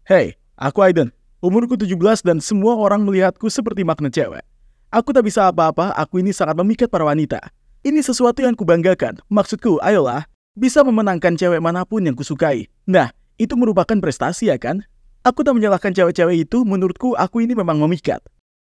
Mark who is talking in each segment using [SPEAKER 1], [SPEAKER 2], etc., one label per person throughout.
[SPEAKER 1] Hey, aku Aiden. Umurku 17 dan semua orang melihatku seperti magnet cewek. Aku tak bisa apa-apa, aku ini sangat memikat para wanita. Ini sesuatu yang kubanggakan. Maksudku, ayolah, bisa memenangkan cewek manapun yang kusukai. Nah, itu merupakan prestasi ya kan? Aku tak menyalahkan cewek-cewek itu, menurutku aku ini memang memikat.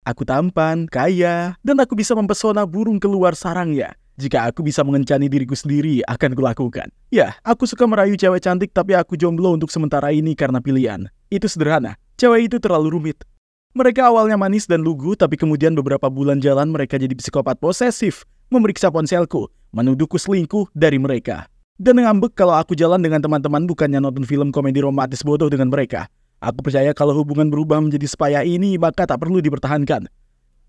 [SPEAKER 1] Aku tampan, kaya, dan aku bisa mempesona burung keluar sarangnya. Jika aku bisa mengencani diriku sendiri, akan kulakukan. Ya, aku suka merayu cewek cantik tapi aku jomblo untuk sementara ini karena pilihan. Itu sederhana, cewek itu terlalu rumit. Mereka awalnya manis dan lugu, tapi kemudian beberapa bulan jalan mereka jadi psikopat posesif, memeriksa ponselku, menuduhku selingkuh dari mereka. Dan ngambek kalau aku jalan dengan teman-teman bukannya nonton film komedi romantis bodoh dengan mereka. Aku percaya kalau hubungan berubah menjadi sepaya ini, maka tak perlu dipertahankan.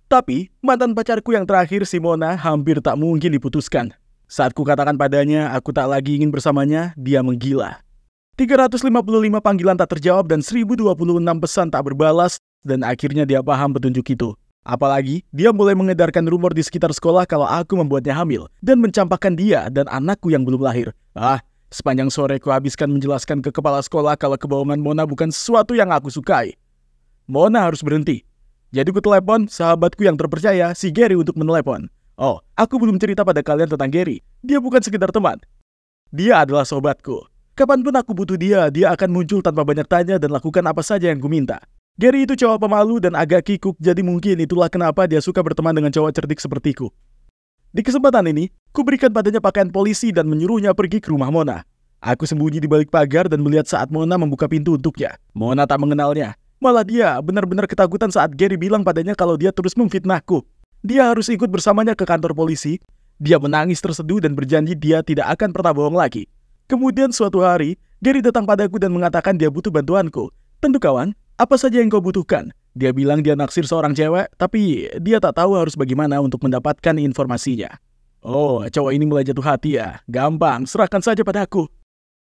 [SPEAKER 1] Tapi, mantan pacarku yang terakhir, Simona, hampir tak mungkin diputuskan. Saat ku katakan padanya, aku tak lagi ingin bersamanya, dia menggila. 355 panggilan tak terjawab dan 1026 pesan tak berbalas, dan akhirnya dia paham petunjuk itu. Apalagi, dia mulai mengedarkan rumor di sekitar sekolah kalau aku membuatnya hamil, dan mencampakkan dia dan anakku yang belum lahir. Sepanjang sore ku habiskan menjelaskan ke kepala sekolah kalau kebohongan Mona bukan sesuatu yang aku sukai. Mona harus berhenti. Jadi ku telepon sahabatku yang terpercaya, si Gary, untuk menelepon. Oh, aku belum cerita pada kalian tentang Gary. Dia bukan sekedar teman. Dia adalah sobatku. Kapanpun aku butuh dia, dia akan muncul tanpa banyak tanya dan lakukan apa saja yang ku minta. Gary itu cowok pemalu dan agak kikuk, jadi mungkin itulah kenapa dia suka berteman dengan cowok cerdik sepertiku. Di kesempatan ini, ku berikan padanya pakaian polisi dan menyuruhnya pergi ke rumah Mona. Aku sembunyi di balik pagar dan melihat saat Mona membuka pintu untuknya. Mona tak mengenalnya. Malah dia benar-benar ketakutan saat Gary bilang padanya kalau dia terus memfitnahku. Dia harus ikut bersamanya ke kantor polisi. Dia menangis terseduh dan berjanji dia tidak akan pernah bohong lagi. Kemudian suatu hari, Gary datang padaku dan mengatakan dia butuh bantuanku. Tentu kawan, apa saja yang kau butuhkan? Dia bilang dia naksir seorang cewek, tapi dia tak tahu harus bagaimana untuk mendapatkan informasinya. Oh, cowok ini mulai jatuh hati ya. Gampang, serahkan saja padaku.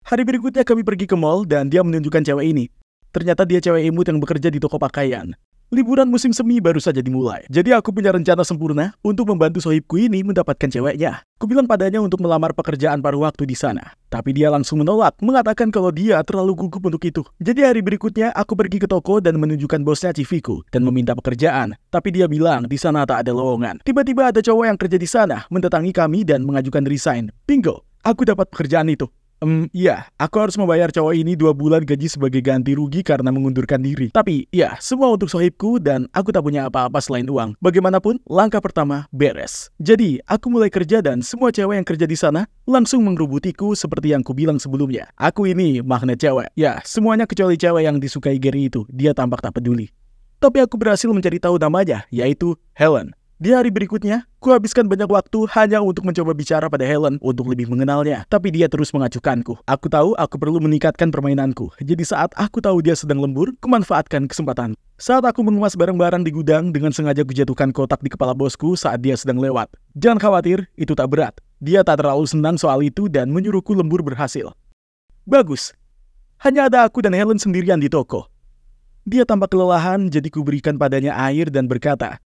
[SPEAKER 1] Hari berikutnya kami pergi ke mall dan dia menunjukkan cewek ini. Ternyata dia cewek imut yang bekerja di toko pakaian. Liburan musim semi baru saja dimulai. Jadi aku punya rencana sempurna untuk membantu sohibku ini mendapatkan ceweknya. Ku bilang padanya untuk melamar pekerjaan paruh waktu di sana. Tapi dia langsung menolak, mengatakan kalau dia terlalu gugup untuk itu. Jadi hari berikutnya aku pergi ke toko dan menunjukkan bosnya CV-ku dan meminta pekerjaan. Tapi dia bilang di sana tak ada lowongan. Tiba-tiba ada cowok yang kerja di sana mendatangi kami dan mengajukan resign. Bingo, aku dapat pekerjaan itu. Iya, aku harus membayar cowok ini 2 bulan gaji sebagai ganti rugi karena mengundurkan diri. Tapi, ya, semua untuk sohibku dan aku tak punya apa-apa selain uang. Bagaimanapun, langkah pertama beres. Jadi, aku mulai kerja dan semua cewek yang kerja di sana langsung mengerubutiku seperti yang kubilang sebelumnya. Aku ini magnet cewek. Ya, semuanya kecuali cewek yang disukai Gary itu. Dia tampak tak peduli. Tapi aku berhasil mencari tahu namanya, yaitu Helen. Di hari berikutnya, ku habiskan banyak waktu hanya untuk mencoba bicara pada Helen untuk lebih mengenalnya. Tapi dia terus mengacuhkanku. Aku tahu aku perlu meningkatkan permainanku. Jadi saat aku tahu dia sedang lembur, kumanfaatkan kesempatan. Saat aku mengemas barang-barang di gudang, dengan sengaja kujatuhkan kotak di kepala bosku saat dia sedang lewat. Jangan khawatir, itu tak berat. Dia tak terlalu senang soal itu dan menyuruhku lembur berhasil. Bagus. Hanya ada aku dan Helen sendirian di toko. Dia tampak kelelahan, jadi ku berikan padanya air dan berkata,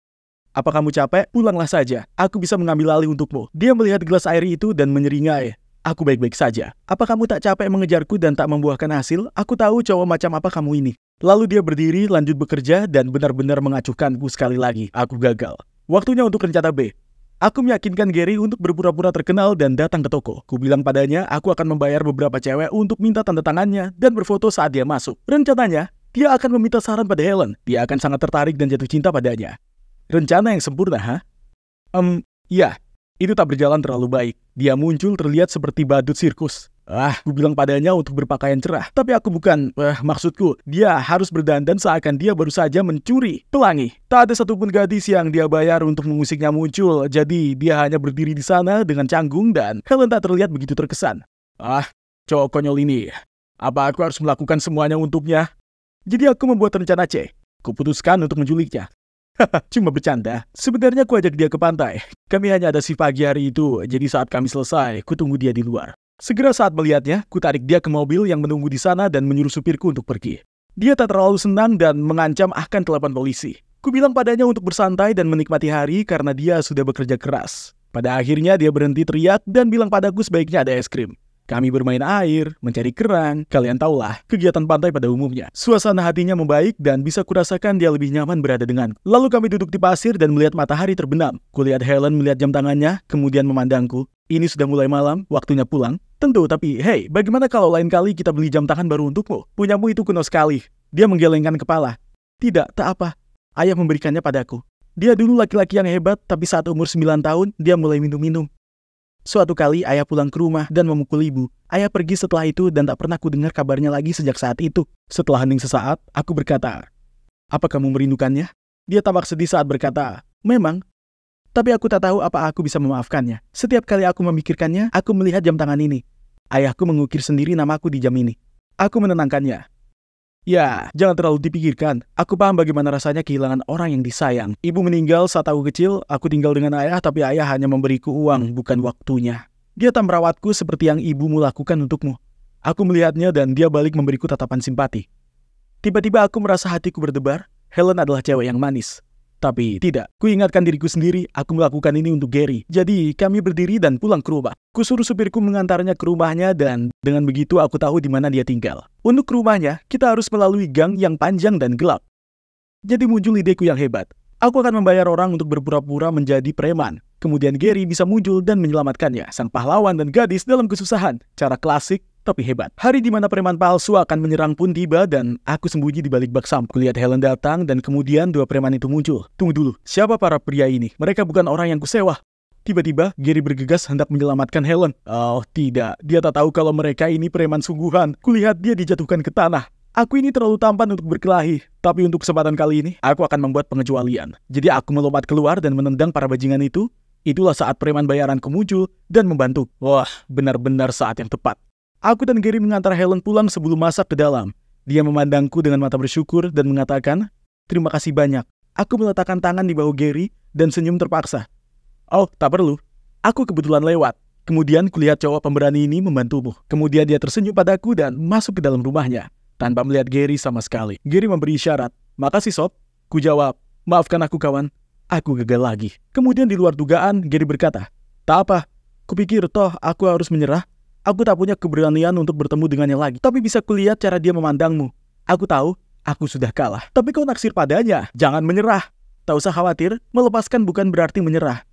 [SPEAKER 1] "Apa kamu capek? Pulanglah saja. Aku bisa mengambil alih untukmu." Dia melihat gelas air itu dan menyeringai. "Aku baik-baik saja. Apa kamu tak capek mengejarku dan tak membuahkan hasil? Aku tahu cowok macam apa kamu ini." Lalu dia berdiri, lanjut bekerja, dan benar-benar mengacuhkanku sekali lagi. Aku gagal. Waktunya untuk rencana B. Aku meyakinkan Gary untuk berpura-pura terkenal dan datang ke toko. Ku bilang padanya, aku akan membayar beberapa cewek untuk minta tanda tangannya dan berfoto saat dia masuk. Rencananya, dia akan meminta saran pada Helen. Dia akan sangat tertarik dan jatuh cinta padanya. Rencana yang sempurna, ha? Ya, itu tak berjalan terlalu baik. Dia muncul terlihat seperti badut sirkus. Ku bilang padanya untuk berpakaian cerah. Tapi aku bukan, maksudku, dia harus berdandan seakan dia baru saja mencuri pelangi. Tak ada satupun gadis yang dia bayar untuk mengusiknya muncul. Jadi dia hanya berdiri di sana dengan canggung dan Helen tak terlihat begitu terkesan. Cowok konyol ini. Apa aku harus melakukan semuanya untuknya? Jadi aku membuat rencana C. Kuputuskan untuk menculiknya. Cuma bercanda. Sebenarnya ku ajak dia ke pantai. Kami hanya ada si pagi hari itu, jadi saat kami selesai, ku tunggu dia di luar. Segera saat melihatnya, ku tarik dia ke mobil yang menunggu di sana dan menyuruh supirku untuk pergi. Dia tak terlalu senang dan mengancam akan telepon polisi. Ku bilang padanya untuk bersantai dan menikmati hari karena dia sudah bekerja keras. Pada akhirnya dia berhenti teriak dan bilang padaku sebaiknya ada es krim. Kami bermain air, mencari kerang, kalian tahulah, kegiatan pantai pada umumnya. Suasana hatinya membaik dan bisa kurasakan dia lebih nyaman berada denganku. Lalu kami duduk di pasir dan melihat matahari terbenam. Kulihat Helen melihat jam tangannya, kemudian memandangku. Ini sudah mulai malam, waktunya pulang. Tentu, tapi hey, bagaimana kalau lain kali kita beli jam tangan baru untukmu? Punyamu itu kuno sekali. Dia menggelengkan kepala. Tidak, tak apa. Ayah memberikannya padaku. Dia dulu laki-laki yang hebat, tapi saat umur 9 tahun, dia mulai minum-minum. Suatu kali ayah pulang ke rumah dan memukul ibu. Ayah pergi setelah itu dan tak pernah ku dengar kabarnya lagi sejak saat itu. Setelah hening sesaat, aku berkata, "Apa kamu merindukannya?" Dia tampak sedih saat berkata, "Memang." Tapi aku tak tahu apa aku bisa memaafkannya. Setiap kali aku memikirkannya, aku melihat jam tangan ini. Ayahku mengukir sendiri namaku di jam ini. Aku menenangkannya. Ya, jangan terlalu dipikirkan. Aku paham bagaimana rasanya kehilangan orang yang disayang. Ibu meninggal saat aku kecil, aku tinggal dengan ayah, tapi ayah hanya memberiku uang, bukan waktunya. Dia tak merawatku seperti yang ibumu lakukan untukmu. Aku melihatnya dan dia balik memberiku tatapan simpati. Tiba-tiba aku merasa hatiku berdebar. Helen adalah cewek yang manis. Tapi tidak, ku ingatkan diriku sendiri, aku melakukan ini untuk Gary. Jadi kami berdiri dan pulang ke rumah. Ku suruh supirku mengantarnya ke rumahnya dan dengan begitu aku tahu di mana dia tinggal. Untuk ke rumahnya, kita harus melalui gang yang panjang dan gelap. Jadi muncul ideku yang hebat. Aku akan membayar orang untuk berpura-pura menjadi preman. Kemudian Gary bisa muncul dan menyelamatkannya, sang pahlawan dan gadis dalam kesusahan. Cara klasik, tapi hebat. Hari di mana preman palsu akan menyerang pun tiba dan aku sembunyi di balik bak sampah. Kulihat Helen datang dan kemudian dua preman itu muncul. Tunggu dulu, siapa para pria ini? Mereka bukan orang yang kusewa. Tiba-tiba, Gary bergegas hendak menyelamatkan Helen. Oh tidak, dia tak tahu kalau mereka ini preman sungguhan. Kulihat dia dijatuhkan ke tanah. Aku ini terlalu tampan untuk berkelahi, tapi untuk kesempatan kali ini, aku akan membuat pengecualian. Jadi aku melompat keluar dan menendang para bajingan itu. Itulah saat preman bayaranku muncul dan membantu. Wah, benar-benar saat yang tepat. Aku dan Gary mengantar Helen pulang sebelum masak ke dalam. Dia memandangku dengan mata bersyukur dan mengatakan, "Terima kasih banyak." Aku meletakkan tangan di bahu Gary dan senyum terpaksa. "Oh, tak perlu. Aku kebetulan lewat." Kemudian kulihat cowok pemberani ini membantumu. Kemudian dia tersenyum padaku dan masuk ke dalam rumahnya. Tanpa melihat Gary sama sekali. Gary memberi isyarat. "Makasih sob." Ku jawab, "Maafkan aku kawan." Aku gagal lagi. Kemudian di luar dugaan, Gary berkata, "Tak apa. Kupikir toh aku harus menyerah. Aku tak punya keberanian untuk bertemu dengannya lagi. Tapi bisa kulihat cara dia memandangmu. Aku tahu, aku sudah kalah. Tapi kau naksir padanya. Jangan menyerah. Tak usah khawatir, melepaskan bukan berarti menyerah.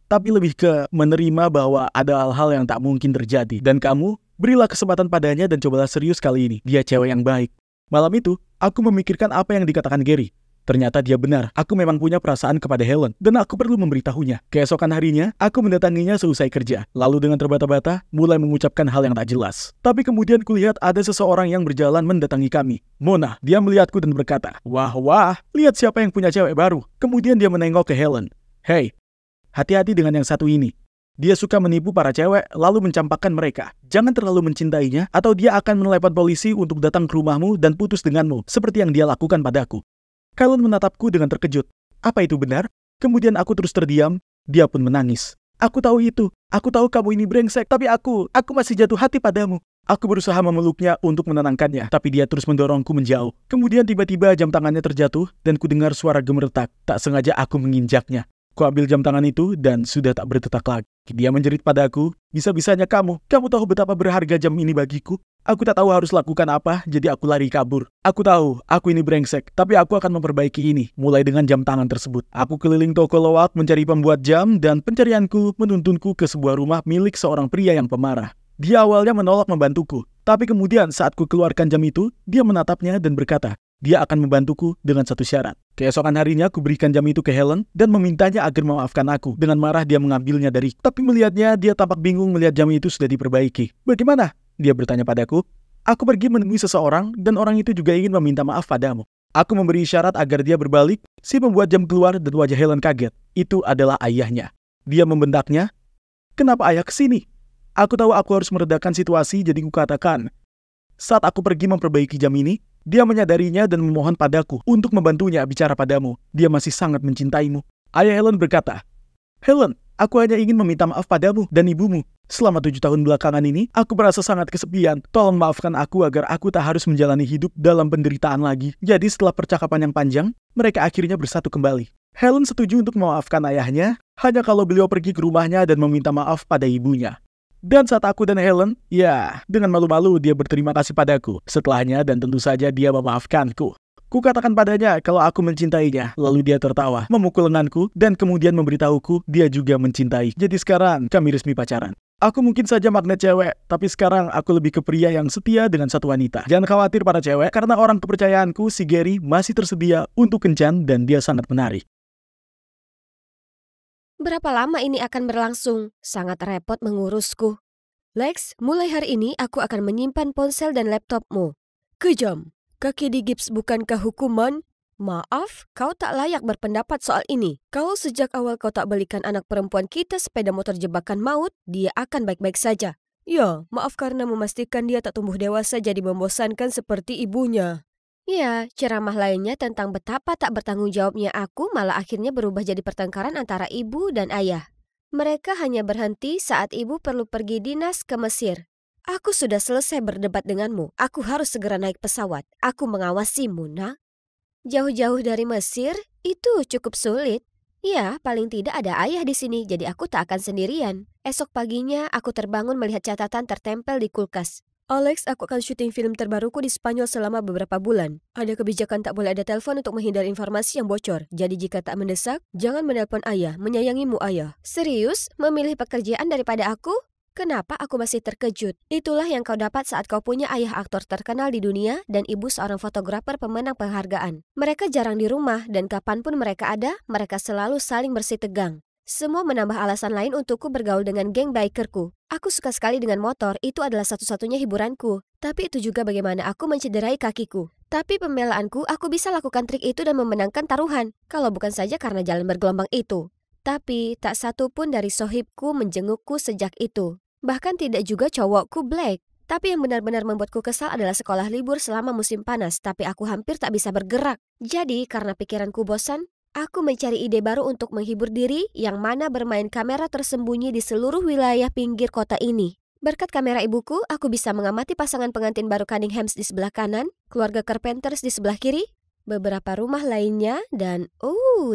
[SPEAKER 1] Tapi lebih ke menerima bahwa ada hal-hal yang tak mungkin terjadi. Dan kamu, berilah kesempatan padanya dan cobalah serius kali ini. Dia cewek yang baik." Malam itu, aku memikirkan apa yang dikatakan Gary. Ternyata dia benar, aku memang punya perasaan kepada Helen, dan aku perlu memberitahunya. Keesokan harinya, aku mendatanginya selesai kerja, lalu dengan terbata-bata, mulai mengucapkan hal yang tak jelas. Tapi kemudian kulihat ada seseorang yang berjalan mendatangi kami. Mona, dia melihatku dan berkata, wah, lihat siapa yang punya cewek baru." Kemudian dia menengok ke Helen. "Hei, hati-hati dengan yang satu ini. Dia suka menipu para cewek, lalu mencampakkan mereka. Jangan terlalu mencintainya, atau dia akan menelepon polisi untuk datang ke rumahmu dan putus denganmu, seperti yang dia lakukan padaku." Helen menatapku dengan terkejut. Apa itu benar? Kemudian aku terus terdiam. Dia pun menangis. "Aku tahu itu. Aku tahu kamu ini brengsek. Tapi aku masih jatuh hati padamu." Aku berusaha memeluknya untuk menenangkannya. Tapi dia terus mendorongku menjauh. Kemudian tiba-tiba jam tangannya terjatuh. Dan ku dengar suara gemeretak. Tak sengaja aku menginjaknya. Ku ambil jam tangan itu dan sudah tak berdetak lagi. Dia menjerit padaku, "Bisa-bisanya kamu tahu betapa berharga jam ini bagiku?" Aku tak tahu harus lakukan apa, jadi aku lari kabur. Aku tahu, aku ini brengsek, tapi aku akan memperbaiki ini, mulai dengan jam tangan tersebut. Aku keliling toko loak mencari pembuat jam, dan pencarianku menuntunku ke sebuah rumah milik seorang pria yang pemarah. Dia awalnya menolak membantuku, tapi kemudian saat ku keluarkan jam itu, dia menatapnya dan berkata, dia akan membantuku dengan satu syarat. Keesokan harinya aku berikan jam itu ke Helen dan memintanya agar memaafkan aku. Dengan marah dia mengambilnya dariku. Tapi melihatnya, dia tampak bingung melihat jam itu sudah diperbaiki. "Bagaimana?" dia bertanya padaku. "Aku pergi menemui seseorang dan orang itu juga ingin meminta maaf padamu." Aku memberi isyarat agar dia berbalik. Si pembuat jam keluar dan wajah Helen kaget. Itu adalah ayahnya. Dia membentaknya. "Kenapa ayah kesini?" Aku tahu aku harus meredakan situasi, jadi kukatakan, "Saat aku pergi memperbaiki jam ini, dia menyadarinya dan memohon padaku untuk membantunya bicara padamu. Dia masih sangat mencintaimu." Ayah Helen berkata, "Helen, aku hanya ingin meminta maaf padamu dan ibumu. Selama 7 tahun belakangan ini, aku merasa sangat kesepian. Tolong maafkan aku agar aku tak harus menjalani hidup dalam penderitaan lagi." Jadi setelah percakapan yang panjang, mereka akhirnya bersatu kembali. Helen setuju untuk memaafkan ayahnya, hanya kalau beliau pergi ke rumahnya dan meminta maaf pada ibunya. Dan saat aku dan Helen, ya, dengan malu-malu dia berterima kasih padaku. Setelahnya dan tentu saja dia memaafkanku. Ku katakan padanya kalau aku mencintainya, lalu dia tertawa, memukul lenganku, dan kemudian memberitahuku dia juga mencintai. Jadi sekarang kami resmi pacaran. Aku mungkin saja magnet cewek, tapi sekarang aku lebih ke pria yang setia dengan satu wanita. Jangan khawatir para cewek, karena orang kepercayaanku, si Gary, masih tersedia untuk kencan dan dia sangat menarik.
[SPEAKER 2] Berapa lama ini akan berlangsung? Sangat repot mengurusku. Lex, mulai hari ini aku akan menyimpan ponsel dan laptopmu. Kejam. Kaki digips bukankah hukuman? Maaf, kau tak layak berpendapat soal ini. Kalau sejak awal kau tak belikan anak perempuan kita sepeda motor jebakan maut, dia akan baik-baik saja. Ya, maaf karena memastikan dia tak tumbuh dewasa jadi membosankan seperti ibunya. Ya, ceramah lainnya tentang betapa tak bertanggung jawabnya aku malah akhirnya berubah jadi pertengkaran antara ibu dan ayah. Mereka hanya berhenti saat ibu perlu pergi dinas ke Mesir. Aku sudah selesai berdebat denganmu. Aku harus segera naik pesawat. Aku mengawasimu, nak. Jauh-jauh dari Mesir, itu cukup sulit. Ya, paling tidak ada ayah di sini, jadi aku tak akan sendirian. Esok paginya, aku terbangun melihat catatan tertempel di kulkas. Alex, aku akan syuting film terbaruku di Spanyol selama beberapa bulan. Ada kebijakan tak boleh ada telepon untuk menghindari informasi yang bocor. Jadi jika tak mendesak, jangan menelpon ayah, menyayangimu ayah. Serius? Memilih pekerjaan daripada aku? Kenapa aku masih terkejut? Itulah yang kau dapat saat kau punya ayah aktor terkenal di dunia dan ibu seorang fotografer pemenang penghargaan. Mereka jarang di rumah dan kapanpun mereka ada, mereka selalu saling bersih tegang. Semua menambah alasan lain untukku bergaul dengan geng bikerku. Aku suka sekali dengan motor, itu adalah satu-satunya hiburanku. Tapi itu juga bagaimana aku mencederai kakiku. Tapi pembelaanku, aku bisa lakukan trik itu dan memenangkan taruhan. Kalau bukan saja karena jalan bergelombang itu. Tapi tak satu pun dari sohibku menjengukku sejak itu. Bahkan tidak juga cowokku Black. Tapi yang benar-benar membuatku kesal adalah sekolah libur selama musim panas. Tapi aku hampir tak bisa bergerak. Jadi karena pikiranku bosan, aku mencari ide baru untuk menghibur diri yang mana bermain kamera tersembunyi di seluruh wilayah pinggir kota ini. Berkat kamera ibuku, aku bisa mengamati pasangan pengantin baru Cunninghams di sebelah kanan, keluarga Carpenters di sebelah kiri, beberapa rumah lainnya, dan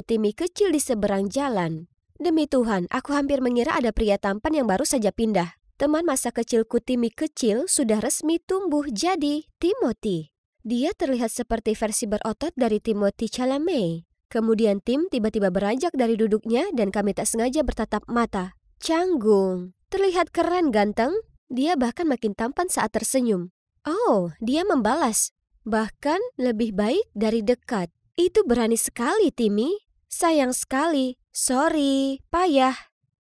[SPEAKER 2] Timmy kecil di seberang jalan. Demi Tuhan, aku hampir mengira ada pria tampan yang baru saja pindah. Teman masa kecilku Timmy kecil sudah resmi tumbuh jadi Timothy. Dia terlihat seperti versi berotot dari Timothy Chalamet. Kemudian Tim tiba-tiba beranjak dari duduknya dan kami tak sengaja bertatap mata. Canggung. Terlihat keren ganteng. Dia bahkan makin tampan saat tersenyum. Oh, dia membalas. Bahkan lebih baik dari dekat. Itu berani sekali, Timmy. Sayang sekali. Sorry, payah.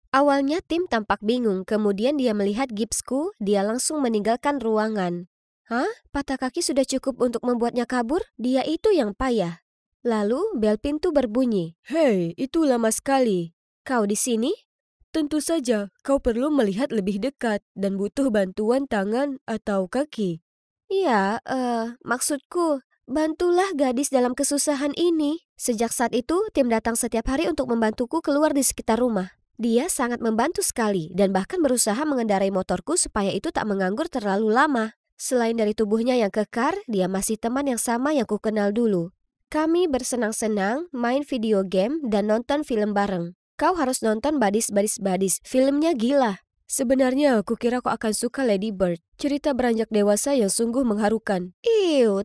[SPEAKER 2] Awalnya Tim tampak bingung, kemudian dia melihat gipsku, dia langsung meninggalkan ruangan. Hah? Patah kaki sudah cukup untuk membuatnya kabur? Dia itu yang payah. Lalu bel pintu berbunyi. Hei, itu lama sekali. Kau di sini? Tentu saja, kau perlu melihat lebih dekat dan butuh bantuan tangan atau kaki. Ya, maksudku, bantulah gadis dalam kesusahan ini. Sejak saat itu, Tim datang setiap hari untuk membantuku keluar di sekitar rumah. Dia sangat membantu sekali dan bahkan berusaha mengendarai motorku supaya itu tak menganggur terlalu lama. Selain dari tubuhnya yang kekar, dia masih teman yang sama yang kukenal dulu. Kami bersenang-senang, main video game, dan nonton film bareng. Kau harus nonton Badis, filmnya gila. Sebenarnya aku kira kau akan suka Lady Bird. Cerita beranjak dewasa yang sungguh mengharukan.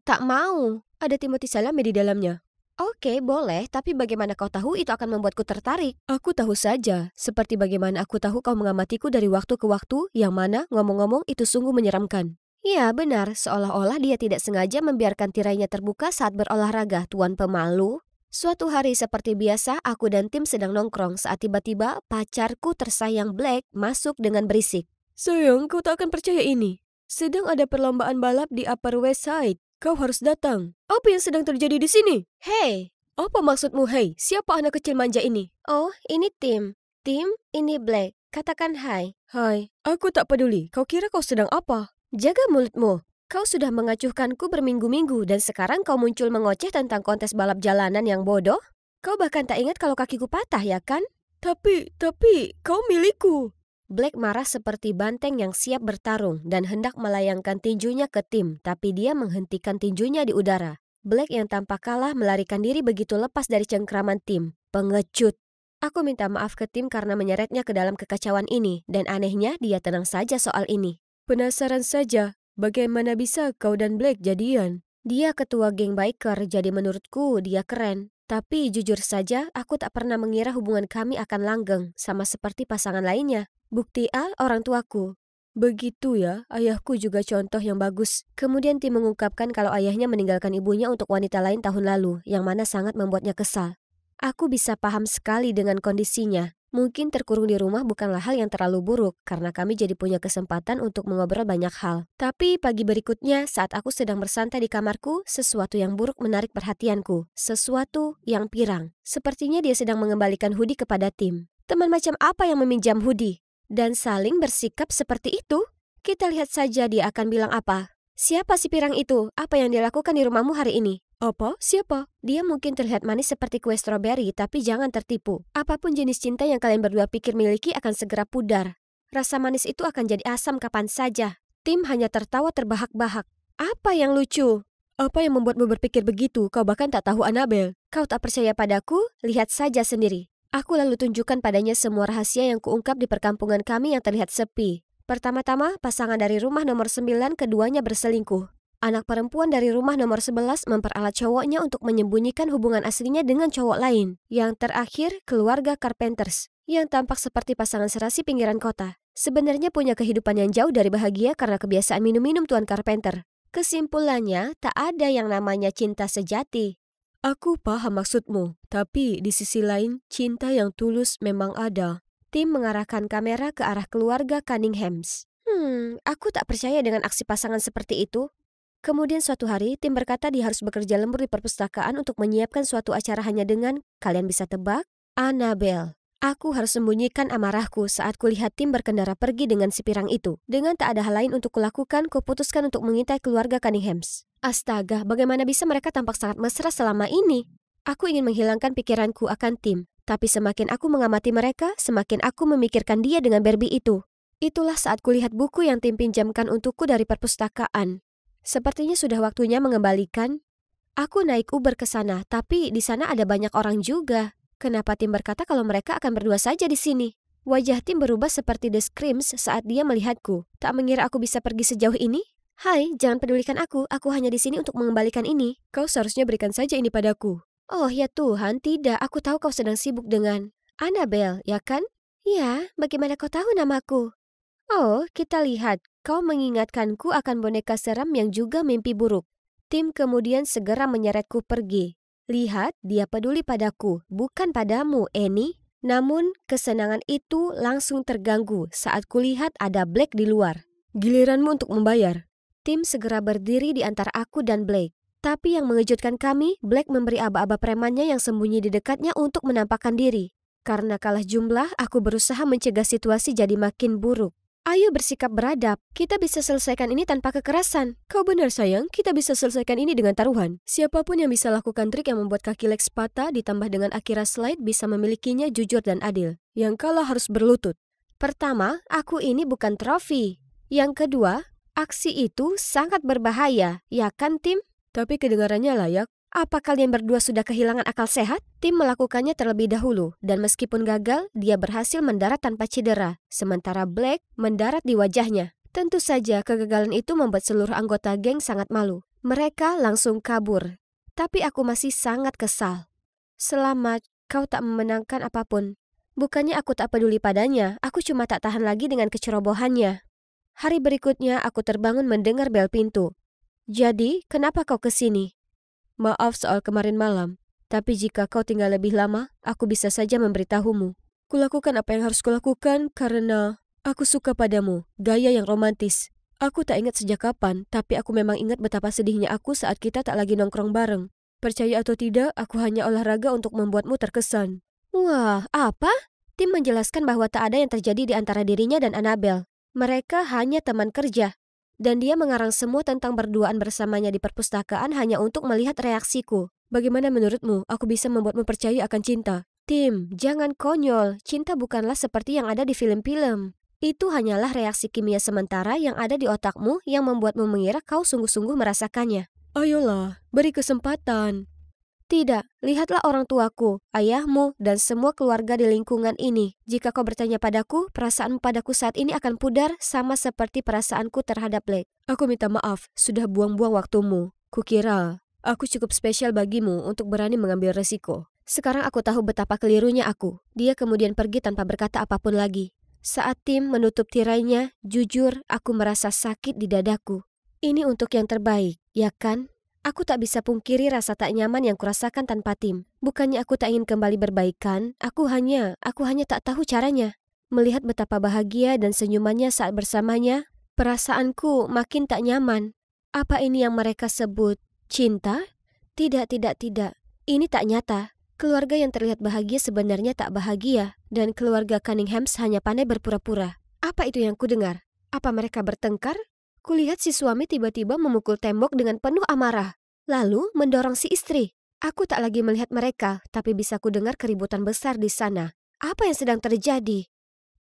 [SPEAKER 2] Tak mau. Ada Timothy Chalamet di dalamnya. Oke, boleh, tapi bagaimana kau tahu itu akan membuatku tertarik? Aku tahu saja, seperti bagaimana aku tahu kau mengamatiku dari waktu ke waktu, yang mana, ngomong-ngomong, itu sungguh menyeramkan. Ya, benar, seolah-olah dia tidak sengaja membiarkan tirainya terbuka saat berolahraga, tuan pemalu. Suatu hari seperti biasa, aku dan Tim sedang nongkrong saat tiba-tiba pacarku tersayang Black masuk dengan berisik. Sayang, kau tak akan percaya ini. Sedang ada perlombaan balap di Upper West Side. Kau harus datang. Apa yang sedang terjadi di sini? Hei, apa maksudmu hei? Siapa anak kecil manja ini? Oh, ini Tim. Tim, ini Black. Katakan hai. Hai, aku tak peduli. Kau kira kau sedang apa? Jaga mulutmu. Kau sudah mengacuhkanku berminggu-minggu dan sekarang kau muncul mengoceh tentang kontes balap jalanan yang bodoh? Kau bahkan tak ingat kalau kakiku patah, ya kan? Tapi, kau milikku. Black marah seperti banteng yang siap bertarung dan hendak melayangkan tinjunya ke Tim, tapi dia menghentikan tinjunya di udara. Black yang tampak kalah melarikan diri begitu lepas dari cengkraman Tim. Pengecut. Aku minta maaf ke Tim karena menyeretnya ke dalam kekacauan ini, dan anehnya dia tenang saja soal ini. Penasaran saja, bagaimana bisa kau dan Blake jadian? Dia ketua geng biker, jadi menurutku dia keren. Tapi jujur saja, aku tak pernah mengira hubungan kami akan langgeng, sama seperti pasangan lainnya. Bukti A, orang tuaku. Begitu ya, ayahku juga contoh yang bagus. Kemudian Tim mengungkapkan kalau ayahnya meninggalkan ibunya untuk wanita lain tahun lalu, yang mana sangat membuatnya kesal. Aku bisa paham sekali dengan kondisinya. Mungkin terkurung di rumah bukanlah hal yang terlalu buruk, karena kami jadi punya kesempatan untuk mengobrol banyak hal. Tapi pagi berikutnya, saat aku sedang bersantai di kamarku, sesuatu yang buruk menarik perhatianku. Sesuatu yang pirang. Sepertinya dia sedang mengembalikan hoodie kepada Tim. Teman macam apa yang meminjam hoodie? Dan saling bersikap seperti itu? Kita lihat saja dia akan bilang apa. Siapa si pirang itu? Apa yang dia lakukan di rumahmu hari ini? Apa? Siapa? Dia mungkin terlihat manis seperti kue stroberi, tapi jangan tertipu. Apapun jenis cinta yang kalian berdua pikir miliki akan segera pudar. Rasa manis itu akan jadi asam kapan saja. Tim hanya tertawa terbahak-bahak. Apa yang lucu? Apa yang membuatmu berpikir begitu? Kau bahkan tak tahu Annabelle. Kau tak percaya padaku? Lihat saja sendiri. Aku lalu tunjukkan padanya semua rahasia yang kuungkap di perkampungan kami yang terlihat sepi. Pertama-tama, pasangan dari rumah nomor 9 keduanya berselingkuh. Anak perempuan dari rumah nomor 11 memperalat cowoknya untuk menyembunyikan hubungan aslinya dengan cowok lain. Yang terakhir, keluarga Carpenters, yang tampak seperti pasangan serasi pinggiran kota. Sebenarnya punya kehidupan yang jauh dari bahagia karena kebiasaan minum-minum Tuan Carpenter. Kesimpulannya, tak ada yang namanya cinta sejati. Aku paham maksudmu, tapi di sisi lain, cinta yang tulus memang ada. Tim mengarahkan kamera ke arah keluarga Cunninghams. Aku tak percaya dengan aksi pasangan seperti itu. Kemudian suatu hari, Tim berkata dia harus bekerja lembur di perpustakaan untuk menyiapkan suatu acara hanya dengan, kalian bisa tebak, Annabelle. Aku harus sembunyikan amarahku saat kulihat Tim berkendara pergi dengan si pirang itu. Dengan tak ada hal lain untuk kulakukan, kuputuskan untuk mengintai keluarga Cunninghams. Astaga, bagaimana bisa mereka tampak sangat mesra selama ini? Aku ingin menghilangkan pikiranku akan Tim. Tapi semakin aku mengamati mereka, semakin aku memikirkan dia dengan Barbie itu. Itulah saat kulihat buku yang Tim pinjamkan untukku dari perpustakaan. Sepertinya sudah waktunya mengembalikan. Aku naik Uber ke sana, tapi di sana ada banyak orang juga. Kenapa Tim berkata kalau mereka akan berdua saja di sini? Wajah Tim berubah seperti The Screams saat dia melihatku. Tak mengira aku bisa pergi sejauh ini? Hai, jangan pedulikan aku hanya di sini untuk mengembalikan ini. Kau seharusnya berikan saja ini padaku. Oh ya Tuhan, tidak, aku tahu kau sedang sibuk dengan Annabelle, ya kan? Ya, bagaimana kau tahu namaku? Oh, kita lihat, kau mengingatkanku akan boneka seram yang juga mimpi buruk. Tim kemudian segera menyeretku pergi. Lihat, dia peduli padaku, bukan padamu, Annie. Namun, kesenangan itu langsung terganggu saat kulihat ada Blake di luar. Giliranmu untuk membayar. Tim segera berdiri di antara aku dan Blake. Tapi yang mengejutkan kami, Blake memberi aba-aba premannya yang sembunyi di dekatnya untuk menampakkan diri. Karena kalah jumlah, aku berusaha mencegah situasi jadi makin buruk. Ayo bersikap beradab, kita bisa selesaikan ini tanpa kekerasan. Kau benar sayang, kita bisa selesaikan ini dengan taruhan. Siapapun yang bisa lakukan trik yang membuat kaki Lex patah ditambah dengan Akira slide bisa memilikinya jujur dan adil. Yang kalah harus berlutut. Pertama, aku ini bukan trofi. Yang kedua, aksi itu sangat berbahaya, ya kan Tim? Tapi kedengarannya layak. Apa kalian berdua sudah kehilangan akal sehat? Tim melakukannya terlebih dahulu, dan meskipun gagal, dia berhasil mendarat tanpa cedera, sementara Blake mendarat di wajahnya. Tentu saja kegagalan itu membuat seluruh anggota geng sangat malu. Mereka langsung kabur. Tapi aku masih sangat kesal. Selamat, kau tak memenangkan apapun. Bukannya aku tak peduli padanya, aku cuma tak tahan lagi dengan kecerobohannya. Hari berikutnya aku terbangun mendengar bel pintu. Jadi, kenapa kau kesini? Maaf soal kemarin malam, tapi jika kau tinggal lebih lama, aku bisa saja memberitahumu. Kulakukan apa yang harus kulakukan karena aku suka padamu, gaya yang romantis. Aku tak ingat sejak kapan, tapi aku memang ingat betapa sedihnya aku saat kita tak lagi nongkrong bareng. Percaya atau tidak, aku hanya olahraga untuk membuatmu terkesan. Wah, apa? Tim menjelaskan bahwa tak ada yang terjadi di antara dirinya dan Annabelle. Mereka hanya teman kerja. Dan dia mengarang semua tentang berduaan bersamanya di perpustakaan hanya untuk melihat reaksiku. Bagaimana menurutmu aku bisa membuatmu percaya akan cinta? Tim, jangan konyol. Cinta bukanlah seperti yang ada di film-film. Itu hanyalah reaksi kimia sementara yang ada di otakmu yang membuatmu mengira kau sungguh-sungguh merasakannya. Ayolah, beri kesempatan. Tidak, lihatlah orang tuaku, ayahmu, dan semua keluarga di lingkungan ini. Jika kau bertanya padaku, perasaanmu padaku saat ini akan pudar sama seperti perasaanku terhadap Blake. Aku minta maaf, sudah buang-buang waktumu. Kukira aku cukup spesial bagimu untuk berani mengambil resiko. Sekarang aku tahu betapa kelirunya aku. Dia kemudian pergi tanpa berkata apapun lagi. Saat Tim menutup tirainya, jujur aku merasa sakit di dadaku. Ini untuk yang terbaik, ya kan? Aku tak bisa pungkiri rasa tak nyaman yang kurasakan tanpa Tim. Bukannya aku tak ingin kembali berbaikan, aku hanya tak tahu caranya. Melihat betapa bahagia dan senyumannya saat bersamanya, perasaanku makin tak nyaman. Apa ini yang mereka sebut cinta? Tidak. Ini tak nyata. Keluarga yang terlihat bahagia sebenarnya tak bahagia, dan keluarga Cunninghams hanya pandai berpura-pura. Apa itu yang kudengar? Apa mereka bertengkar? Kulihat si suami tiba-tiba memukul tembok dengan penuh amarah, lalu mendorong si istri. Aku tak lagi melihat mereka, tapi bisa kudengar keributan besar di sana. Apa yang sedang terjadi?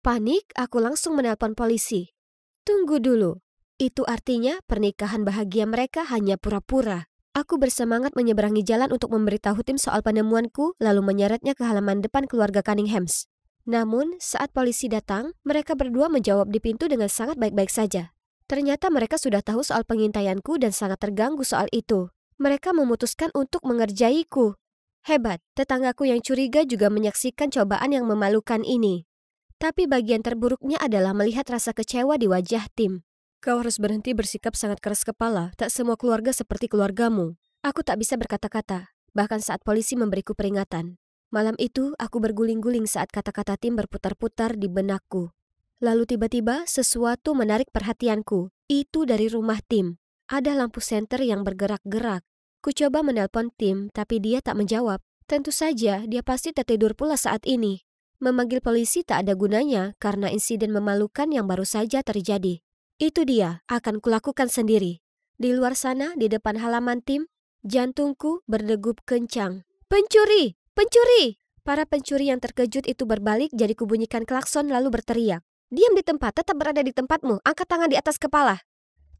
[SPEAKER 2] Panik, aku langsung menelpon polisi. Tunggu dulu. Itu artinya pernikahan bahagia mereka hanya pura-pura. Aku bersemangat menyeberangi jalan untuk memberitahu Tim soal penemuanku, lalu menyeretnya ke halaman depan keluarga Cunninghams. Namun, saat polisi datang, mereka berdua menjawab di pintu dengan sangat baik-baik saja. Ternyata mereka sudah tahu soal pengintaianku dan sangat terganggu soal itu. Mereka memutuskan untuk mengerjaiku. Hebat, tetanggaku yang curiga juga menyaksikan cobaan yang memalukan ini. Tapi bagian terburuknya adalah melihat rasa kecewa di wajah Tim. Kau harus berhenti bersikap sangat keras kepala, tak semua keluarga seperti keluargamu. Aku tak bisa berkata-kata, bahkan saat polisi memberiku peringatan. Malam itu, aku berguling-guling saat kata-kata Tim berputar-putar di benakku. Lalu tiba-tiba sesuatu menarik perhatianku. Itu dari rumah Tim. Ada lampu senter yang bergerak-gerak. Ku coba menelpon Tim, tapi dia tak menjawab. Tentu saja dia pasti tertidur pula saat ini. Memanggil polisi tak ada gunanya karena insiden memalukan yang baru saja terjadi. Itu dia, akan kulakukan sendiri. Di luar sana, di depan halaman Tim, jantungku berdegup kencang. Pencuri! Pencuri! Para pencuri yang terkejut itu berbalik jadi kubunyikan klakson lalu berteriak. Diam di tempat, tetap berada di tempatmu, angkat tangan di atas kepala.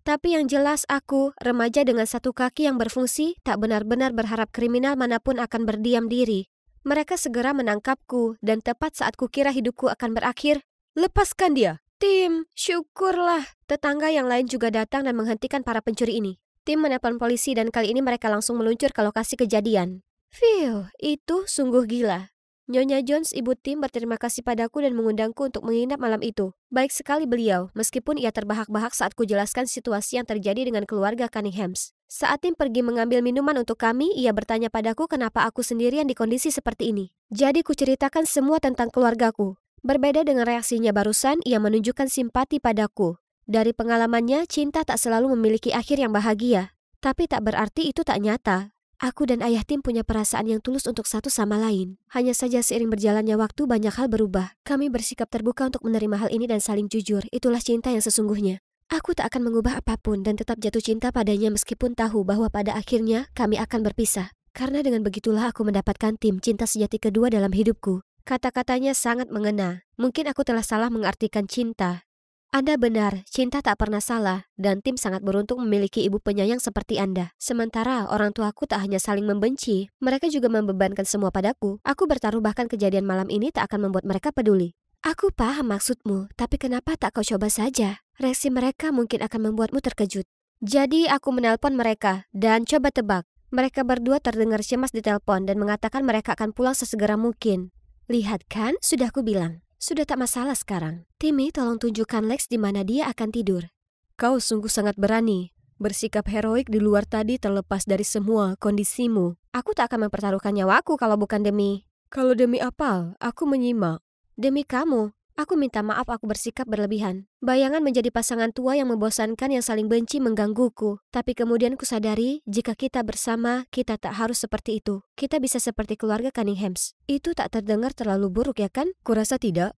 [SPEAKER 2] Tapi yang jelas aku, remaja dengan satu kaki yang berfungsi, tak benar-benar berharap kriminal manapun akan berdiam diri. Mereka segera menangkapku, dan tepat saat kukira hidupku akan berakhir, lepaskan dia. Tim, syukurlah. Tetangga yang lain juga datang dan menghentikan para pencuri ini. Tim menelpon polisi dan kali ini mereka langsung meluncur ke lokasi kejadian. Phew, itu sungguh gila. Nyonya Jones, ibu Tim, berterima kasih padaku dan mengundangku untuk menginap malam itu. Baik sekali beliau, meskipun ia terbahak-bahak saat kujelaskan situasi yang terjadi dengan keluarga Cunninghams. Saat Tim pergi mengambil minuman untuk kami, ia bertanya padaku kenapa aku sendirian di kondisi seperti ini. Jadi kuceritakan semua tentang keluargaku. Berbeda dengan reaksinya barusan, ia menunjukkan simpati padaku. Dari pengalamannya, cinta tak selalu memiliki akhir yang bahagia. Tapi tak berarti itu tak nyata. Aku dan ayah Tim punya perasaan yang tulus untuk satu sama lain. Hanya saja seiring berjalannya waktu banyak hal berubah. Kami bersikap terbuka untuk menerima hal ini dan saling jujur. Itulah cinta yang sesungguhnya. Aku tak akan mengubah apapun dan tetap jatuh cinta padanya meskipun tahu bahwa pada akhirnya kami akan berpisah. Karena dengan begitulah aku mendapatkan Tim, cinta sejati kedua dalam hidupku. Kata-katanya sangat mengena. Mungkin aku telah salah mengartikan cinta. Anda benar, cinta tak pernah salah, dan Tim sangat beruntung memiliki ibu penyayang seperti Anda. Sementara orang tuaku tak hanya saling membenci, mereka juga membebankan semua padaku. Aku bertaruh bahkan kejadian malam ini tak akan membuat mereka peduli. Aku paham maksudmu, tapi kenapa tak kau coba saja? Reaksi mereka mungkin akan membuatmu terkejut. Jadi aku menelpon mereka, dan coba tebak. Mereka berdua terdengar cemas di telepon dan mengatakan mereka akan pulang sesegera mungkin. Lihat kan, sudah aku bilang. Sudah tak masalah sekarang. Timmy, tolong tunjukkan Lex di mana dia akan tidur. Kau sungguh sangat berani. Bersikap heroik di luar tadi terlepas dari semua kondisimu. Aku tak akan mempertaruhkan nyawaku kalau bukan demi... Kalau demi apa? Aku menyimak. Demi kamu. Aku minta maaf aku bersikap berlebihan. Bayangan menjadi pasangan tua yang membosankan yang saling benci menggangguku. Tapi kemudian kusadari, jika kita bersama, kita tak harus seperti itu. Kita bisa seperti keluarga Cunninghams. Itu tak terdengar terlalu buruk ya kan? Kurasa tidak.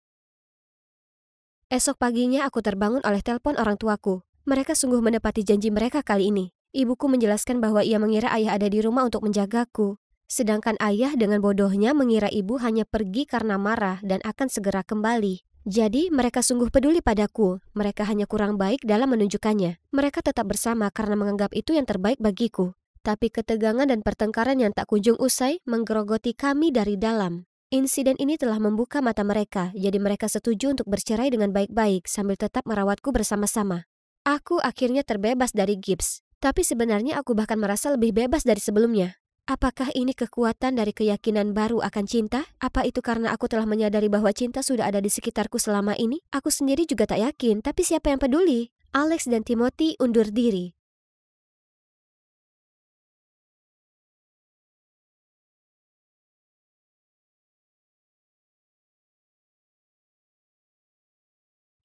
[SPEAKER 2] Esok paginya aku terbangun oleh telepon orang tuaku. Mereka sungguh menepati janji mereka kali ini. Ibuku menjelaskan bahwa ia mengira ayah ada di rumah untuk menjagaku. Sedangkan ayah dengan bodohnya mengira ibu hanya pergi karena marah dan akan segera kembali. Jadi mereka sungguh peduli padaku. Mereka hanya kurang baik dalam menunjukkannya. Mereka tetap bersama karena menganggap itu yang terbaik bagiku. Tapi ketegangan dan pertengkaran yang tak kunjung usai menggerogoti kami dari dalam. Insiden ini telah membuka mata mereka, jadi mereka setuju untuk bercerai dengan baik-baik sambil tetap merawatku bersama-sama. Aku akhirnya terbebas dari gips, tapi sebenarnya aku bahkan merasa lebih bebas dari sebelumnya. Apakah ini kekuatan dari keyakinan baru akan cinta? Apa itu karena aku telah menyadari bahwa cinta sudah ada di sekitarku selama ini? Aku sendiri juga tak yakin, tapi siapa yang peduli? Alex dan Timothy undur diri.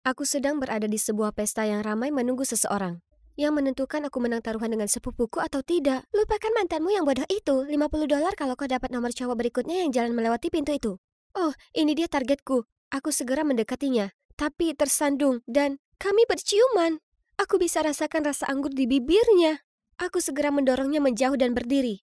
[SPEAKER 2] Aku sedang berada di sebuah pesta yang ramai menunggu seseorang yang menentukan aku menang taruhan dengan sepupuku atau tidak. Lupakan mantanmu yang bodoh itu. $50 kalau kau dapat nomor cowok berikutnya yang jalan melewati pintu itu. Oh, ini dia targetku. Aku segera mendekatinya, tapi tersandung dan kami berciuman. Aku bisa rasakan rasa anggur di bibirnya. Aku segera mendorongnya menjauh dan berdiri.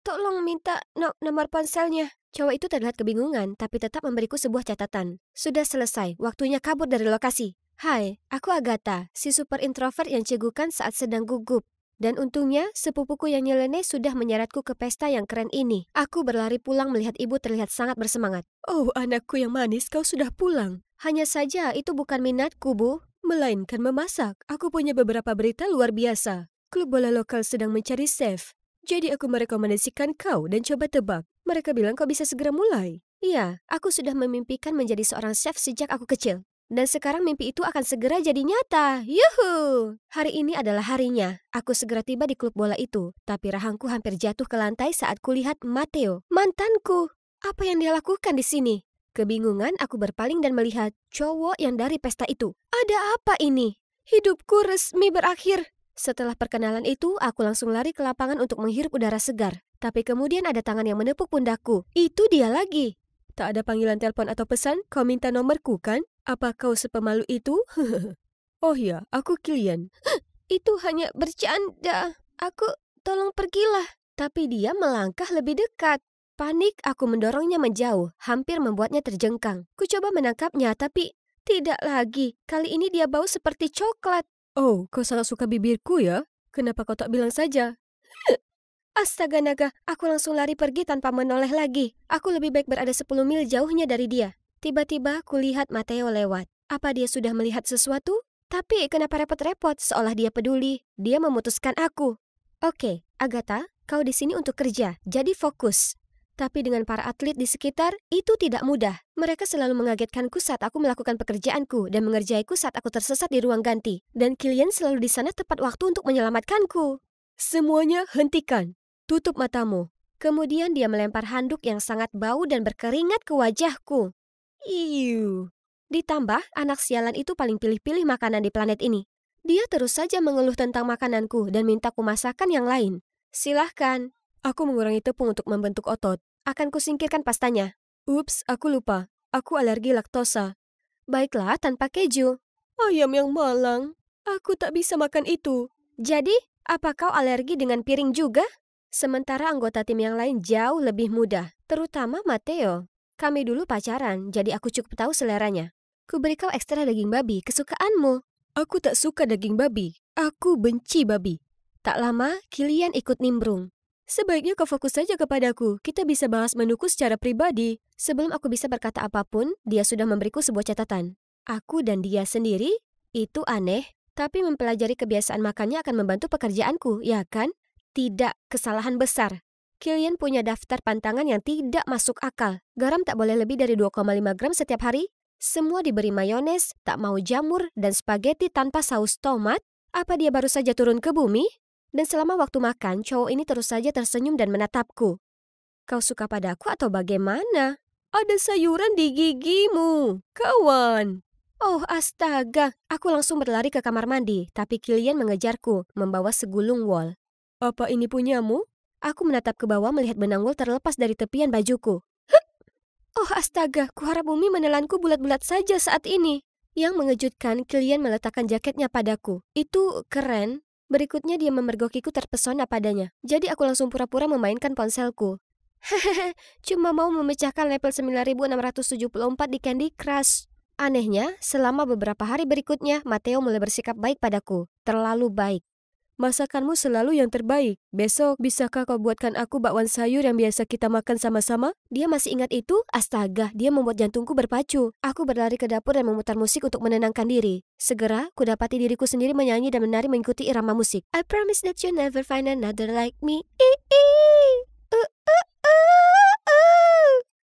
[SPEAKER 2] Tolong minta nomor ponselnya. Cowok itu terlihat kebingungan, tapi tetap memberiku sebuah catatan. Sudah selesai, waktunya kabur dari lokasi. Hai, aku Agatha, si super introvert yang cegukan saat sedang gugup. Dan untungnya, sepupuku yang nyeleneh sudah menyeretku ke pesta yang keren ini. Aku berlari pulang melihat ibu terlihat sangat bersemangat. Oh, anakku yang manis, kau sudah pulang. Hanya saja, itu bukan minatku, Bu. Melainkan memasak. Aku punya beberapa berita luar biasa. Klub bola lokal sedang mencari chef. Jadi aku merekomendasikan kau dan coba tebak. Mereka bilang kau bisa segera mulai. Iya, aku sudah memimpikan menjadi seorang chef sejak aku kecil. Dan sekarang mimpi itu akan segera jadi nyata. Yuhu! Hari ini adalah harinya. Aku segera tiba di klub bola itu. Tapi rahangku hampir jatuh ke lantai saat kulihat Matteo, mantanku. Apa yang dia lakukan di sini? Kebingungan aku berpaling dan melihat cowok yang dari pesta itu. Ada apa ini? Hidupku resmi berakhir. Setelah perkenalan itu, aku langsung lari ke lapangan untuk menghirup udara segar. Tapi kemudian ada tangan yang menepuk pundakku. Itu dia lagi. Tak ada panggilan telepon atau pesan, kau minta nomorku kan? Apa kau sepemalu itu? Oh ya, aku Kilian. Itu hanya bercanda. Tolong pergilah. Tapi dia melangkah lebih dekat. Panik, aku mendorongnya menjauh, hampir membuatnya terjengkang. Ku coba menangkapnya, tapi tidak lagi. Kali ini dia bau seperti coklat. Oh, kau sangat suka bibirku ya? Kenapa kau tak bilang saja? Astaga naga, aku langsung lari pergi tanpa menoleh lagi. Aku lebih baik berada 10 mil jauhnya dari dia. Tiba-tiba kulihat Matteo lewat. Apa dia sudah melihat sesuatu? Tapi kenapa repot-repot seolah dia peduli? Dia memutuskan aku. Oke, Agatha, kau di sini untuk kerja, jadi fokus. Tapi dengan para atlet di sekitar, itu tidak mudah. Mereka selalu mengagetkanku saat aku melakukan pekerjaanku dan mengerjaiku saat aku tersesat di ruang ganti. Dan Kilian selalu di sana tepat waktu untuk menyelamatkanku. Semuanya hentikan. Tutup matamu. Kemudian dia melempar handuk yang sangat bau dan berkeringat ke wajahku. Iu. Ditambah, anak sialan itu paling pilih-pilih makanan di planet ini. Dia terus saja mengeluh tentang makananku dan minta ku masakan yang lain. Silahkan. Aku mengurangi tepung untuk membentuk otot. Akan kusingkirkan pastanya. Ups, aku lupa. Aku alergi laktosa. Baiklah, tanpa keju. Ayam yang malang. Aku tak bisa makan itu. Jadi, apa kau alergi dengan piring juga? Sementara anggota tim yang lain jauh lebih mudah, terutama Matteo. Kami dulu pacaran, jadi aku cukup tahu seleranya. Ku beri kau ekstra daging babi, kesukaanmu. Aku tak suka daging babi. Aku benci babi. Tak lama, Kilian ikut nimbrung. Sebaiknya kau fokus saja kepadaku. Kita bisa bahas menuku secara pribadi. Sebelum aku bisa berkata apapun, dia sudah memberiku sebuah catatan. Aku dan dia sendiri? Itu aneh, tapi mempelajari kebiasaan makannya akan membantu pekerjaanku, ya kan? Tidak kesalahan besar. Kilian punya daftar pantangan yang tidak masuk akal. Garam tak boleh lebih dari 2,5 gram setiap hari. Semua diberi mayones, tak mau jamur, dan spaghetti tanpa saus tomat. Apa dia baru saja turun ke bumi? Dan selama waktu makan, cowok ini terus saja tersenyum dan menatapku. Kau suka padaku atau bagaimana? Ada sayuran di gigimu, kawan. Oh astaga, aku langsung berlari ke kamar mandi, tapi Kilian mengejarku, membawa segulung wol. Apa ini punyamu? Aku menatap ke bawah melihat benang wol terlepas dari tepian bajuku. Oh astaga, kuharap bumi menelanku bulat-bulat saja saat ini. Yang mengejutkan, Kilian meletakkan jaketnya padaku. Itu keren. Berikutnya dia memergokiku terpesona padanya. Jadi aku langsung pura-pura memainkan ponselku. Hehehe, cuma mau memecahkan level 9674 di Candy Crush. Anehnya, selama beberapa hari berikutnya, Matteo mulai bersikap baik padaku. Terlalu baik. Masakanmu selalu yang terbaik. Besok, bisakah kau buatkan aku bakwan sayur yang biasa kita makan sama-sama? Dia masih ingat itu? Astaga, dia membuat jantungku berpacu. Aku berlari ke dapur dan memutar musik untuk menenangkan diri. Segera, kudapati diriku sendiri menyanyi dan menari mengikuti irama musik. I promise that you'll never find another like me.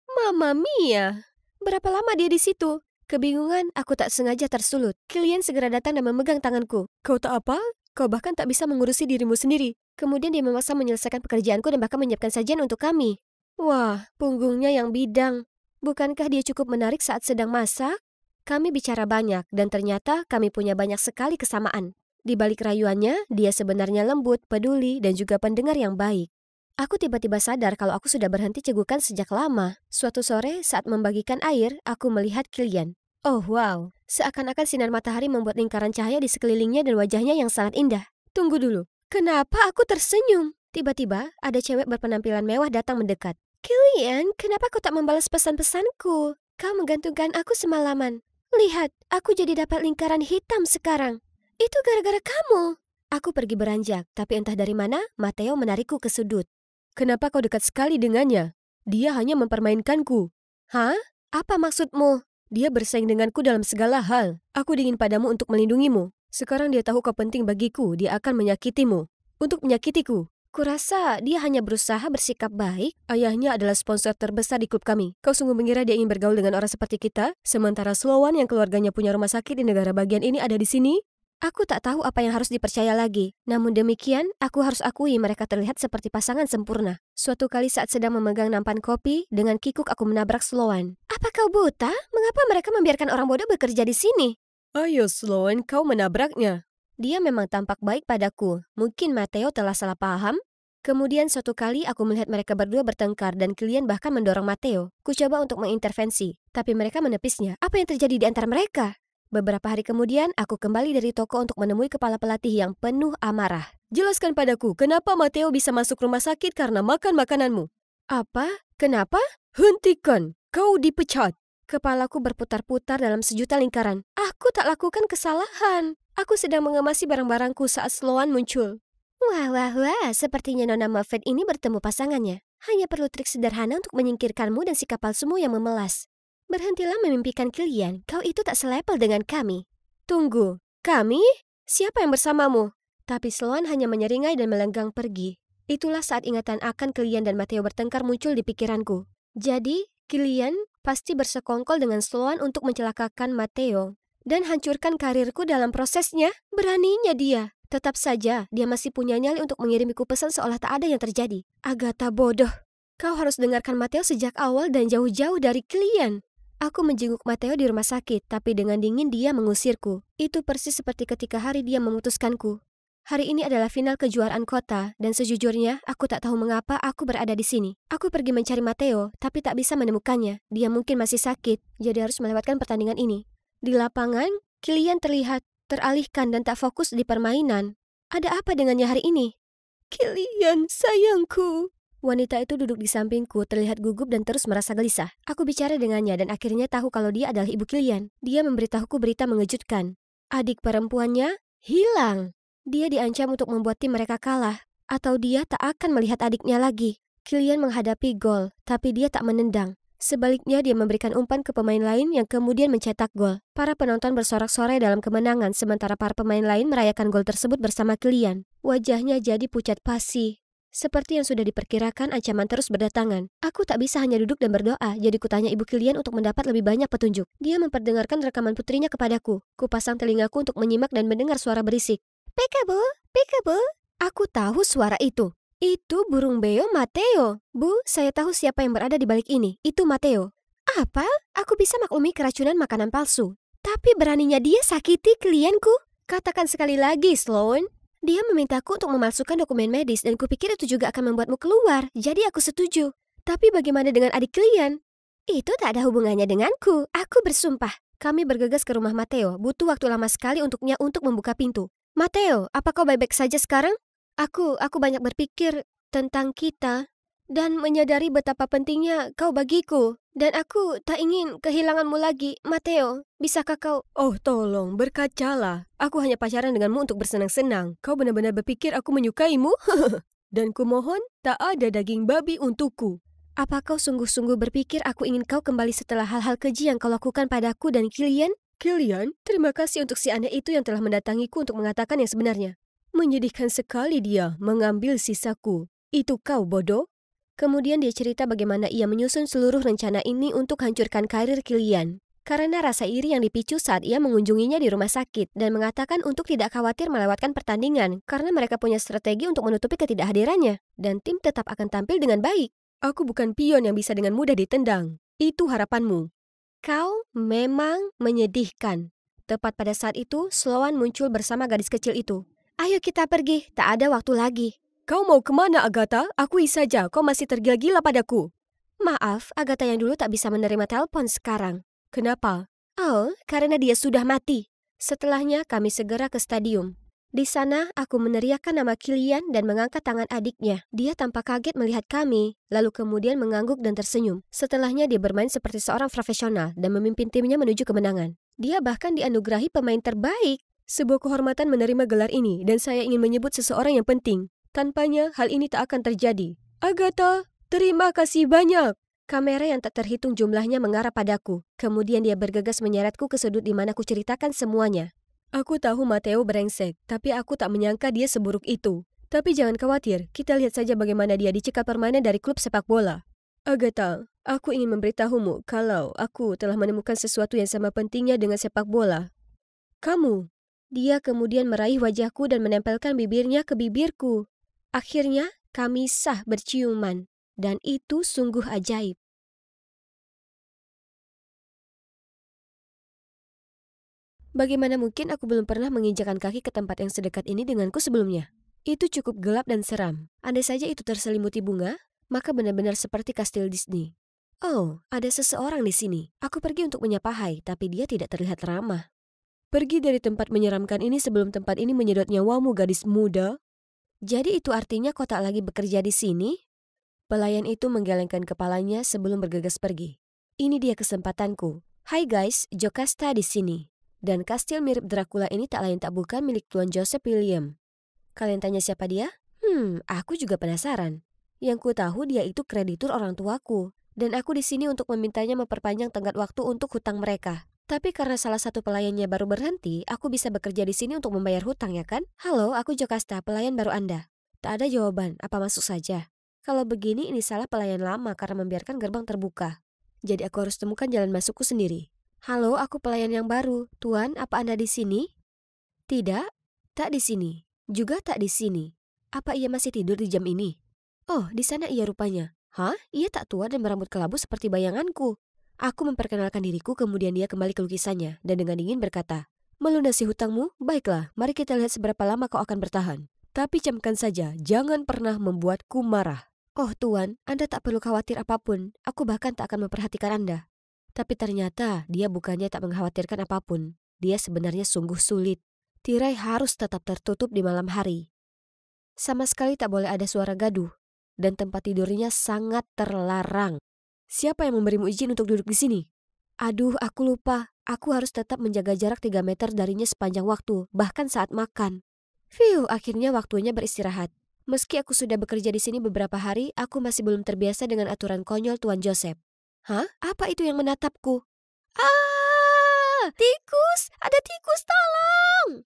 [SPEAKER 2] Mamma mia! Berapa lama dia di situ? Kebingungan, aku tak sengaja tersulut. Kilian segera datang dan memegang tanganku. Kau tak apa? Kau bahkan tak bisa mengurusi dirimu sendiri. Kemudian dia memaksa menyelesaikan pekerjaanku dan bahkan menyiapkan sajian untuk kami. Wah, punggungnya yang bidang. Bukankah dia cukup menarik saat sedang masak? Kami bicara banyak dan ternyata kami punya banyak sekali kesamaan. Di balik rayuannya, dia sebenarnya lembut, peduli, dan juga pendengar yang baik. Aku tiba-tiba sadar kalau aku sudah berhenti cegukan sejak lama. Suatu sore, saat membagikan air, aku melihat Kilian. Oh wow, seakan-akan sinar matahari membuat lingkaran cahaya di sekelilingnya dan wajahnya yang sangat indah. Tunggu dulu, kenapa aku tersenyum? Tiba-tiba, ada cewek berpenampilan mewah datang mendekat. Kilian, kenapa kau tak membalas pesan-pesanku? Kau menggantungkan aku semalaman. Lihat, aku jadi dapat lingkaran hitam sekarang. Itu gara-gara kamu. Aku pergi beranjak, tapi entah dari mana, Matteo menarikku ke sudut. Kenapa kau dekat sekali dengannya? Dia hanya mempermainkanku. Hah? Apa maksudmu? Dia bersaing denganku dalam segala hal. Aku dingin padamu untuk melindungimu. Sekarang dia tahu kau penting bagiku, dia akan menyakitimu. Untuk menyakitiku. Kurasa dia hanya berusaha bersikap baik. Ayahnya adalah sponsor terbesar di klub kami. Kau sungguh mengira dia ingin bergaul dengan orang seperti kita? Sementara Sloan yang keluarganya punya rumah sakit di negara bagian ini ada di sini? Aku tak tahu apa yang harus dipercaya lagi. Namun demikian, aku harus akui mereka terlihat seperti pasangan sempurna. Suatu kali saat sedang memegang nampan kopi, dengan kikuk aku menabrak Sloan. Apa kau buta? Mengapa mereka membiarkan orang bodoh bekerja di sini? Ayo Sloan, kau menabraknya. Dia memang tampak baik padaku. Mungkin Matteo telah salah paham? Kemudian suatu kali aku melihat mereka berdua bertengkar dan Kilian bahkan mendorong Matteo. Ku coba untuk mengintervensi, tapi mereka menepisnya. Apa yang terjadi di antara mereka? Beberapa hari kemudian, aku kembali dari toko untuk menemui kepala pelatih yang penuh amarah. Jelaskan padaku, kenapa Matteo bisa masuk rumah sakit karena makan makananmu? Apa? Kenapa? Hentikan! Kau dipecat! Kepalaku berputar-putar dalam sejuta lingkaran. Aku tak lakukan kesalahan. Aku sedang mengemasi barang-barangku saat Sloan muncul. Wah, sepertinya Nona Muffet ini bertemu pasangannya. Hanya perlu trik sederhana untuk menyingkirkanmu dan sikap palsumu yang memelas. Berhentilah memimpikan Kilian, kau itu tak selepel dengan kami. Tunggu, kami? Siapa yang bersamamu? Tapi Sloan hanya menyeringai dan melenggang pergi. Itulah saat ingatan akan Kilian dan Matteo bertengkar muncul di pikiranku. Jadi, Kilian pasti bersekongkol dengan Sloan untuk mencelakakan Matteo dan hancurkan karirku dalam prosesnya. Beraninya dia. Tetap saja, dia masih punya nyali untuk mengirimiku pesan seolah tak ada yang terjadi. Agatha bodoh. Kau harus dengarkan Matteo sejak awal dan jauh-jauh dari Kilian. Aku menjenguk Matteo di rumah sakit, tapi dengan dingin dia mengusirku. Itu persis seperti ketika hari dia memutuskanku. Hari ini adalah final kejuaraan kota, dan sejujurnya, aku tak tahu mengapa aku berada di sini. Aku pergi mencari Matteo, tapi tak bisa menemukannya. Dia mungkin masih sakit, jadi harus melewatkan pertandingan ini. Di lapangan, Kilian terlihat teralihkan dan tak fokus di permainan. Ada apa dengannya hari ini? Kilian, sayangku. Wanita itu duduk di sampingku, terlihat gugup dan terus merasa gelisah. Aku bicara dengannya dan akhirnya tahu kalau dia adalah ibu Kilian. Dia memberitahuku berita mengejutkan. Adik perempuannya hilang. Dia diancam untuk membuat tim mereka kalah. Atau dia tak akan melihat adiknya lagi. Kilian menghadapi gol, tapi dia tak menendang. Sebaliknya dia memberikan umpan ke pemain lain yang kemudian mencetak gol. Para penonton bersorak-sorai dalam kemenangan, sementara para pemain lain merayakan gol tersebut bersama Kilian. Wajahnya jadi pucat pasi. Seperti yang sudah diperkirakan, ancaman terus berdatangan. Aku tak bisa hanya duduk dan berdoa, jadi kutanya ibu Kilian untuk mendapat lebih banyak petunjuk. Dia memperdengarkan rekaman putrinya kepadaku. Kupasang telingaku untuk menyimak dan mendengar suara berisik. Peekaboo, peekaboo. Aku tahu suara itu. Itu burung beo Matteo. Bu, saya tahu siapa yang berada di balik ini. Itu Matteo. Apa? Aku bisa maklumi keracunan makanan palsu. Tapi beraninya dia sakiti klienku? Katakan sekali lagi, Sloan. Dia memintaku untuk memalsukan dokumen medis dan kupikir itu juga akan membuatmu keluar. Jadi aku setuju. Tapi bagaimana dengan adik klien? Itu tak ada hubungannya denganku. Aku bersumpah. Kami bergegas ke rumah Matteo. Butuh waktu lama sekali untuknya untuk membuka pintu. Matteo, apa kau baik-baik saja sekarang? Aku banyak berpikir tentang kita dan menyadari betapa pentingnya kau bagiku. Dan aku tak ingin kehilanganmu lagi, Matteo. Bisakah kau... Oh, tolong, berkacalah. Aku hanya pacaran denganmu untuk bersenang-senang. Kau benar-benar berpikir aku menyukaimu? Dan kumohon, tak ada daging babi untukku. Apa kau sungguh-sungguh berpikir aku ingin kau kembali setelah hal-hal keji yang kau lakukan padaku dan Kilian? Kilian, terima kasih untuk si aneh itu yang telah mendatangiku untuk mengatakan yang sebenarnya. Menyedihkan sekali dia mengambil sisaku. Itu kau, bodoh? Kemudian dia cerita bagaimana ia menyusun seluruh rencana ini untuk hancurkan karir Kilian. Karena rasa iri yang dipicu saat ia mengunjunginya di rumah sakit dan mengatakan untuk tidak khawatir melewatkan pertandingan karena mereka punya strategi untuk menutupi ketidakhadirannya. Dan tim tetap akan tampil dengan baik. Aku bukan pion yang bisa dengan mudah ditendang. Itu harapanmu. Kau memang menyedihkan. Tepat pada saat itu, Sloan muncul bersama gadis kecil itu. Ayo kita pergi, tak ada waktu lagi. Kau mau kemana, Agatha? Akui saja, kau masih tergila-gila padaku. Maaf, Agatha yang dulu tak bisa menerima telepon sekarang. Kenapa? Oh, karena dia sudah mati. Setelahnya, kami segera ke stadium. Di sana, aku meneriakkan nama Kilian dan mengangkat tangan adiknya. Dia tampak kaget melihat kami, lalu kemudian mengangguk dan tersenyum. Setelahnya, dia bermain seperti seorang profesional dan memimpin timnya menuju kemenangan. Dia bahkan dianugerahi pemain terbaik. Sebuah kehormatan menerima gelar ini dan saya ingin menyebut seseorang yang penting. Tanpanya, hal ini tak akan terjadi. Agatha, terima kasih banyak. Kamera yang tak terhitung jumlahnya mengarah padaku. Kemudian dia bergegas menyeretku ke sudut di mana ku ceritakan semuanya. Aku tahu Matteo brengsek, tapi aku tak menyangka dia seburuk itu. Tapi jangan khawatir, kita lihat saja bagaimana dia dicekal permanen dari klub sepak bola. Agatha, aku ingin memberitahumu kalau aku telah menemukan sesuatu yang sama pentingnya dengan sepak bola. Kamu. Dia kemudian meraih wajahku dan menempelkan bibirnya ke bibirku. Akhirnya, kami sah berciuman, dan itu sungguh ajaib. Bagaimana mungkin aku belum pernah menginjakan kaki ke tempat yang sedekat ini denganku sebelumnya? Itu cukup gelap dan seram. Andai saja itu terselimuti bunga, maka benar-benar seperti kastil Disney. Oh, ada seseorang di sini. Aku pergi untuk menyapa hai, tapi dia tidak terlihat ramah. Pergi dari tempat menyeramkan ini sebelum tempat ini menyedot nyawamu, gadis muda. Jadi itu artinya kau tak lagi bekerja di sini? Pelayan itu menggelengkan kepalanya sebelum bergegas pergi. Ini dia kesempatanku. Hai guys, Jocasta di sini. Dan kastil mirip Dracula ini tak lain tak bukan milik Tuan Joseph William. Kalian tanya siapa dia? Aku juga penasaran. Yang ku tahu dia itu kreditur orang tuaku. Dan aku di sini untuk memintanya memperpanjang tenggat waktu untuk hutang mereka. Tapi karena salah satu pelayannya baru berhenti, aku bisa bekerja di sini untuk membayar hutang, ya kan? Halo, aku Jocasta, pelayan baru Anda. Tak ada jawaban, apa masuk saja? Kalau begini ini salah pelayan lama karena membiarkan gerbang terbuka. Jadi aku harus temukan jalan masukku sendiri. Halo, aku pelayan yang baru. Tuan, apa Anda di sini? Tidak, tak di sini. Juga tak di sini. Apa ia masih tidur di jam ini? Oh, di sana ia rupanya. Hah? Ia tak tua dan berambut kelabu seperti bayanganku. Aku memperkenalkan diriku, kemudian dia kembali ke lukisannya dan dengan dingin berkata, melunasi hutangmu? Baiklah, mari kita lihat seberapa lama kau akan bertahan. Tapi camkan saja, jangan pernah membuatku marah. Oh Tuan, Anda tak perlu khawatir apapun. Aku bahkan tak akan memperhatikan Anda. Tapi ternyata dia bukannya tak mengkhawatirkan apapun. Dia sebenarnya sungguh sulit. Tirai harus tetap tertutup di malam hari. Sama sekali tak boleh ada suara gaduh. Dan tempat tidurnya sangat terlarang. Siapa yang memberimu izin untuk duduk di sini? Aduh, aku lupa. Aku harus tetap menjaga jarak 3 meter darinya sepanjang waktu, bahkan saat makan. Akhirnya waktunya beristirahat. Meski aku sudah bekerja di sini beberapa hari, aku masih belum terbiasa dengan aturan konyol Tuan Joseph. Hah? Apa itu yang menatapku? Ah! Tikus! Ada tikus, tolong!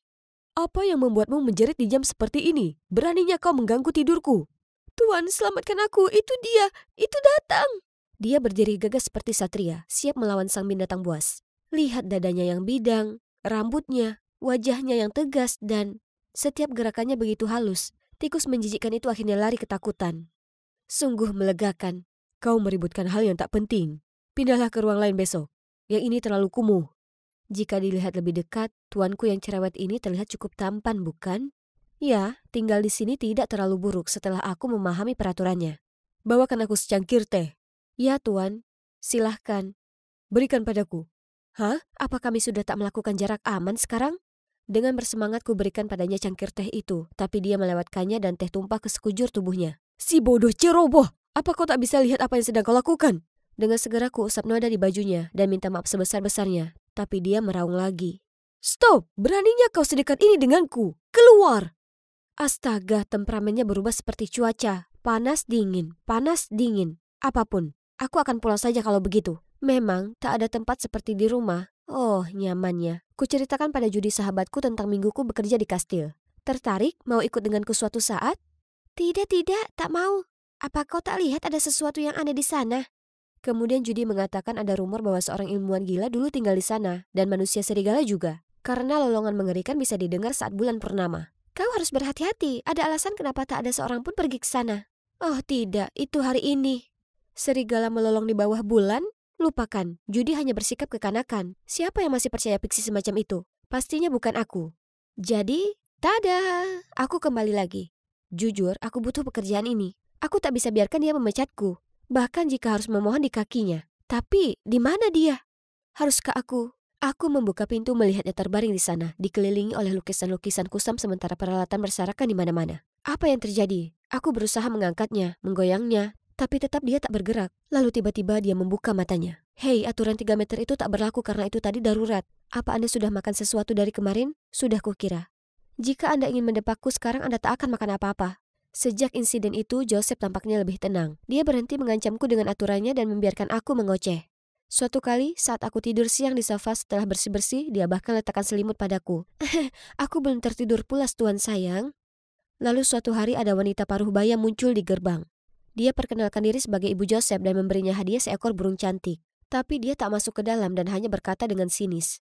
[SPEAKER 2] Apa yang membuatmu menjerit di jam seperti ini? Beraninya kau mengganggu tidurku? Tuan, selamatkan aku. Itu dia. Itu datang. Dia berdiri gagah seperti satria, siap melawan sang binatang buas. Lihat dadanya yang bidang, rambutnya, wajahnya yang tegas, dan setiap gerakannya begitu halus. Tikus menjijikkan itu akhirnya lari ketakutan. Sungguh melegakan. Kau meributkan hal yang tak penting. Pindahlah ke ruang lain besok. Yang ini terlalu kumuh. Jika dilihat lebih dekat, tuanku yang cerewet ini terlihat cukup tampan, bukan? Ya, tinggal di sini tidak terlalu buruk setelah aku memahami peraturannya. Bawakan aku secangkir teh. Ya Tuan, silahkan. Berikan padaku. Hah? Apa kami sudah tak melakukan jarak aman sekarang? Dengan bersemangat ku berikan padanya cangkir teh itu, tapi dia melewatkannya dan teh tumpah ke sekujur tubuhnya. Si bodoh ceroboh! Apa kau tak bisa lihat apa yang sedang kau lakukan? Dengan segera kuusap noda di bajunya dan minta maaf sebesar-besarnya. Tapi dia meraung lagi. Stop! Beraninya kau sedekat ini denganku! Keluar! Astaga, temperamennya berubah seperti cuaca. Panas dingin, panas dingin. Apapun, aku akan pulang saja kalau begitu. Memang tak ada tempat seperti di rumah. Oh, nyamannya. Kuceritakan pada Judy sahabatku tentang mingguku bekerja di kastil. Tertarik mau ikut denganku suatu saat? Tidak, tak mau. Apa kau tak lihat ada sesuatu yang aneh di sana? Kemudian Judy mengatakan ada rumor bahwa seorang ilmuwan gila dulu tinggal di sana, dan manusia serigala juga. Karena lolongan mengerikan bisa didengar saat bulan purnama. Kau harus berhati-hati, ada alasan kenapa tak ada seorang pun pergi ke sana. Oh tidak, itu hari ini. Serigala melolong di bawah bulan? Lupakan, Judy hanya bersikap kekanakan. Siapa yang masih percaya fiksi semacam itu? Pastinya bukan aku. Jadi, tada, aku kembali lagi. Jujur, aku butuh pekerjaan ini. Aku tak bisa biarkan dia memecatku. Bahkan jika harus memohon di kakinya. Tapi, di mana dia? Haruskah aku? Aku membuka pintu melihatnya terbaring di sana, dikelilingi oleh lukisan-lukisan kusam sementara peralatan berserakan di mana-mana. Apa yang terjadi? Aku berusaha mengangkatnya, menggoyangnya, tapi tetap dia tak bergerak. Lalu tiba-tiba dia membuka matanya. Hei, aturan 3 meter itu tak berlaku karena itu tadi darurat. Apa Anda sudah makan sesuatu dari kemarin? Sudah kukira. Jika Anda ingin mendebakku sekarang, Anda tak akan makan apa-apa. Sejak insiden itu, Joseph tampaknya lebih tenang. Dia berhenti mengancamku dengan aturannya dan membiarkan aku mengoceh. Suatu kali, saat aku tidur siang di sofa setelah bersih-bersih, dia bahkan letakkan selimut padaku. Aku belum tertidur pulas, Tuan sayang. Lalu suatu hari ada wanita paruh baya muncul di gerbang. Dia perkenalkan diri sebagai ibu Joseph dan memberinya hadiah seekor burung cantik. Tapi dia tak masuk ke dalam dan hanya berkata dengan sinis.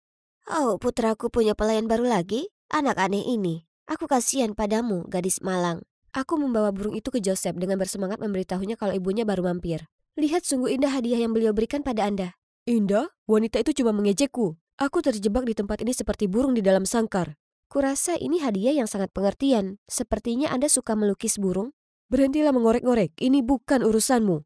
[SPEAKER 2] Oh, putraku punya pelayan baru lagi? Anak aneh ini. Aku kasihan padamu, gadis malang. Aku membawa burung itu ke Joseph dengan bersemangat memberitahunya kalau ibunya baru mampir. Lihat sungguh indah hadiah yang beliau berikan pada Anda. Indah? Wanita itu cuma mengejekku. Aku terjebak di tempat ini seperti burung di dalam sangkar. Kurasa ini hadiah yang sangat pengertian. Sepertinya Anda suka melukis burung. Berhentilah mengorek-ngorek, ini bukan urusanmu.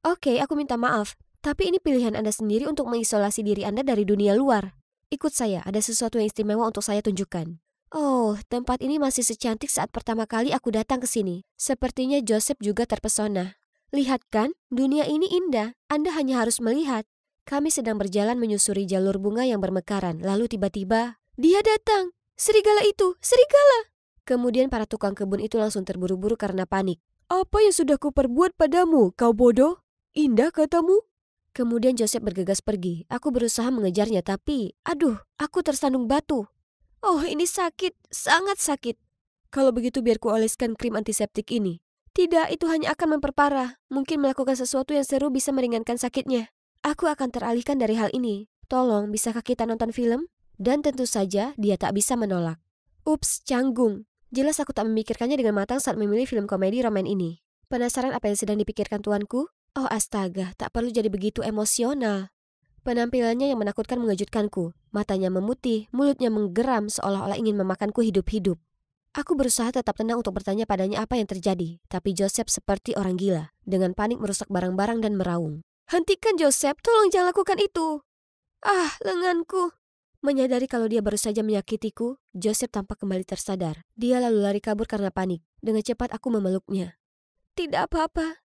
[SPEAKER 2] Oke, aku minta maaf. Tapi ini pilihan Anda sendiri untuk mengisolasi diri Anda dari dunia luar. Ikut saya, ada sesuatu yang istimewa untuk saya tunjukkan. Oh, tempat ini masih secantik saat pertama kali aku datang ke sini. Sepertinya Joseph juga terpesona. Lihat kan, dunia ini indah. Anda hanya harus melihat. Kami sedang berjalan menyusuri jalur bunga yang bermekaran. Lalu tiba-tiba, dia datang. Serigala itu, serigala. Kemudian para tukang kebun itu langsung terburu-buru karena panik. Apa yang sudah kuperbuat padamu, kau bodoh? Indah katamu? Kemudian Joseph bergegas pergi. Aku berusaha mengejarnya tapi, aduh, aku tersandung batu. Oh, ini sakit, sangat sakit. Kalau begitu biar kuoleskan krim antiseptik ini. Tidak, itu hanya akan memperparah. Mungkin melakukan sesuatu yang seru bisa meringankan sakitnya. Aku akan teralihkan dari hal ini. Tolong, bisakah kita nonton film? Dan tentu saja dia tak bisa menolak. Ups, canggung. Jelas aku tak memikirkannya dengan matang saat memilih film komedi roman ini. Penasaran apa yang sedang dipikirkan tuanku? Oh astaga, tak perlu jadi begitu emosional. Penampilannya yang menakutkan mengejutkanku. Matanya memutih, mulutnya menggeram seolah-olah ingin memakanku hidup-hidup. Aku berusaha tetap tenang untuk bertanya padanya apa yang terjadi. Tapi Joseph seperti orang gila. Dengan panik merusak barang-barang dan meraung. Hentikan Joseph, tolong jangan lakukan itu. Ah, lenganku. Menyadari kalau dia baru saja menyakitiku, Joseph tampak kembali tersadar. Dia lalu lari kabur karena panik. Dengan cepat aku memeluknya. Tidak apa-apa,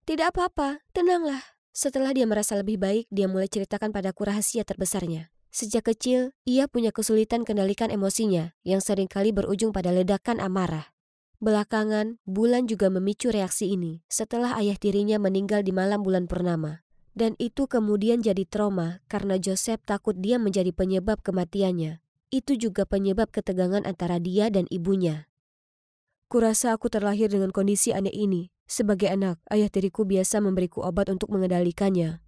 [SPEAKER 2] tenanglah. Setelah dia merasa lebih baik, dia mulai ceritakan padaku rahasia terbesarnya. Sejak kecil, ia punya kesulitan kendalikan emosinya, yang seringkali berujung pada ledakan amarah. Belakangan, bulan juga memicu reaksi ini, setelah ayah tirinya meninggal di malam bulan purnama. Dan itu kemudian jadi trauma, karena Joseph takut dia menjadi penyebab kematiannya. Itu juga penyebab ketegangan antara dia dan ibunya. Kurasa aku terlahir dengan kondisi aneh ini. Sebagai anak, ayah tiriku biasa memberiku obat untuk mengendalikannya.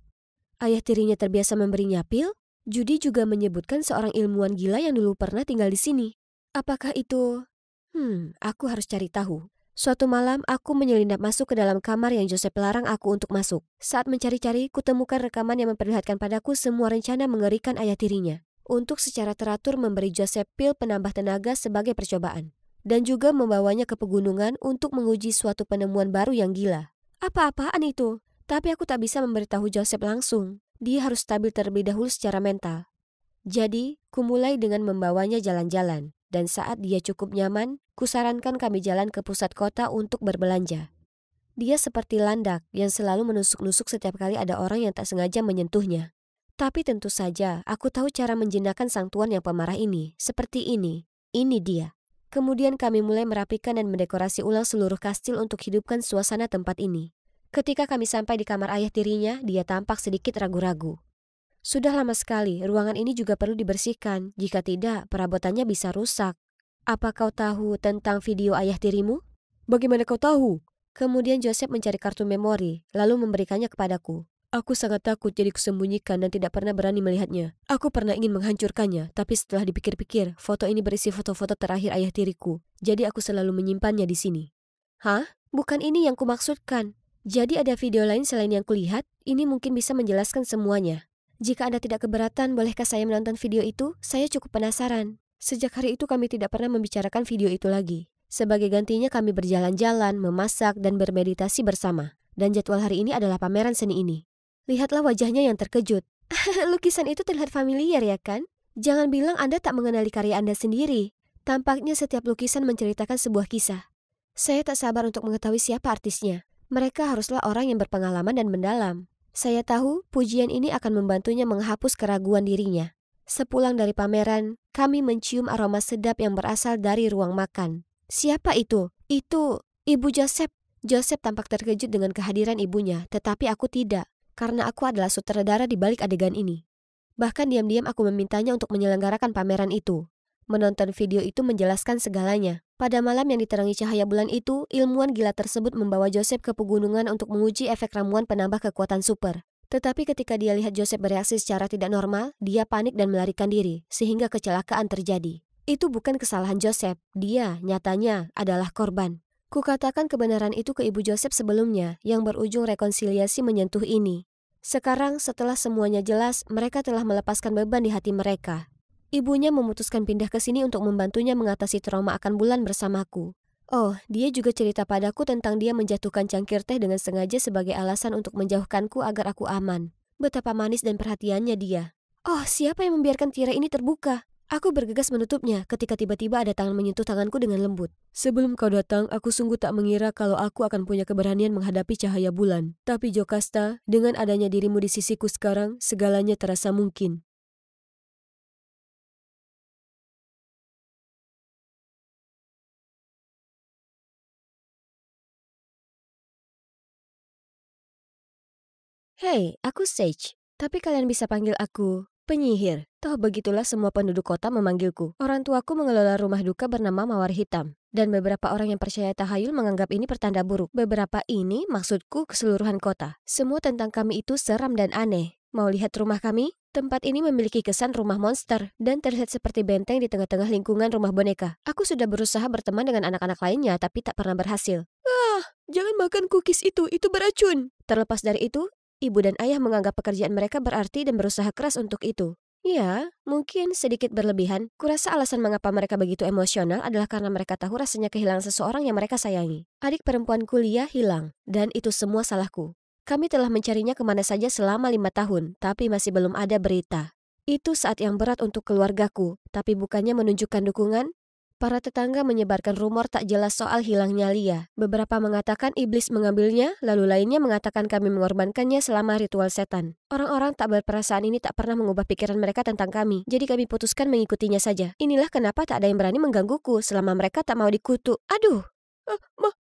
[SPEAKER 2] Ayah tirinya terbiasa memberinya pil? Judy juga menyebutkan seorang ilmuwan gila yang dulu pernah tinggal di sini. Apakah itu? Aku harus cari tahu. Suatu malam, aku menyelinap masuk ke dalam kamar yang Joseph larang aku untuk masuk. Saat mencari-cari, kutemukan rekaman yang memperlihatkan padaku semua rencana mengerikan ayah tirinya. Untuk secara teratur memberi Joseph pil penambah tenaga sebagai percobaan. Dan juga membawanya ke pegunungan untuk menguji suatu penemuan baru yang gila. Apa-apaan itu? Tapi aku tak bisa memberitahu Joseph langsung. Dia harus stabil terlebih dahulu secara mental. Jadi, kumulai dengan membawanya jalan-jalan. Dan saat dia cukup nyaman, kusarankan kami jalan ke pusat kota untuk berbelanja. Dia seperti landak yang selalu menusuk-nusuk setiap kali ada orang yang tak sengaja menyentuhnya. Tapi tentu saja, aku tahu cara menjinakkan sang tuan yang pemarah ini. Seperti ini. Ini dia. Kemudian kami mulai merapikan dan mendekorasi ulang seluruh kastil untuk hidupkan suasana tempat ini. Ketika kami sampai di kamar ayah tirinya, dia tampak sedikit ragu-ragu. Sudah lama sekali, ruangan ini juga perlu dibersihkan. Jika tidak, perabotannya bisa rusak. Apa kau tahu tentang video ayah tirimu? Bagaimana kau tahu? Kemudian Joseph mencari kartu memori, lalu memberikannya kepadaku. Aku sangat takut jadi kusembunyikan dan tidak pernah berani melihatnya. Aku pernah ingin menghancurkannya, tapi setelah dipikir-pikir, foto ini berisi foto-foto terakhir ayah tiriku. Jadi aku selalu menyimpannya di sini. Hah? Bukan ini yang kumaksudkan. Jadi ada video lain selain yang kulihat? Ini mungkin bisa menjelaskan semuanya. Jika Anda tidak keberatan, bolehkah saya menonton video itu? Saya cukup penasaran. Sejak hari itu kami tidak pernah membicarakan video itu lagi. Sebagai gantinya kami berjalan-jalan, memasak, dan bermeditasi bersama. Dan jadwal hari ini adalah pameran seni ini. Lihatlah wajahnya yang terkejut. Lukisan itu terlihat familiar ya kan? Jangan bilang Anda tak mengenali karya Anda sendiri. Tampaknya setiap lukisan menceritakan sebuah kisah. Saya tak sabar untuk mengetahui siapa artisnya. Mereka haruslah orang yang berpengalaman dan mendalam. Saya tahu pujian ini akan membantunya menghapus keraguan dirinya. Sepulang dari pameran, kami mencium aroma sedap yang berasal dari ruang makan. Siapa itu? Itu Ibu Joseph. Joseph tampak terkejut dengan kehadiran ibunya, tetapi aku tidak, karena aku adalah sutradara di balik adegan ini. Bahkan diam-diam aku memintanya untuk menyelenggarakan pameran itu. Menonton video itu menjelaskan segalanya. Pada malam yang diterangi cahaya bulan itu, ilmuwan gila tersebut membawa Joseph ke pegunungan untuk menguji efek ramuan penambah kekuatan super. Tetapi ketika dia lihat Joseph bereaksi secara tidak normal, dia panik dan melarikan diri, sehingga kecelakaan terjadi. Itu bukan kesalahan Joseph, dia nyatanya adalah korban. Kukatakan kebenaran itu ke Ibu Joseph sebelumnya, yang berujung rekonsiliasi menyentuh ini. Sekarang setelah semuanya jelas, mereka telah melepaskan beban di hati mereka. Ibunya memutuskan pindah ke sini untuk membantunya mengatasi trauma akan bulan bersamaku. Oh, dia juga cerita padaku tentang dia menjatuhkan cangkir teh dengan sengaja sebagai alasan untuk menjauhkanku agar aku aman. Betapa manis dan perhatiannya dia. Oh, siapa yang membiarkan tirai ini terbuka? Aku bergegas menutupnya ketika tiba-tiba ada tangan menyentuh tanganku dengan lembut. Sebelum kau datang, aku sungguh tak mengira kalau aku akan punya keberanian menghadapi cahaya bulan. Tapi Jocasta, dengan adanya dirimu di sisiku sekarang, segalanya terasa mungkin. Hei, aku Sage. Tapi kalian bisa panggil aku penyihir. Toh begitulah semua penduduk kota memanggilku. Orang tuaku mengelola rumah duka bernama Mawar Hitam. Dan beberapa orang yang percaya tahayul menganggap ini pertanda buruk. Beberapa ini maksudku keseluruhan kota. Semua tentang kami itu seram dan aneh. Mau lihat rumah kami? Tempat ini memiliki kesan rumah monster dan terlihat seperti benteng di tengah-tengah lingkungan rumah boneka. Aku sudah berusaha berteman dengan anak-anak lainnya tapi tak pernah berhasil. Jangan makan cookies itu beracun. Terlepas dari itu, ibu dan ayah menganggap pekerjaan mereka berarti dan berusaha keras untuk itu. Ya, mungkin sedikit berlebihan. Kurasa alasan mengapa mereka begitu emosional adalah karena mereka tahu rasanya kehilangan seseorang yang mereka sayangi. Adik perempuan kuliah hilang, dan itu semua salahku. Kami telah mencarinya kemana saja selama 5 tahun, tapi masih belum ada berita. Itu saat yang berat untuk keluargaku, tapi bukannya menunjukkan dukungan. Para tetangga menyebarkan rumor tak jelas soal hilangnya Lia. Beberapa mengatakan iblis mengambilnya, lalu lainnya mengatakan kami mengorbankannya selama ritual setan. Orang-orang tak berperasaan ini tak pernah mengubah pikiran mereka tentang kami, jadi kami putuskan mengikutinya saja. Inilah kenapa tak ada yang berani menggangguku selama mereka tak mau dikutuk. Aduh!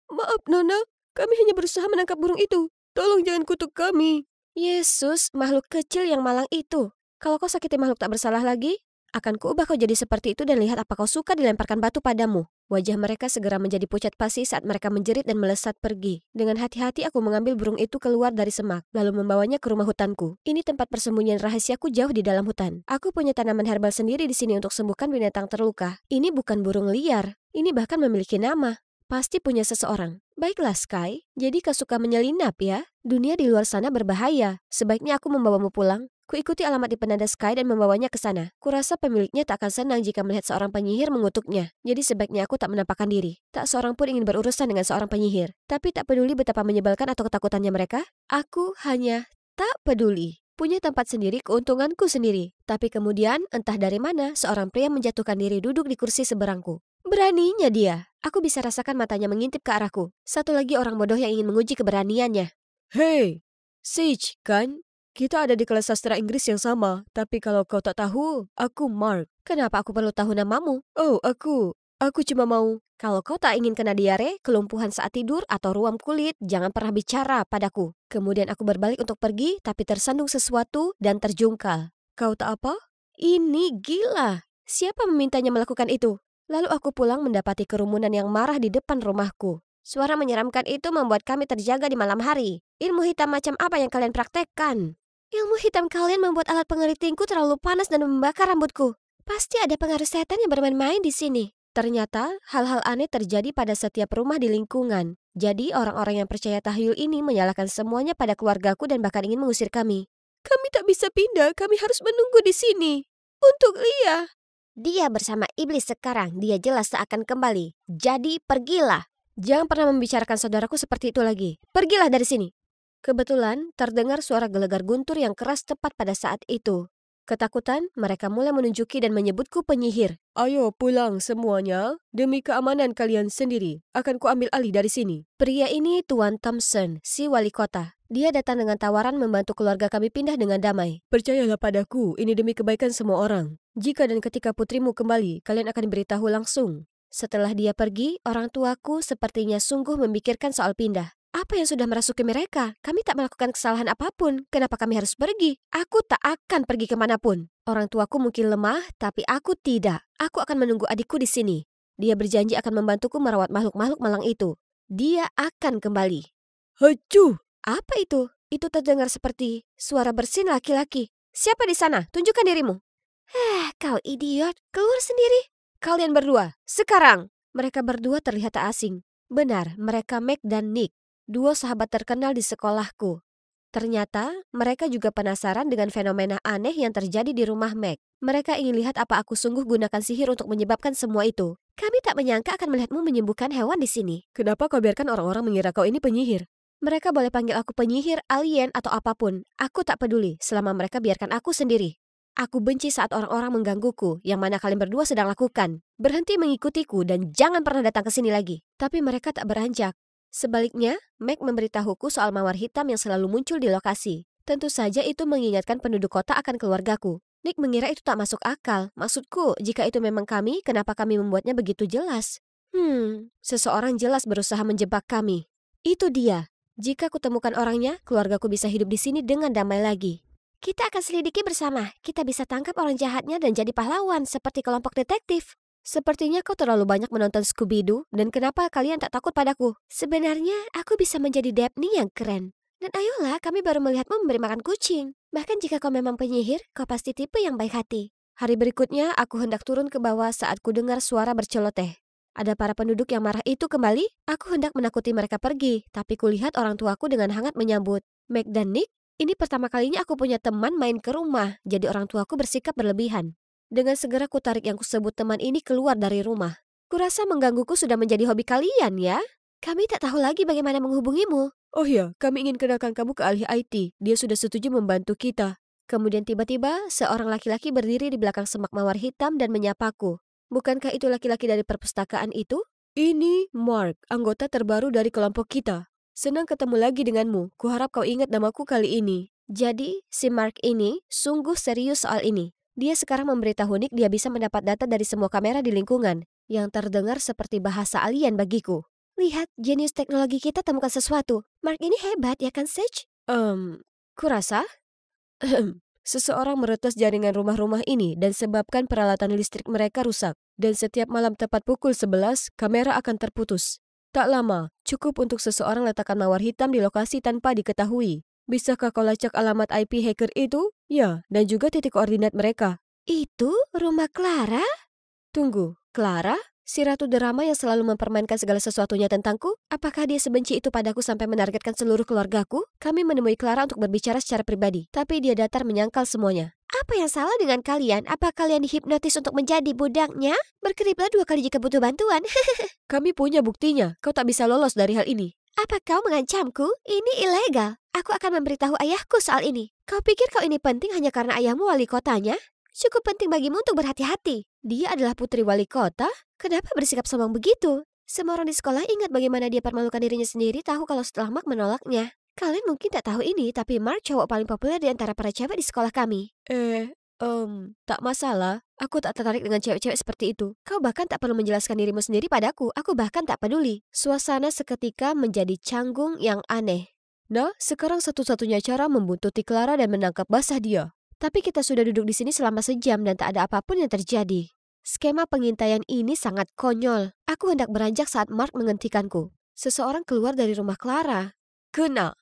[SPEAKER 2] Maaf Nona, kami hanya berusaha menangkap burung itu. Tolong jangan kutuk kami. Yesus, makhluk kecil yang malang itu. Kalau kau sakiti makhluk tak bersalah lagi, akan kuubah kau jadi seperti itu dan lihat apa kau suka dilemparkan batu padamu. Wajah mereka segera menjadi pucat pasi saat mereka menjerit dan melesat pergi. Dengan hati-hati aku mengambil burung itu keluar dari semak, lalu membawanya ke rumah hutanku. Ini tempat persembunyian rahasiaku jauh di dalam hutan. Aku punya tanaman herbal sendiri di sini untuk sembuhkan binatang terluka. Ini bukan burung liar. Ini bahkan memiliki nama. Pasti punya seseorang. Baiklah Sky, jadi kau suka menyelinap ya? Dunia di luar sana berbahaya. Sebaiknya aku membawamu pulang. Kuikuti alamat di penanda Sky dan membawanya ke sana. Kurasa pemiliknya tak akan senang jika melihat seorang penyihir mengutuknya. Jadi sebaiknya aku tak menampakkan diri. Tak seorang pun ingin berurusan dengan seorang penyihir. Tapi tak peduli betapa menyebalkan atau ketakutannya mereka, aku hanya tak peduli. Punya tempat sendiri, keuntunganku sendiri. Tapi kemudian, entah dari mana, seorang pria menjatuhkan diri duduk di kursi seberangku. Beraninya dia. Aku bisa rasakan matanya mengintip ke arahku. Satu lagi orang bodoh yang ingin menguji keberaniannya. Hei, Sage, kan? Kita ada di kelas sastra Inggris yang sama. Tapi kalau kau tak tahu, aku Mark. Kenapa aku perlu tahu namamu? Oh, Aku cuma mau. Kalau kau tak ingin kena diare, kelumpuhan saat tidur, atau ruam kulit, jangan pernah bicara padaku. Kemudian aku berbalik untuk pergi, tapi tersandung sesuatu dan terjungkal. Kau tak apa? Ini gila. Siapa memintanya melakukan itu? Lalu aku pulang mendapati kerumunan yang marah di depan rumahku. Suara menyeramkan itu membuat kami terjaga di malam hari. Ilmu hitam macam apa yang kalian praktekkan? Ilmu hitam kalian membuat alat pengeritingku terlalu panas dan membakar rambutku. Pasti ada pengaruh setan yang bermain-main di sini. Ternyata hal-hal aneh terjadi pada setiap rumah di lingkungan. Jadi orang-orang yang percaya tahyul ini menyalahkan semuanya pada keluargaku dan bahkan ingin mengusir kami. Kami tak bisa pindah, kami harus menunggu di sini. Untuk Lia. Dia bersama iblis sekarang, dia jelas tak akan kembali. Jadi pergilah. Jangan pernah membicarakan saudaraku seperti itu lagi. Pergilah dari sini. Kebetulan terdengar suara gelegar guntur yang keras tepat pada saat itu. Ketakutan, mereka mulai menunjuki dan menyebutku penyihir. Ayo pulang semuanya, demi keamanan kalian sendiri. Akan kuambil alih dari sini. Pria ini Tuan Thompson, si wali kota. Dia datang dengan tawaran membantu keluarga kami pindah dengan damai. Percayalah padaku, ini demi kebaikan semua orang. Jika dan ketika putrimu kembali, kalian akan diberitahu langsung. Setelah dia pergi, orang tuaku sepertinya sungguh memikirkan soal pindah. Apa yang sudah merasuki mereka? Kami tak melakukan kesalahan apapun. Kenapa kami harus pergi? Aku tak akan pergi kemanapun. Orang tuaku mungkin lemah, tapi aku tidak. Aku akan menunggu adikku di sini. Dia berjanji akan membantuku merawat makhluk-makhluk malang itu. Dia akan kembali. Hacu! Apa itu? Itu terdengar seperti suara bersin laki-laki. Siapa di sana? Tunjukkan dirimu. Kau idiot. Keluar sendiri. Kalian berdua. Sekarang. Mereka berdua terlihat tak asing. Benar, mereka Meg dan Nick. Dua sahabat terkenal di sekolahku. Ternyata, mereka juga penasaran dengan fenomena aneh yang terjadi di rumah Meg. Mereka ingin lihat apa aku sungguh gunakan sihir untuk menyebabkan semua itu. Kami tak menyangka akan melihatmu menyembuhkan hewan di sini. Kenapa kau biarkan orang-orang mengira kau ini penyihir? Mereka boleh panggil aku penyihir, alien, atau apapun. Aku tak peduli, selama mereka biarkan aku sendiri. Aku benci saat orang-orang menggangguku, yang mana kalian berdua sedang lakukan. Berhenti mengikutiku dan jangan pernah datang ke sini lagi. Tapi mereka tak beranjak. Sebaliknya, Meg memberitahuku soal mawar hitam yang selalu muncul di lokasi. Tentu saja itu mengingatkan penduduk kota akan keluargaku. Nick mengira itu tak masuk akal. Maksudku, jika itu memang kami, kenapa kami membuatnya begitu jelas? Seseorang jelas berusaha menjebak kami. Itu dia. Jika kutemukan orangnya, keluargaku bisa hidup di sini dengan damai lagi. Kita akan selidiki bersama. Kita bisa tangkap orang jahatnya dan jadi pahlawan seperti kelompok detektif. Sepertinya kau terlalu banyak menonton Scooby-Doo dan kenapa kalian tak takut padaku? Sebenarnya aku bisa menjadi Daphne yang keren. Dan ayolah, kami baru melihatmu memberi makan kucing. Bahkan jika kau memang penyihir, kau pasti tipe yang baik hati. Hari berikutnya, aku hendak turun ke bawah saat ku dengar suara berceloteh. Ada para penduduk yang marah itu kembali. Aku hendak menakuti mereka pergi, tapi kulihat orang tuaku dengan hangat menyambut. Meg dan Nick, ini pertama kalinya aku punya teman main ke rumah, jadi orang tuaku bersikap berlebihan. Dengan segera kutarik yang kusebut teman ini keluar dari rumah. Kurasa menggangguku sudah menjadi hobi kalian ya? Kami tak tahu lagi bagaimana menghubungimu. Oh ya, kami ingin kenalkan kamu ke ahli IT. Dia sudah setuju membantu kita. Kemudian tiba-tiba, seorang laki-laki berdiri di belakang semak mawar hitam dan menyapaku. Bukankah itu laki-laki dari perpustakaan itu? Ini Mark, anggota terbaru dari kelompok kita. Senang ketemu lagi denganmu. Kuharap kau ingat namaku kali ini. Jadi, si Mark ini sungguh serius soal ini. Dia sekarang memberitahu Nick dia bisa mendapat data dari semua kamera di lingkungan, yang terdengar seperti bahasa alien bagiku. Lihat, jenius teknologi kita temukan sesuatu. Mark ini hebat, ya kan, Sage? Kurasa? Seseorang meretas jaringan rumah-rumah ini dan sebabkan peralatan listrik mereka rusak. Dan setiap malam tepat pukul 11, kamera akan terputus. Tak lama, cukup untuk seseorang letakkan mawar hitam di lokasi tanpa diketahui. Bisakah kau lacak alamat IP hacker itu? Ya, dan juga titik koordinat mereka. Itu rumah Clara? Tunggu, Clara? Si ratu drama yang selalu mempermainkan segala sesuatunya tentangku? Apakah dia sebenci itu padaku sampai menargetkan seluruh keluargaku? Kami menemui Clara untuk berbicara secara pribadi, tapi dia datar menyangkal semuanya. Apa yang salah dengan kalian? Apa kalian dihipnotis untuk menjadi budaknya? Berkeriplah 2 kali jika butuh bantuan. Kami punya buktinya. Kau tak bisa lolos dari hal ini. Apa kau mengancamku? Ini ilegal. Aku akan memberitahu ayahku soal ini. Kau pikir kau ini penting hanya karena ayahmu wali kotanya? Cukup penting bagimu untuk berhati-hati. Dia adalah putri wali kota. Kenapa bersikap sombong begitu? Semua orang di sekolah ingat bagaimana dia permalukan dirinya sendiri tahu kalau setelah Mark menolaknya. Kalian mungkin tak tahu ini, tapi Mark cowok paling populer di antara para cewek di sekolah kami. Tak masalah. Aku tak tertarik dengan cewek-cewek seperti itu. Kau bahkan tak perlu menjelaskan dirimu sendiri padaku. Aku bahkan tak peduli. Suasana seketika menjadi canggung yang aneh. Nah, sekarang satu-satunya cara membuntuti Clara dan menangkap basah dia. Tapi kita sudah duduk di sini selama sejam dan tak ada apapun yang terjadi. Skema pengintaian ini sangat konyol. Aku hendak beranjak saat Mark menghentikanku. Seseorang keluar dari rumah Clara. Kena.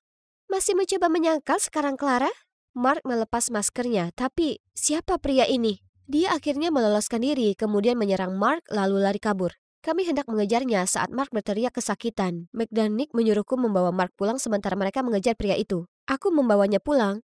[SPEAKER 2] Masih mencoba menyangkal sekarang Clara? Mark melepas maskernya, tapi siapa pria ini? Dia akhirnya meloloskan diri, kemudian menyerang Mark lalu lari kabur. Kami hendak mengejarnya saat Mark berteriak kesakitan. Meg dan Nick menyuruhku membawa Mark pulang sementara mereka mengejar pria itu. Aku membawanya pulang.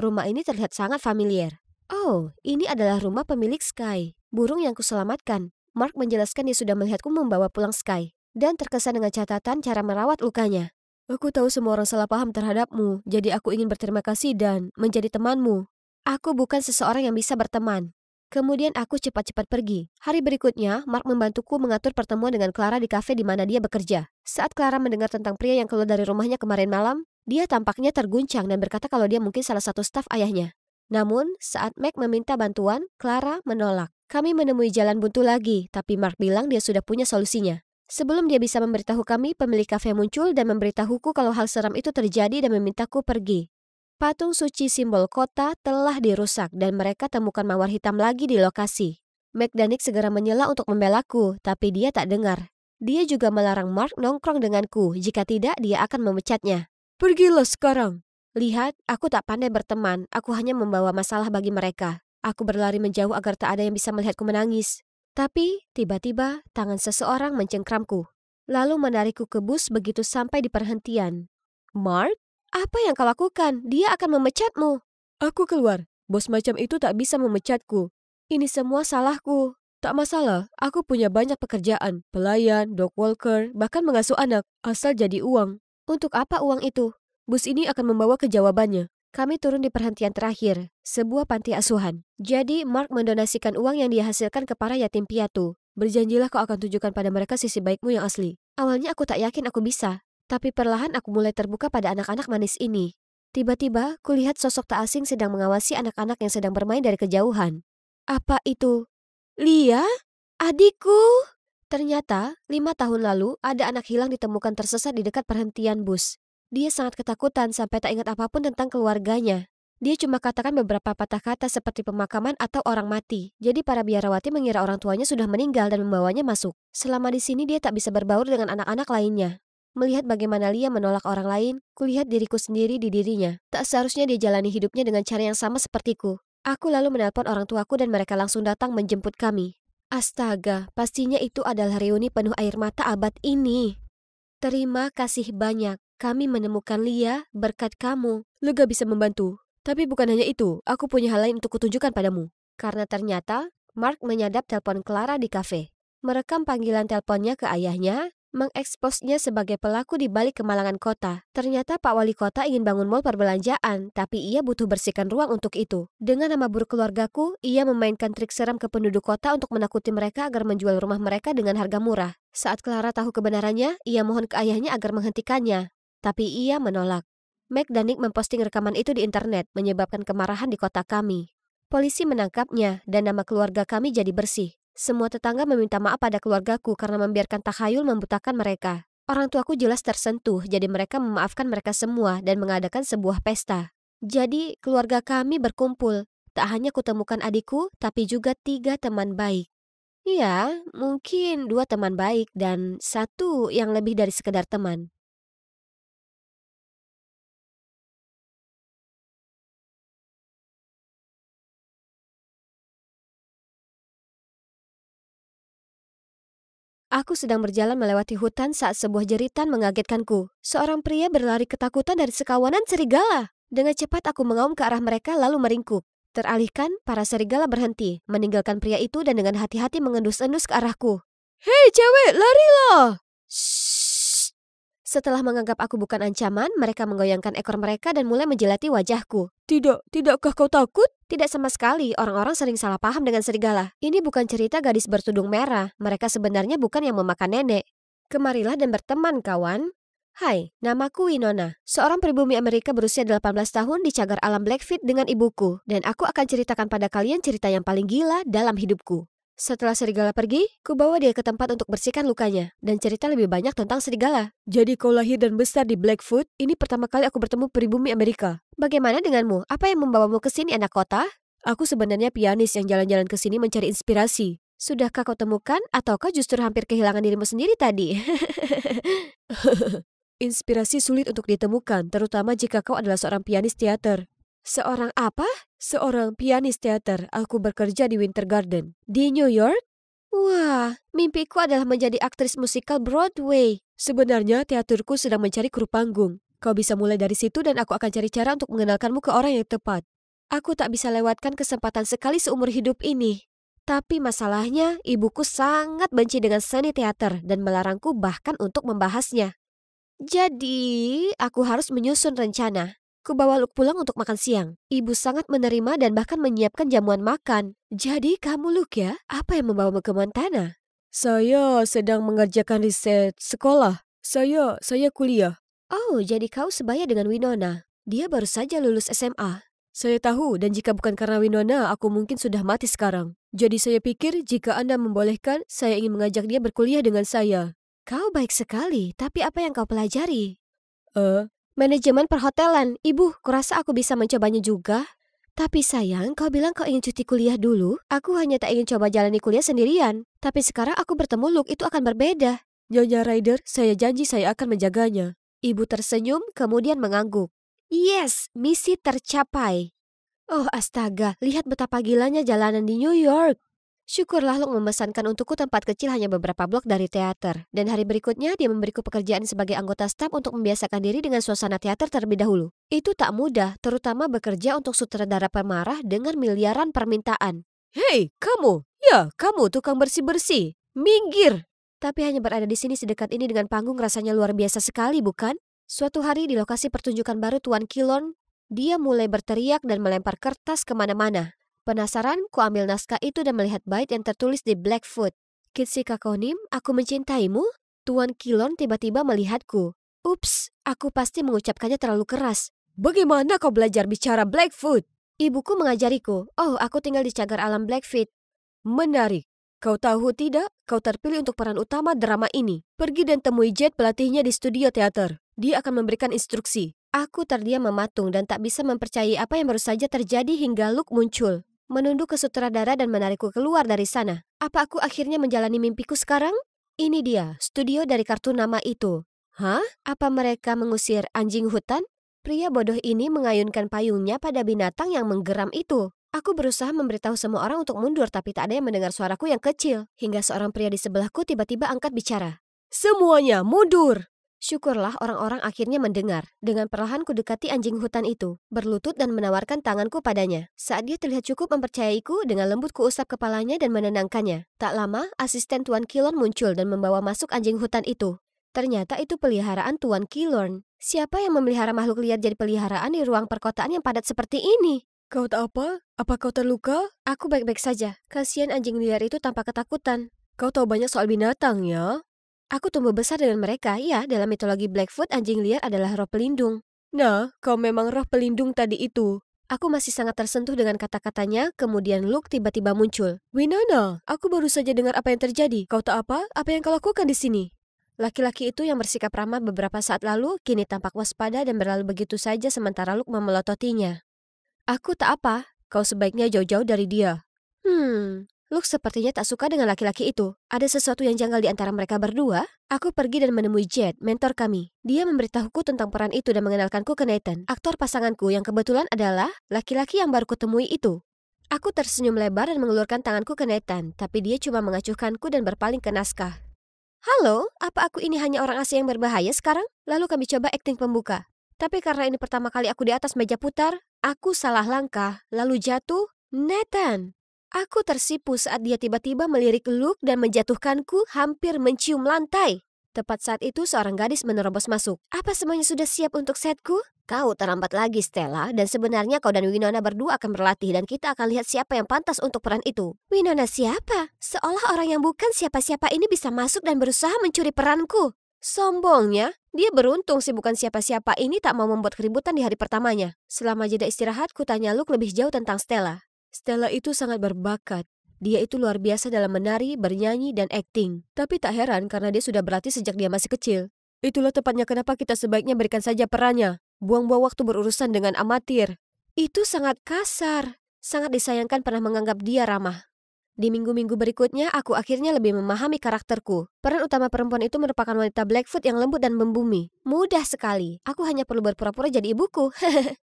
[SPEAKER 2] Rumah ini terlihat sangat familiar. Oh, ini adalah rumah pemilik Sky, burung yang kuselamatkan. Mark menjelaskan dia sudah melihatku membawa pulang Sky, dan terkesan dengan catatan cara merawat lukanya. Aku tahu semua orang salah paham terhadapmu, jadi aku ingin berterima kasih dan menjadi temanmu. Aku bukan seseorang yang bisa berteman. Kemudian aku cepat-cepat pergi. Hari berikutnya, Mark membantuku mengatur pertemuan dengan Clara di kafe di mana dia bekerja. Saat Clara mendengar tentang pria yang keluar dari rumahnya kemarin malam, dia tampaknya terguncang dan berkata kalau dia mungkin salah satu staf ayahnya. Namun, saat Meg meminta bantuan, Clara menolak. Kami menemui jalan buntu lagi, tapi Mark bilang dia sudah punya solusinya. Sebelum dia bisa memberitahu kami, pemilik kafe muncul dan memberitahuku kalau hal seram itu terjadi dan memintaku pergi. Patung suci simbol kota telah dirusak dan mereka temukan mawar hitam lagi di lokasi. Meg dan Nick segera menyela untuk membelaku, tapi dia tak dengar. Dia juga melarang Mark nongkrong denganku, jika tidak dia akan memecatnya. Pergilah sekarang. Lihat, aku tak pandai berteman, aku hanya membawa masalah bagi mereka. Aku berlari menjauh agar tak ada yang bisa melihatku menangis. Tapi, tiba-tiba, tangan seseorang mencengkramku. Lalu menarikku ke bus begitu sampai di perhentian. Mark? Apa yang kau lakukan? Dia akan memecatmu. Aku keluar. Bos macam itu tak bisa memecatku. Ini semua salahku. Tak masalah, aku punya banyak pekerjaan. Pelayan, dog walker, bahkan mengasuh anak. Asal jadi uang. Untuk apa uang itu? Bus ini akan membawa ke jawabannya. Kami turun di perhentian terakhir, sebuah panti asuhan. Jadi, Mark mendonasikan uang yang dia hasilkan ke para yatim piatu. Berjanjilah kau akan tunjukkan pada mereka sisi baikmu yang asli. Awalnya aku tak yakin aku bisa. Tapi perlahan aku mulai terbuka pada anak-anak manis ini. Tiba-tiba, kulihat sosok tak asing sedang mengawasi anak-anak yang sedang bermain dari kejauhan. Apa itu? Lia? Adikku? Ternyata, 5 tahun lalu, ada anak hilang ditemukan tersesat di dekat perhentian bus. Dia sangat ketakutan sampai tak ingat apapun tentang keluarganya. Dia cuma katakan beberapa patah kata seperti pemakaman atau orang mati. Jadi para biarawati mengira orang tuanya sudah meninggal dan membawanya masuk. Selama di sini dia tak bisa berbaur dengan anak-anak lainnya. Melihat bagaimana Lia menolak orang lain, kulihat diriku sendiri di dirinya. Tak seharusnya dia jalani hidupnya dengan cara yang sama sepertiku. Aku lalu menelpon orang tuaku dan mereka langsung datang menjemput kami. Astaga, pastinya itu adalah reuni penuh air mata abad ini. Terima kasih banyak. Kami menemukan Lia berkat kamu. Lega bisa membantu. Tapi bukan hanya itu, aku punya hal lain untuk kutunjukkan padamu. Karena ternyata, Mark menyadap telepon Clara di kafe. Merekam panggilan teleponnya ke ayahnya, mengeksposnya sebagai pelaku di balik kemalangan kota. Ternyata Pak Wali Kota ingin bangun mal perbelanjaan, tapi ia butuh bersihkan ruang untuk itu. Dengan nama buruk keluargaku, ia memainkan trik seram ke penduduk kota untuk menakuti mereka agar menjual rumah mereka dengan harga murah. Saat Clara tahu kebenarannya, ia mohon ke ayahnya agar menghentikannya. Tapi ia menolak. Meg dan Nick memposting rekaman itu di internet, menyebabkan kemarahan di kota kami. Polisi menangkapnya, dan nama keluarga kami jadi bersih. Semua tetangga meminta maaf pada keluargaku karena membiarkan takhayul membutakan mereka. Orang tuaku jelas tersentuh, jadi mereka memaafkan mereka semua dan mengadakan sebuah pesta. Jadi, keluarga kami berkumpul. Tak hanya kutemukan adikku, tapi juga 3 teman baik. Ya, mungkin 2 teman baik dan 1 yang lebih dari sekedar teman. Aku sedang berjalan melewati hutan saat sebuah jeritan mengagetkanku. Seorang pria berlari ketakutan dari sekawanan serigala. Dengan cepat aku mengaum ke arah mereka lalu meringkuk. Teralihkan, para serigala berhenti, meninggalkan pria itu dan dengan hati-hati mengendus-endus ke arahku. Hei cewek, larilah! Shh! Setelah menganggap aku bukan ancaman, mereka menggoyangkan ekor mereka dan mulai menjilati wajahku. Tidakkah kau takut? Tidak sama sekali, orang-orang sering salah paham dengan serigala. Ini bukan cerita gadis bertudung merah, mereka sebenarnya bukan yang memakan nenek. Kemarilah dan berteman, kawan. Hai, namaku Winona, seorang pribumi Amerika berusia 18 tahun di cagar alam Blackfeet dengan ibuku. Dan aku akan ceritakan pada kalian cerita yang paling gila dalam hidupku. Setelah serigala pergi, ku bawa dia ke tempat untuk bersihkan lukanya dan cerita lebih banyak tentang serigala. Jadi kau lahir dan besar di Blackfoot? Ini pertama kali aku bertemu pribumi Amerika. Bagaimana denganmu? Apa yang membawamu ke sini, anak kota? Aku sebenarnya pianis yang jalan-jalan ke sini mencari inspirasi. Sudahkah kau temukan atau kau justru hampir kehilangan dirimu sendiri tadi? Inspirasi sulit untuk ditemukan, terutama jika kau adalah seorang pianis teater. Seorang apa? Seorang pianis teater. Aku bekerja di Winter Garden. Di New York? Wah, mimpiku adalah menjadi aktris musikal Broadway. Sebenarnya teaterku sedang mencari kru panggung. Kau bisa mulai dari situ dan aku akan cari cara untuk mengenalkanmu ke orang yang tepat. Aku tak bisa lewatkan kesempatan sekali seumur hidup ini. Tapi masalahnya, ibuku sangat benci dengan seni teater dan melarangku bahkan untuk membahasnya. Jadi, aku harus menyusun rencana. Kubawa Luke pulang untuk makan siang. Ibu sangat menerima dan bahkan menyiapkan jamuan makan. Jadi kamu Luke ya? Apa yang membawamu ke Montana? Saya sedang mengerjakan riset sekolah. Saya kuliah. Oh, jadi kau sebaya dengan Winona. Dia baru saja lulus SMA. Saya tahu, dan jika bukan karena Winona, aku mungkin sudah mati sekarang. Jadi saya pikir jika Anda membolehkan, saya ingin mengajak dia berkuliah dengan saya. Kau baik sekali, tapi apa yang kau pelajari? Manajemen perhotelan. Ibu, kurasa aku bisa mencobanya juga. Tapi sayang, kau bilang kau ingin cuti kuliah dulu. Aku hanya tak ingin coba jalani kuliah sendirian. Tapi sekarang aku bertemu Luke, itu akan berbeda. Nyonya Ryder, saya janji saya akan menjaganya. Ibu tersenyum, kemudian mengangguk. Yes, misi tercapai. Oh astaga, lihat betapa gilanya jalanan di New York. Syukurlah Luke memesankan untukku tempat kecil hanya beberapa blok dari teater. Dan hari berikutnya dia memberiku pekerjaan sebagai anggota staf untuk membiasakan diri dengan suasana teater terlebih dahulu. Itu tak mudah, terutama bekerja untuk sutradara pemarah dengan miliaran permintaan. Hei, kamu! Ya, kamu tukang bersih-bersih. Minggir! Tapi hanya berada di sini sedekat ini dengan panggung rasanya luar biasa sekali, bukan? Suatu hari di lokasi pertunjukan baru Tuan Kilon, dia mulai berteriak dan melempar kertas kemana-mana. Penasaran, ku ambil naskah itu dan melihat bait yang tertulis di Blackfoot. Kitsi Kakonim, aku mencintaimu? Tuan Kilon tiba-tiba melihatku. Ups, aku pasti mengucapkannya terlalu keras. Bagaimana kau belajar bicara Blackfoot? Ibuku mengajariku. Oh, aku tinggal di cagar alam Blackfeet. Menarik. Kau tahu tidak, kau terpilih untuk peran utama drama ini. Pergi dan temui Jet pelatihnya di studio teater. Dia akan memberikan instruksi. Aku terdiam mematung dan tak bisa mempercayai apa yang baru saja terjadi hingga Luke muncul. Menunduk ke sutradara dan menarikku keluar dari sana. Apa aku akhirnya menjalani mimpiku sekarang? Ini dia, studio dari kartu nama itu. Hah? Apa mereka mengusir anjing hutan? Pria bodoh ini mengayunkan payungnya pada binatang yang menggeram itu. Aku berusaha memberitahu semua orang untuk mundur, tapi tak ada yang mendengar suaraku yang kecil. Hingga seorang pria di sebelahku tiba-tiba angkat bicara. Semuanya mundur! Syukurlah orang-orang akhirnya mendengar. Dengan perlahan ku dekati anjing hutan itu, berlutut dan menawarkan tanganku padanya. Saat dia terlihat cukup mempercayaiku, dengan lembut ku usap kepalanya dan menenangkannya. Tak lama, asisten Tuan Kilon muncul dan membawa masuk anjing hutan itu. Ternyata itu peliharaan Tuan Kilon. Siapa yang memelihara makhluk liar jadi peliharaan di ruang perkotaan yang padat seperti ini? Kau tak apa? Apa kau terluka? Aku baik-baik saja. Kasihan anjing liar itu tanpa ketakutan. Kau tahu banyak soal binatang ya? Aku tumbuh besar dengan mereka, ya, dalam mitologi Blackfoot, anjing liar adalah roh pelindung. Nah, kau memang roh pelindung tadi itu. Aku masih sangat tersentuh dengan kata-katanya, kemudian Luke tiba-tiba muncul. Winona, aku baru saja dengar apa yang terjadi. Kau tak apa? Apa yang kau lakukan di sini? Laki-laki itu yang bersikap ramah beberapa saat lalu, kini tampak waspada dan berlalu begitu saja sementara Luke memelototinya. Aku tak apa, kau sebaiknya jauh-jauh dari dia. Luke sepertinya tak suka dengan laki-laki itu. Ada sesuatu yang janggal di antara mereka berdua. Aku pergi dan menemui Jet, mentor kami. Dia memberitahuku tentang peran itu dan mengenalkanku ke Nathan, aktor pasanganku yang kebetulan adalah laki-laki yang baru kutemui itu. Aku tersenyum lebar dan mengelurkan tanganku ke Nathan, tapi dia cuma mengacuhkanku dan berpaling ke naskah. Halo, apa aku ini hanya orang asing yang berbahaya sekarang? Lalu kami coba akting pembuka. Tapi karena ini pertama kali aku di atas meja putar, aku salah langkah, lalu jatuh. Nathan! Aku tersipu saat dia tiba-tiba melirik Luke dan menjatuhkanku hampir mencium lantai. Tepat saat itu seorang gadis menerobos masuk. Apa semuanya sudah siap untuk setku? Kau terlambat lagi, Stella, dan sebenarnya kau dan Winona berdua akan berlatih dan kita akan lihat siapa yang pantas untuk peran itu. Winona siapa? Seolah orang yang bukan siapa-siapa ini bisa masuk dan berusaha mencuri peranku. Sombongnya, dia beruntung si bukan siapa-siapa ini tak mau membuat keributan di hari pertamanya. Selama jeda istirahat, kutanya Luke lebih jauh tentang Stella. Stella itu sangat berbakat. Dia itu luar biasa dalam menari, bernyanyi, dan akting. Tapi tak heran karena dia sudah berlatih sejak dia masih kecil. Itulah tepatnya kenapa kita sebaiknya berikan saja perannya. Buang-buang waktu berurusan dengan amatir. Itu sangat kasar. Sangat disayangkan pernah menganggap dia ramah. Di minggu-minggu berikutnya, aku akhirnya lebih memahami karakterku. Peran utama perempuan itu merupakan wanita Blackfoot yang lembut dan membumi. Mudah sekali. Aku hanya perlu berpura-pura jadi ibuku.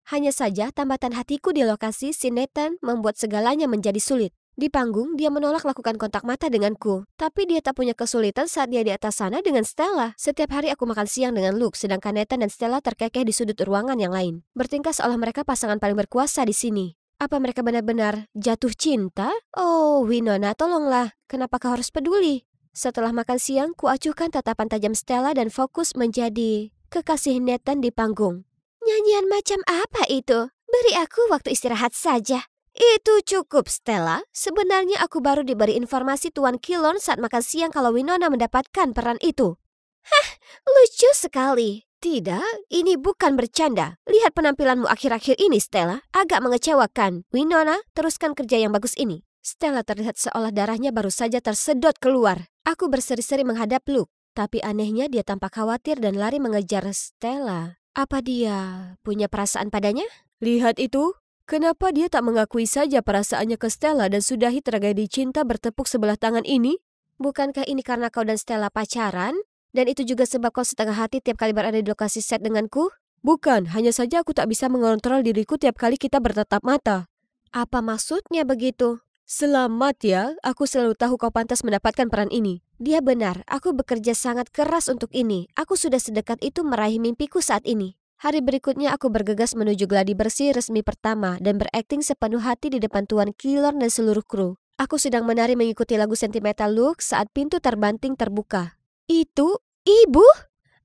[SPEAKER 2] Hanya saja, tambatan hatiku di lokasi si Nathan membuat segalanya menjadi sulit. Di panggung, dia menolak lakukan kontak mata denganku. Tapi dia tak punya kesulitan saat dia di atas sana dengan Stella. Setiap hari aku makan siang dengan Luke, sedangkan Nathan dan Stella terkekeh di sudut ruangan yang lain. Bertingkah seolah mereka pasangan paling berkuasa di sini. Apa mereka benar-benar jatuh cinta? Oh, Winona, tolonglah. Kenapa kau harus peduli? Setelah makan siang, kuacuhkan tatapan tajam Stella dan fokus menjadi kekasih Nathan di panggung. Nyanyian macam apa itu? Beri aku waktu istirahat saja. Itu cukup, Stella. Sebenarnya aku baru diberi informasi Tuan Kilon saat makan siang kalau Winona mendapatkan peran itu. Hah, lucu sekali. Tidak, ini bukan bercanda. Lihat penampilanmu akhir-akhir ini, Stella. Agak mengecewakan. Winona, teruskan kerja yang bagus ini. Stella terlihat seolah darahnya baru saja tersedot keluar. Aku berseri-seri menghadap Luke. Tapi anehnya dia tampak khawatir dan lari mengejar Stella. Apa dia punya perasaan padanya? Lihat itu. Kenapa dia tak mengakui saja perasaannya ke Stella dan sudahi tragedi cinta bertepuk sebelah tangan ini? Bukankah ini karena kau dan Stella pacaran? Dan itu juga sebab kau setengah hati tiap kali berada di lokasi set denganku? Bukan, hanya saja aku tak bisa mengontrol diriku tiap kali kita bertatap mata. Apa maksudnya begitu? Selamat ya, aku selalu tahu kau pantas mendapatkan peran ini. Dia benar, aku bekerja sangat keras untuk ini. Aku sudah sedekat itu meraih mimpiku saat ini. Hari berikutnya aku bergegas menuju gladi bersih resmi pertama dan berakting sepenuh hati di depan Tuan Kilon dan seluruh kru. Aku sedang menari mengikuti lagu sentimental Luke saat pintu terbanting terbuka. Itu, Ibu?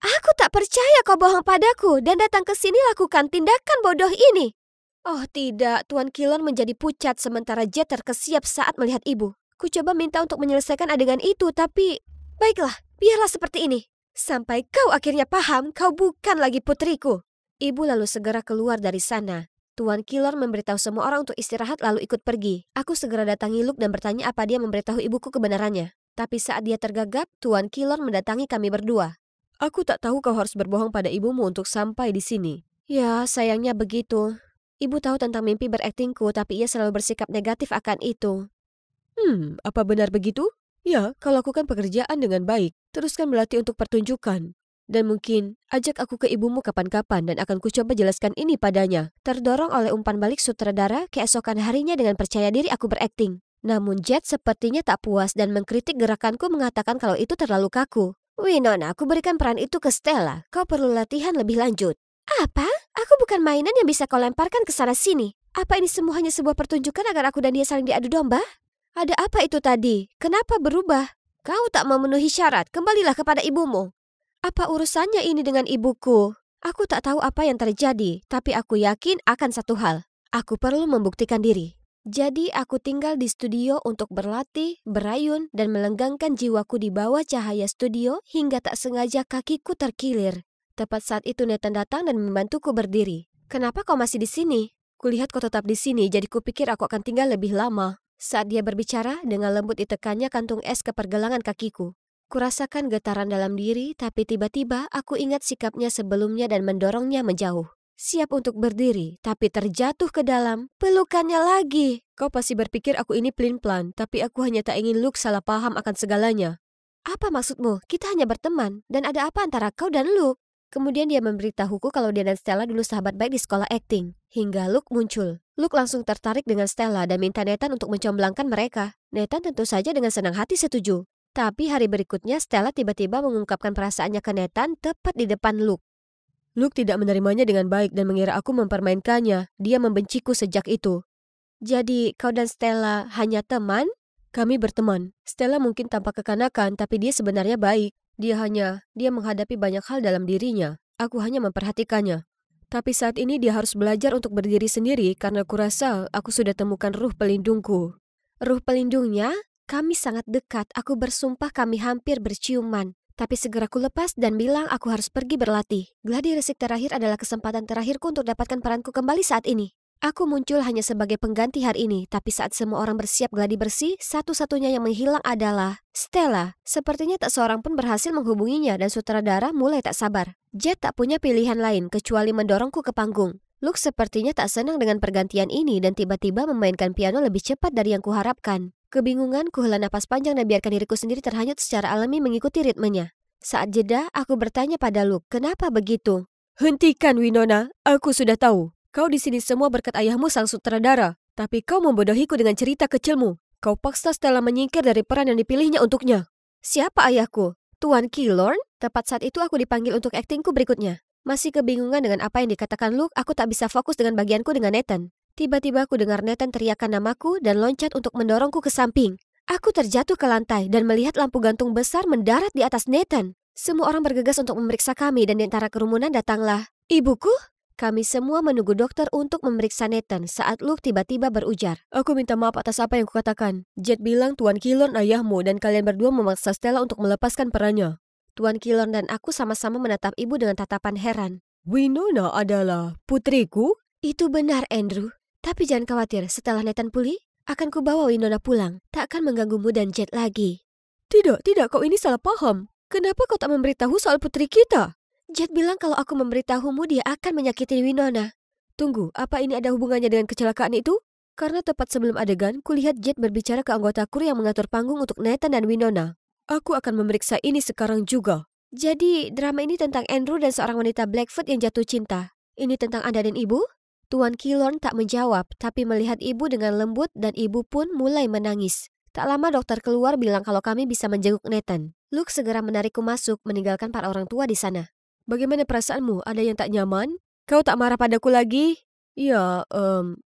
[SPEAKER 2] Aku tak percaya kau bohong padaku dan datang ke sini lakukan tindakan bodoh ini. Oh tidak, Tuan Kilon menjadi pucat sementara Jet terkesiap saat melihat ibu. Ku coba minta untuk menyelesaikan adegan itu tapi... Baiklah, biarlah seperti ini. Sampai kau akhirnya paham kau bukan lagi putriku. Ibu lalu segera keluar dari sana. Tuan Kilon memberitahu semua orang untuk istirahat lalu ikut pergi. Aku segera datangi Luke dan bertanya apa dia memberitahu ibuku kebenarannya. Tapi saat dia tergagap, Tuan Kilon mendatangi kami berdua. Aku tak tahu kau harus berbohong pada ibumu untuk sampai di sini. Ya, sayangnya begitu. Ibu tahu tentang mimpi beraktingku, tapi ia selalu bersikap negatif akan itu. Apa benar begitu? Ya, kau lakukan pekerjaan dengan baik. Teruskan berlatih untuk pertunjukan. Dan mungkin, ajak aku ke ibumu kapan-kapan dan akan kucoba jelaskan ini padanya. Terdorong oleh umpan balik sutradara, keesokan harinya dengan percaya diri aku berakting. Namun Jet sepertinya tak puas dan mengkritik gerakanku mengatakan kalau itu terlalu kaku. Winona, aku berikan peran itu ke Stella. Kau perlu latihan lebih lanjut. Apa? Aku bukan mainan yang bisa kau lemparkan ke sana-sini. Apa ini semua hanya sebuah pertunjukan agar aku dan dia saling diadu domba? Ada apa itu tadi? Kenapa berubah? Kau tak memenuhi syarat, kembalilah kepada ibumu. Apa urusannya ini dengan ibuku? Aku tak tahu apa yang terjadi, tapi aku yakin akan satu hal. Aku perlu membuktikan diri. Jadi aku tinggal di studio untuk berlatih, berayun, dan melenggangkan jiwaku di bawah cahaya studio hingga tak sengaja kakiku terkilir. Tepat saat itu Nathan datang dan membantuku berdiri. Kenapa kau masih di sini? Kulihat kau tetap di sini, jadi kupikir aku akan tinggal lebih lama. Saat dia berbicara, dengan lembut ditekannya kantung es ke pergelangan kakiku. Kurasakan getaran dalam diri, tapi tiba-tiba aku ingat sikapnya sebelumnya dan mendorongnya menjauh. Siap untuk berdiri, tapi terjatuh ke dalam pelukannya lagi. Kau pasti berpikir aku ini pelin-pelan, tapi aku hanya tak ingin Luke salah paham akan segalanya. Apa maksudmu? Kita hanya berteman, dan ada apa antara kau dan Luke? Kemudian dia memberitahuku kalau dia dan Stella dulu sahabat baik di sekolah akting. Hingga Luke muncul. Luke langsung tertarik dengan Stella dan minta Nathan untuk mencomblangkan mereka. Nathan tentu saja dengan senang hati setuju. Tapi hari berikutnya Stella tiba-tiba mengungkapkan perasaannya ke Nathan tepat di depan Luke. Luke tidak menerimanya dengan baik dan mengira aku mempermainkannya. Dia membenciku sejak itu. Jadi kau dan Stella hanya teman? Kami berteman. Stella mungkin tampak kekanakan, tapi dia sebenarnya baik. Dia menghadapi banyak hal dalam dirinya. Aku hanya memperhatikannya. Tapi saat ini dia harus belajar untuk berdiri sendiri karena kurasa aku sudah temukan ruh pelindungku. Ruh pelindungnya? Kami sangat dekat. Aku bersumpah kami hampir berciuman. Tapi segera ku lepas dan bilang aku harus pergi berlatih. Gladi resik terakhir adalah kesempatan terakhirku untuk dapatkan peranku kembali saat ini. Aku muncul hanya sebagai pengganti hari ini, tapi saat semua orang bersiap gladi bersih, satu-satunya yang menghilang adalah Stella. Sepertinya tak seorang pun berhasil menghubunginya dan sutradara mulai tak sabar. Jet tak punya pilihan lain kecuali mendorongku ke panggung. Luke sepertinya tak senang dengan pergantian ini dan tiba-tiba memainkan piano lebih cepat dari yang kuharapkan. Kebingungan, ku hela napas panjang dan biarkan diriku sendiri terhanyut secara alami mengikuti ritmenya. Saat jeda, aku bertanya pada Luke, kenapa begitu? Hentikan Winona, aku sudah tahu. Kau di sini semua berkat ayahmu sang sutradara. Tapi kau membodohiku dengan cerita kecilmu. Kau paksa Stella menyingkir dari peran yang dipilihnya untuknya. Siapa ayahku? Tuan Killorn? Tepat saat itu aku dipanggil untuk aktingku berikutnya. Masih kebingungan dengan apa yang dikatakan Luke, aku tak bisa fokus dengan bagianku dengan Nathan. Tiba-tiba aku dengar Nathan teriakkan namaku dan loncat untuk mendorongku ke samping. Aku terjatuh ke lantai dan melihat lampu gantung besar mendarat di atas Nathan. Semua orang bergegas untuk memeriksa kami dan di antara kerumunan datanglah ibuku. Kami semua menunggu dokter untuk memeriksa Nathan saat Luke tiba-tiba berujar. Aku minta maaf atas apa yang kukatakan. Jet bilang Tuan Killorn ayahmu dan kalian berdua memaksa Stella untuk melepaskan perannya. Tuan Killorn dan aku sama-sama menatap ibu dengan tatapan heran. Winona adalah putriku? Itu benar, Andrew. Tapi jangan khawatir, setelah Nathan pulih, akan kubawa Winona pulang. Tak akan mengganggumu dan Jet lagi. Tidak, kau ini salah paham. Kenapa kau tak memberitahu soal putri kita? Jet bilang kalau aku memberitahumu dia akan menyakiti Winona. Tunggu, apa ini ada hubungannya dengan kecelakaan itu? Karena tepat sebelum adegan, kulihat Jet berbicara ke anggota kru yang mengatur panggung untuk Nathan dan Winona. Aku akan memeriksa ini sekarang juga. Jadi, drama ini tentang Andrew dan seorang wanita Blackfoot yang jatuh cinta. Ini tentang Anda dan Ibu? Tuan Killorn tak menjawab, tapi melihat ibu dengan lembut dan ibu pun mulai menangis. Tak lama dokter keluar bilang kalau kami bisa menjenguk Nathan. Luke segera menarikku masuk, meninggalkan para orang tua di sana. Bagaimana perasaanmu? Ada yang tak nyaman? Kau tak marah padaku lagi? Ya,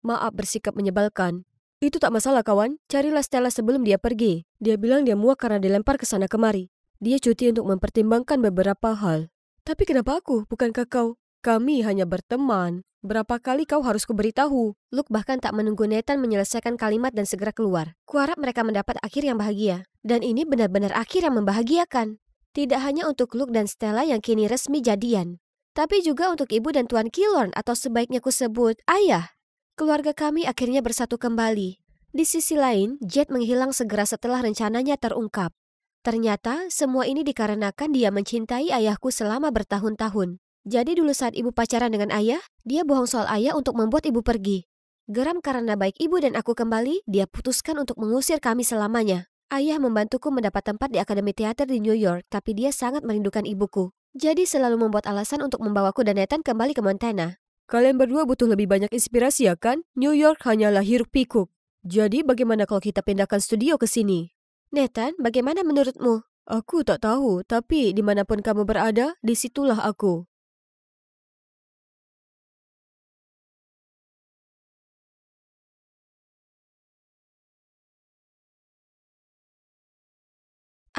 [SPEAKER 2] maaf bersikap menyebalkan. Itu tak masalah kawan, carilah Stella sebelum dia pergi. Dia bilang dia muak karena dilempar ke sana kemari. Dia cuti untuk mempertimbangkan beberapa hal. Tapi kenapa aku? Bukankah kau? Kami hanya berteman. Berapa kali kau harus kuberitahu? Luke bahkan tak menunggu Nathan menyelesaikan kalimat dan segera keluar. Kuharap mereka mendapat akhir yang bahagia. Dan ini benar-benar akhir yang membahagiakan. Tidak hanya untuk Luke dan Stella yang kini resmi jadian, tapi juga untuk ibu dan Tuan Killorn atau sebaiknya kusebut ayah. Keluarga kami akhirnya bersatu kembali. Di sisi lain, Jet menghilang segera setelah rencananya terungkap. Ternyata semua ini dikarenakan dia mencintai ayahku selama bertahun-tahun. Jadi dulu saat ibu pacaran dengan ayah, dia bohong soal ayah untuk membuat ibu pergi. Geram karena baik ibu dan aku kembali, dia putuskan untuk mengusir kami selamanya. Ayah membantuku mendapat tempat di Akademi Teater di New York, tapi dia sangat merindukan ibuku. Jadi selalu membuat alasan untuk membawaku dan Nathan kembali ke Montana. Kalian berdua butuh lebih banyak inspirasi ya kan? New York hanyalah hiruk pikuk. Jadi bagaimana kalau kita pindahkan studio ke sini? Nathan, bagaimana menurutmu? Aku tak tahu, tapi dimanapun kamu berada, disitulah aku.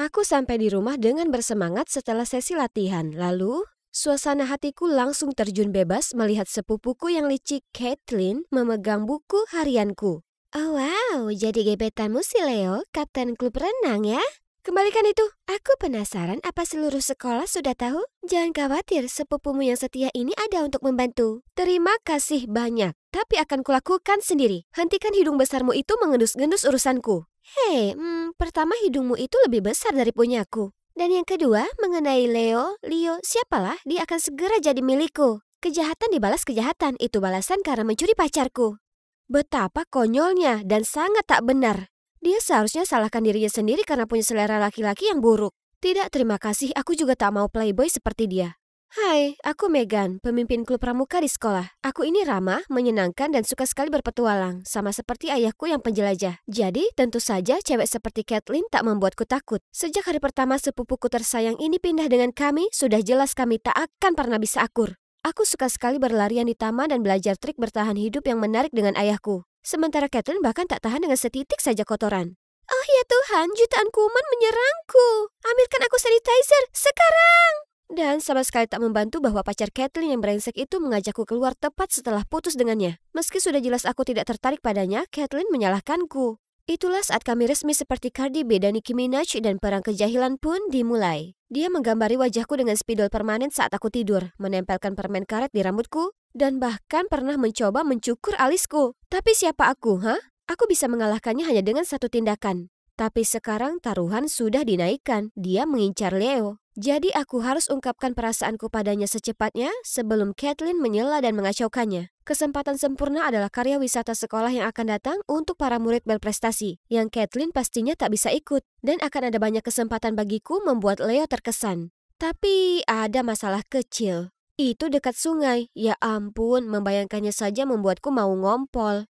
[SPEAKER 2] Aku sampai di rumah dengan bersemangat setelah sesi latihan. Lalu, suasana hatiku langsung terjun bebas melihat sepupuku yang licik, Caitlin, memegang buku harianku. Oh wow, jadi gebetanmu si Leo, kapten klub renang ya? Kembalikan itu. Aku penasaran apa seluruh sekolah sudah tahu? Jangan khawatir, sepupumu yang setia ini ada untuk membantu. Terima kasih banyak, tapi akan kulakukan sendiri. Hentikan hidung besarmu itu mengendus-gendus urusanku. Hei, pertama hidungmu itu lebih besar dari punyaku. Dan yang kedua, mengenai Leo, siapalah, dia akan segera jadi milikku. Kejahatan dibalas kejahatan, itu balasan karena mencuri pacarku. Betapa konyolnya dan sangat tak benar. Dia seharusnya salahkan dirinya sendiri karena punya selera laki-laki yang buruk. Tidak, terima kasih, aku juga tak mau playboy seperti dia. Hai, aku Megan, pemimpin klub pramuka di sekolah. Aku ini ramah, menyenangkan, dan suka sekali berpetualang, sama seperti ayahku yang penjelajah. Jadi, tentu saja cewek seperti Caitlin tak membuatku takut. Sejak hari pertama sepupuku tersayang ini pindah dengan kami, sudah jelas kami tak akan pernah bisa akur. Aku suka sekali berlarian di taman dan belajar trik bertahan hidup yang menarik dengan ayahku. Sementara Caitlin bahkan tak tahan dengan setitik saja kotoran. Oh ya Tuhan, jutaan kuman menyerangku. Ambilkan aku sanitizer, sekarang! Dan sama sekali tak membantu bahwa pacar Caitlyn yang brengsek itu mengajakku keluar tepat setelah putus dengannya. Meski sudah jelas aku tidak tertarik padanya, Caitlyn menyalahkanku. Itulah saat kami resmi seperti Cardi B dan Nicki Minaj dan perang kejahilan pun dimulai. Dia menggambari wajahku dengan spidol permanen saat aku tidur, menempelkan permen karet di rambutku, dan bahkan pernah mencoba mencukur alisku. Tapi siapa aku, Aku bisa mengalahkannya hanya dengan satu tindakan. Tapi sekarang taruhan sudah dinaikkan, dia mengincar Leo. Jadi aku harus ungkapkan perasaanku padanya secepatnya sebelum Caitlyn menyela dan mengacaukannya. Kesempatan sempurna adalah karya wisata sekolah yang akan datang untuk para murid berprestasi, yang Caitlyn pastinya tak bisa ikut. Dan akan ada banyak kesempatan bagiku membuat Leo terkesan. Tapi ada masalah kecil. Itu dekat sungai. Ya ampun, membayangkannya saja membuatku mau ngompol.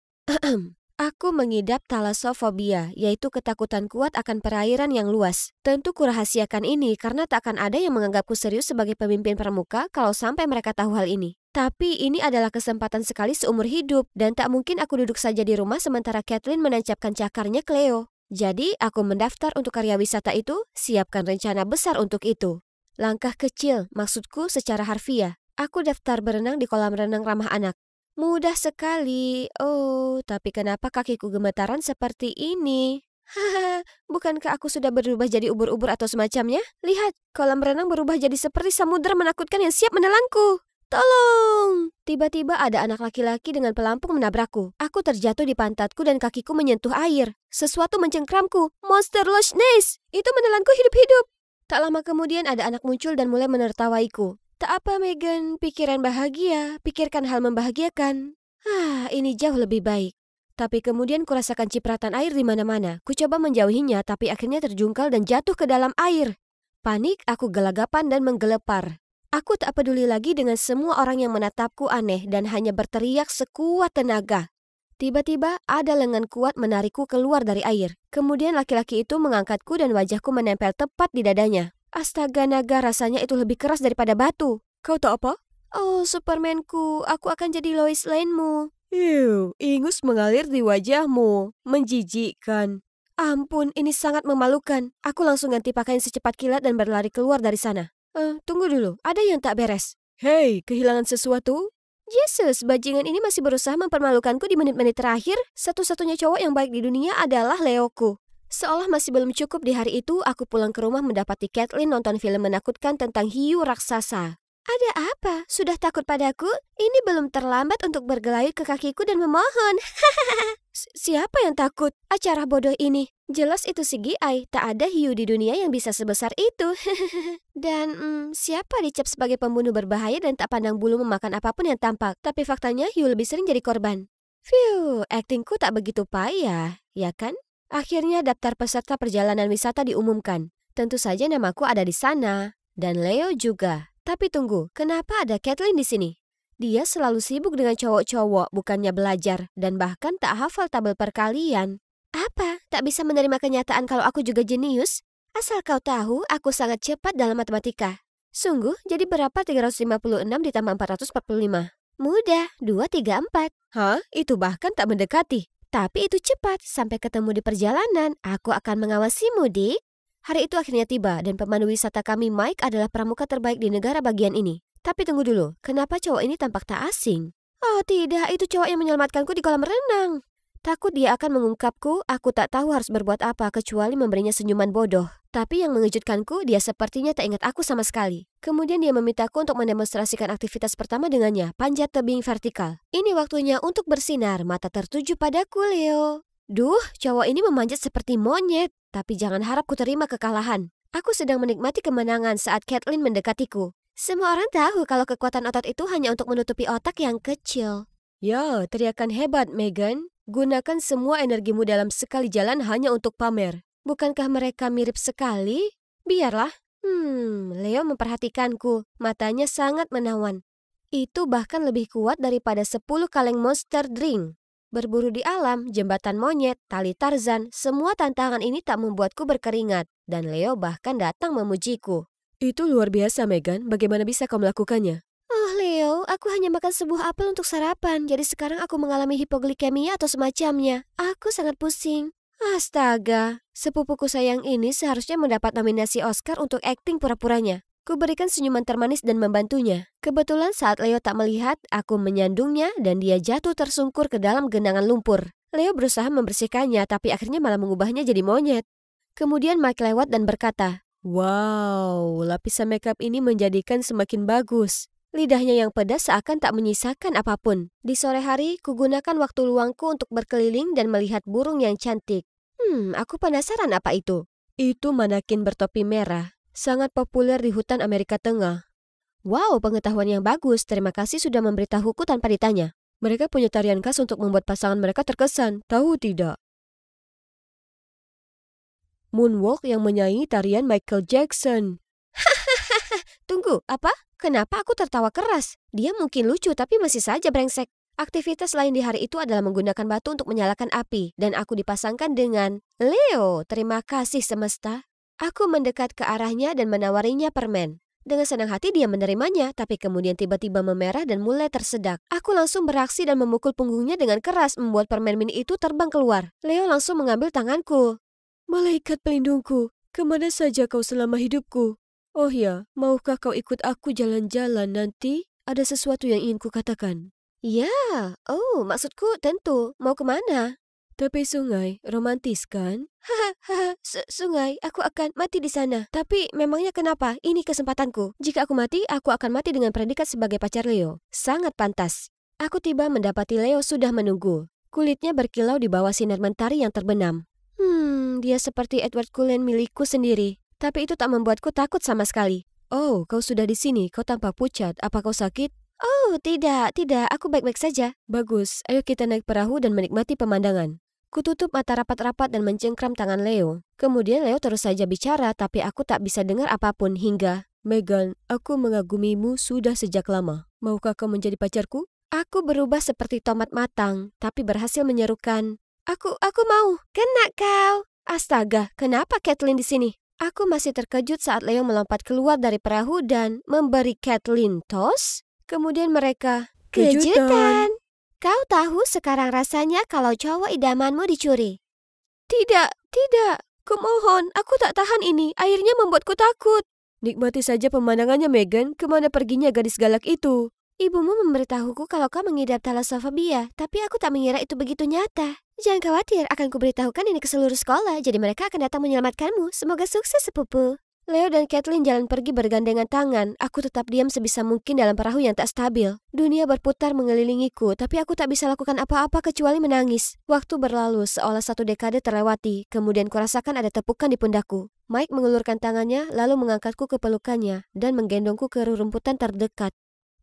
[SPEAKER 2] Aku mengidap thalassofobia, yaitu ketakutan kuat akan perairan yang luas. Tentu kurahasiakan ini karena tak akan ada yang menganggapku serius sebagai pemimpin pramuka kalau sampai mereka tahu hal ini. Tapi ini adalah kesempatan sekali seumur hidup, dan tak mungkin aku duduk saja di rumah sementara Caitlyn menancapkan cakarnya ke Leo. Jadi aku mendaftar untuk karya wisata itu, siapkan rencana besar untuk itu. Langkah kecil, maksudku secara harfiah. Aku daftar berenang di kolam renang ramah anak. Mudah sekali. Oh, tapi kenapa kakiku gemetaran seperti ini? Haha, bukankah aku sudah berubah jadi ubur-ubur atau semacamnya? Lihat, kolam renang berubah jadi seperti samudera menakutkan yang siap menelanku. Tolong! Tiba-tiba ada anak laki-laki dengan pelampung menabrakku. Aku terjatuh di pantatku dan kakiku menyentuh air. Sesuatu mencengkramku. Monster Loch Ness! Itu menelanku hidup-hidup. Tak lama kemudian ada anak muncul dan mulai menertawaiku. Tak apa, Megan, pikiran bahagia, pikirkan hal membahagiakan. Ini jauh lebih baik. Tapi kemudian kurasakan cipratan air di mana-mana. Ku coba menjauhinya, tapi akhirnya terjungkal dan jatuh ke dalam air. Panik, aku gelagapan dan menggelepar. Aku tak peduli lagi dengan semua orang yang menatapku aneh dan hanya berteriak sekuat tenaga. Tiba-tiba ada lengan kuat menarikku keluar dari air. Kemudian laki-laki itu mengangkatku dan wajahku menempel tepat di dadanya. Astaga naga, rasanya itu lebih keras daripada batu. Kau tahu apa? Oh, Supermanku, aku akan jadi Lois Lane-mu. Ingus mengalir di wajahmu. Menjijikkan. Ampun, ini sangat memalukan. Aku langsung ganti pakaian secepat kilat dan berlari keluar dari sana. Tunggu dulu, ada yang tak beres. Hei, kehilangan sesuatu? Yesus, bajingan ini masih berusaha mempermalukanku di menit-menit terakhir. Satu-satunya cowok yang baik di dunia adalah Leoku. Seolah masih belum cukup di hari itu, aku pulang ke rumah mendapati Caitlyn nonton film menakutkan tentang hiu raksasa. Ada apa? Sudah takut padaku? Ini belum terlambat untuk bergelayut ke kakiku dan memohon. Siapa yang takut? Acara bodoh ini. Jelas itu CGI, tak ada hiu di dunia yang bisa sebesar itu. Dan siapa dicap sebagai pembunuh berbahaya dan tak pandang bulu memakan apapun yang tampak. Tapi faktanya hiu lebih sering jadi korban. Phew, aktingku tak begitu payah, ya kan? Akhirnya daftar peserta perjalanan wisata diumumkan. Tentu saja namaku ada di sana. Dan Leo juga. Tapi tunggu, kenapa ada Caitlyn di sini? Dia selalu sibuk dengan cowok-cowok, bukannya belajar. Dan bahkan tak hafal tabel perkalian. Apa? Tak bisa menerima kenyataan kalau aku juga jenius? Asal kau tahu, aku sangat cepat dalam matematika. Sungguh, jadi berapa 356 ditambah 445? Mudah, 2, 3, 4. Itu bahkan tak mendekati. Tapi itu cepat, sampai ketemu di perjalanan, aku akan mengawasimu, Dik. Hari itu akhirnya tiba, dan pemandu wisata kami Mike adalah pramuka terbaik di negara bagian ini. Tapi tunggu dulu, kenapa cowok ini tampak tak asing? Oh tidak, itu cowok yang menyelamatkanku di kolam renang. Takut dia akan mengungkapku, aku tak tahu harus berbuat apa kecuali memberinya senyuman bodoh. Tapi yang mengejutkanku, dia sepertinya tak ingat aku sama sekali. Kemudian dia memintaku untuk mendemonstrasikan aktivitas pertama dengannya, panjat tebing vertikal. Ini waktunya untuk bersinar, mata tertuju padaku, Leo. Duh, cowok ini memanjat seperti monyet. Tapi jangan harap ku terima kekalahan. Aku sedang menikmati kemenangan saat Caitlyn mendekatiku. Semua orang tahu kalau kekuatan otot itu hanya untuk menutupi otak yang kecil. Ya, teriakan hebat, Megan. Gunakan semua energimu dalam sekali jalan hanya untuk pamer. Bukankah mereka mirip sekali? Biarlah. Leo memperhatikanku. Matanya sangat menawan. Itu bahkan lebih kuat daripada 10 kaleng Monster Drink. Berburu di alam, jembatan monyet, tali Tarzan, semua tantangan ini tak membuatku berkeringat. Dan Leo bahkan datang memujiku. Itu luar biasa, Megan. Bagaimana bisa kau melakukannya? Oh, Leo, aku hanya makan sebuah apel untuk sarapan. Jadi sekarang aku mengalami hipoglikemia atau semacamnya. Aku sangat pusing. Astaga, sepupuku sayang ini seharusnya mendapat nominasi Oscar untuk akting pura-puranya. Kuberikan senyuman termanis dan membantunya. Kebetulan saat Leo tak melihat, aku menyandungnya dan dia jatuh tersungkur ke dalam genangan lumpur. Leo berusaha membersihkannya tapi akhirnya malah mengubahnya jadi monyet. Kemudian Mike lewat dan berkata, "Wow, lapisan makeup ini menjadikan semakin bagus." Lidahnya yang pedas seakan tak menyisakan apapun. Di sore hari, kugunakan waktu luangku untuk berkeliling dan melihat burung yang cantik. Aku penasaran apa itu. Itu manakin bertopi merah. Sangat populer di hutan Amerika Tengah. Wow, pengetahuan yang bagus. Terima kasih sudah memberitahuku tanpa ditanya. Mereka punya tarian khas untuk membuat pasangan mereka terkesan. Tahu tidak? Moonwalk yang menyaingi tarian Michael Jackson. Tunggu, apa? Kenapa aku tertawa keras? Dia mungkin lucu tapi masih saja brengsek. Aktivitas lain di hari itu adalah menggunakan batu untuk menyalakan api. Dan aku dipasangkan dengan Leo. Terima kasih semesta. Aku mendekat ke arahnya dan menawarinya permen. Dengan senang hati dia menerimanya, tapi kemudian tiba-tiba memerah dan mulai tersedak. Aku langsung beraksi dan memukul punggungnya dengan keras, membuat permen mini itu terbang keluar. Leo langsung mengambil tanganku. Malaikat pelindungku, kemana saja kau selama hidupku? Oh ya, maukah kau ikut aku jalan-jalan nanti? Ada sesuatu yang ingin kukatakan. Ya, maksudku tentu. Mau kemana? Tepi sungai, romantis kan? Hahaha, sungai, aku akan mati di sana. Tapi memangnya kenapa? Ini kesempatanku. Jika aku mati akan mati dengan predikat sebagai pacar Leo. Sangat pantas. Aku tiba mendapati Leo sudah menunggu. Kulitnya berkilau di bawah sinar mentari yang terbenam. Dia seperti Edward Cullen milikku sendiri. Tapi itu tak membuatku takut sama sekali. Oh, kau sudah di sini. Kau tampak pucat. Apa kau sakit? Oh, tidak. Aku baik-baik saja. Bagus, ayo kita naik perahu dan menikmati pemandangan. Kututup mata rapat-rapat dan mencengkram tangan Leo. Kemudian Leo terus saja bicara, tapi aku tak bisa dengar apapun hingga, Megan, aku mengagumimu sudah sejak lama. Maukah kau menjadi pacarku? Aku berubah seperti tomat matang, tapi berhasil menyerukan, Aku mau. Kena kau. Astaga, kenapa Kathleen di sini? Aku masih terkejut saat Leo melompat keluar dari perahu dan memberi Kathleen tos. Kemudian mereka, kejutan. Kau tahu sekarang rasanya kalau cowok idamanmu dicuri. Tidak. Kumohon, aku tak tahan ini. Airnya membuatku takut. Nikmati saja pemandangannya, Megan. Kemana perginya gadis galak itu? Ibumu memberitahuku kalau kau mengidap thalassofobia, tapi aku tak mengira itu begitu nyata. Jangan khawatir, akan kuberitahukan ini ke seluruh sekolah, jadi mereka akan datang menyelamatkanmu. Semoga sukses, sepupu. Leo dan Kathleen jalan pergi bergandengan tangan. Aku tetap diam sebisa mungkin dalam perahu yang tak stabil. Dunia berputar mengelilingiku, tapi aku tak bisa lakukan apa-apa kecuali menangis. Waktu berlalu seolah 1 dekade terlewati, kemudian kurasakan ada tepukan di pundakku. Mike mengulurkan tangannya, lalu mengangkatku ke pelukannya, dan menggendongku ke rumputan terdekat.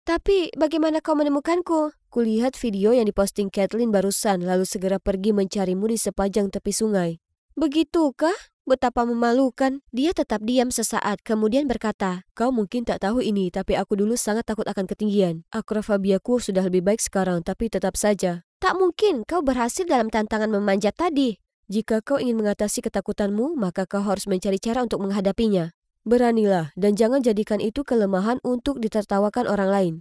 [SPEAKER 2] Tapi, bagaimana kau menemukanku? Kulihat video yang diposting Kathleen barusan, lalu segera pergi mencarimu di sepanjang tepi sungai. Begitukah? Betapa memalukan. Dia tetap diam sesaat, kemudian berkata, kau mungkin tak tahu ini, tapi aku dulu sangat takut akan ketinggian. Akrofobiaku sudah lebih baik sekarang, tapi tetap saja. Tak mungkin, kau berhasil dalam tantangan memanjat tadi. Jika kau ingin mengatasi ketakutanmu, maka kau harus mencari cara untuk menghadapinya. Beranilah, dan jangan jadikan itu kelemahan untuk ditertawakan orang lain.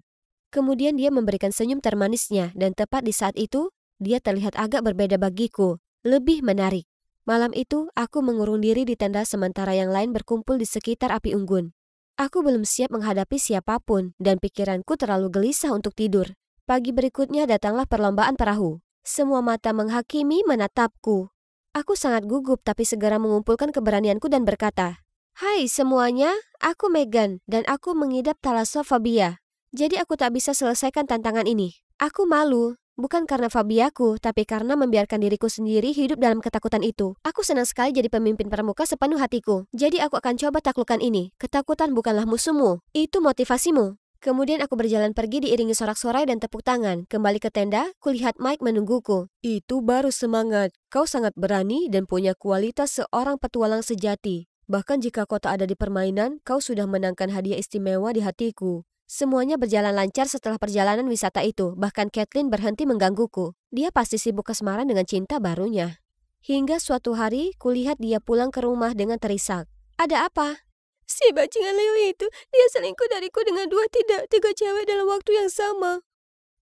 [SPEAKER 2] Kemudian dia memberikan senyum termanisnya, dan tepat di saat itu, dia terlihat agak berbeda bagiku, lebih menarik. Malam itu, aku mengurung diri di tenda sementara yang lain berkumpul di sekitar api unggun. Aku belum siap menghadapi siapapun, dan pikiranku terlalu gelisah untuk tidur. Pagi berikutnya datanglah perlombaan perahu. Semua mata menghakimi menatapku. Aku sangat gugup tapi segera mengumpulkan keberanianku dan berkata, Hai semuanya, aku Megan, dan aku mengidap thalassofobia. Jadi aku tak bisa selesaikan tantangan ini. Aku malu. Bukan karena fobiaku, tapi karena membiarkan diriku sendiri hidup dalam ketakutan itu. Aku senang sekali jadi pemimpin pramuka sepenuh hatiku. Jadi aku akan coba taklukkan ini. Ketakutan bukanlah musuhmu, itu motivasimu. Kemudian aku berjalan pergi diiringi sorak-sorai dan tepuk tangan. Kembali ke tenda, kulihat Mike menungguku. Itu baru semangat. Kau sangat berani dan punya kualitas seorang petualang sejati. Bahkan jika kau tak ada di permainan, kau sudah menangkan hadiah istimewa di hatiku. Semuanya berjalan lancar setelah perjalanan wisata itu, bahkan Kathleen berhenti menggangguku. Dia pasti sibuk kasmaran dengan cinta barunya. Hingga suatu hari, kulihat dia pulang ke rumah dengan terisak. Ada apa? Si bajingan Leo itu, dia selingkuh dariku dengan 2 tidak 3 cewek dalam waktu yang sama.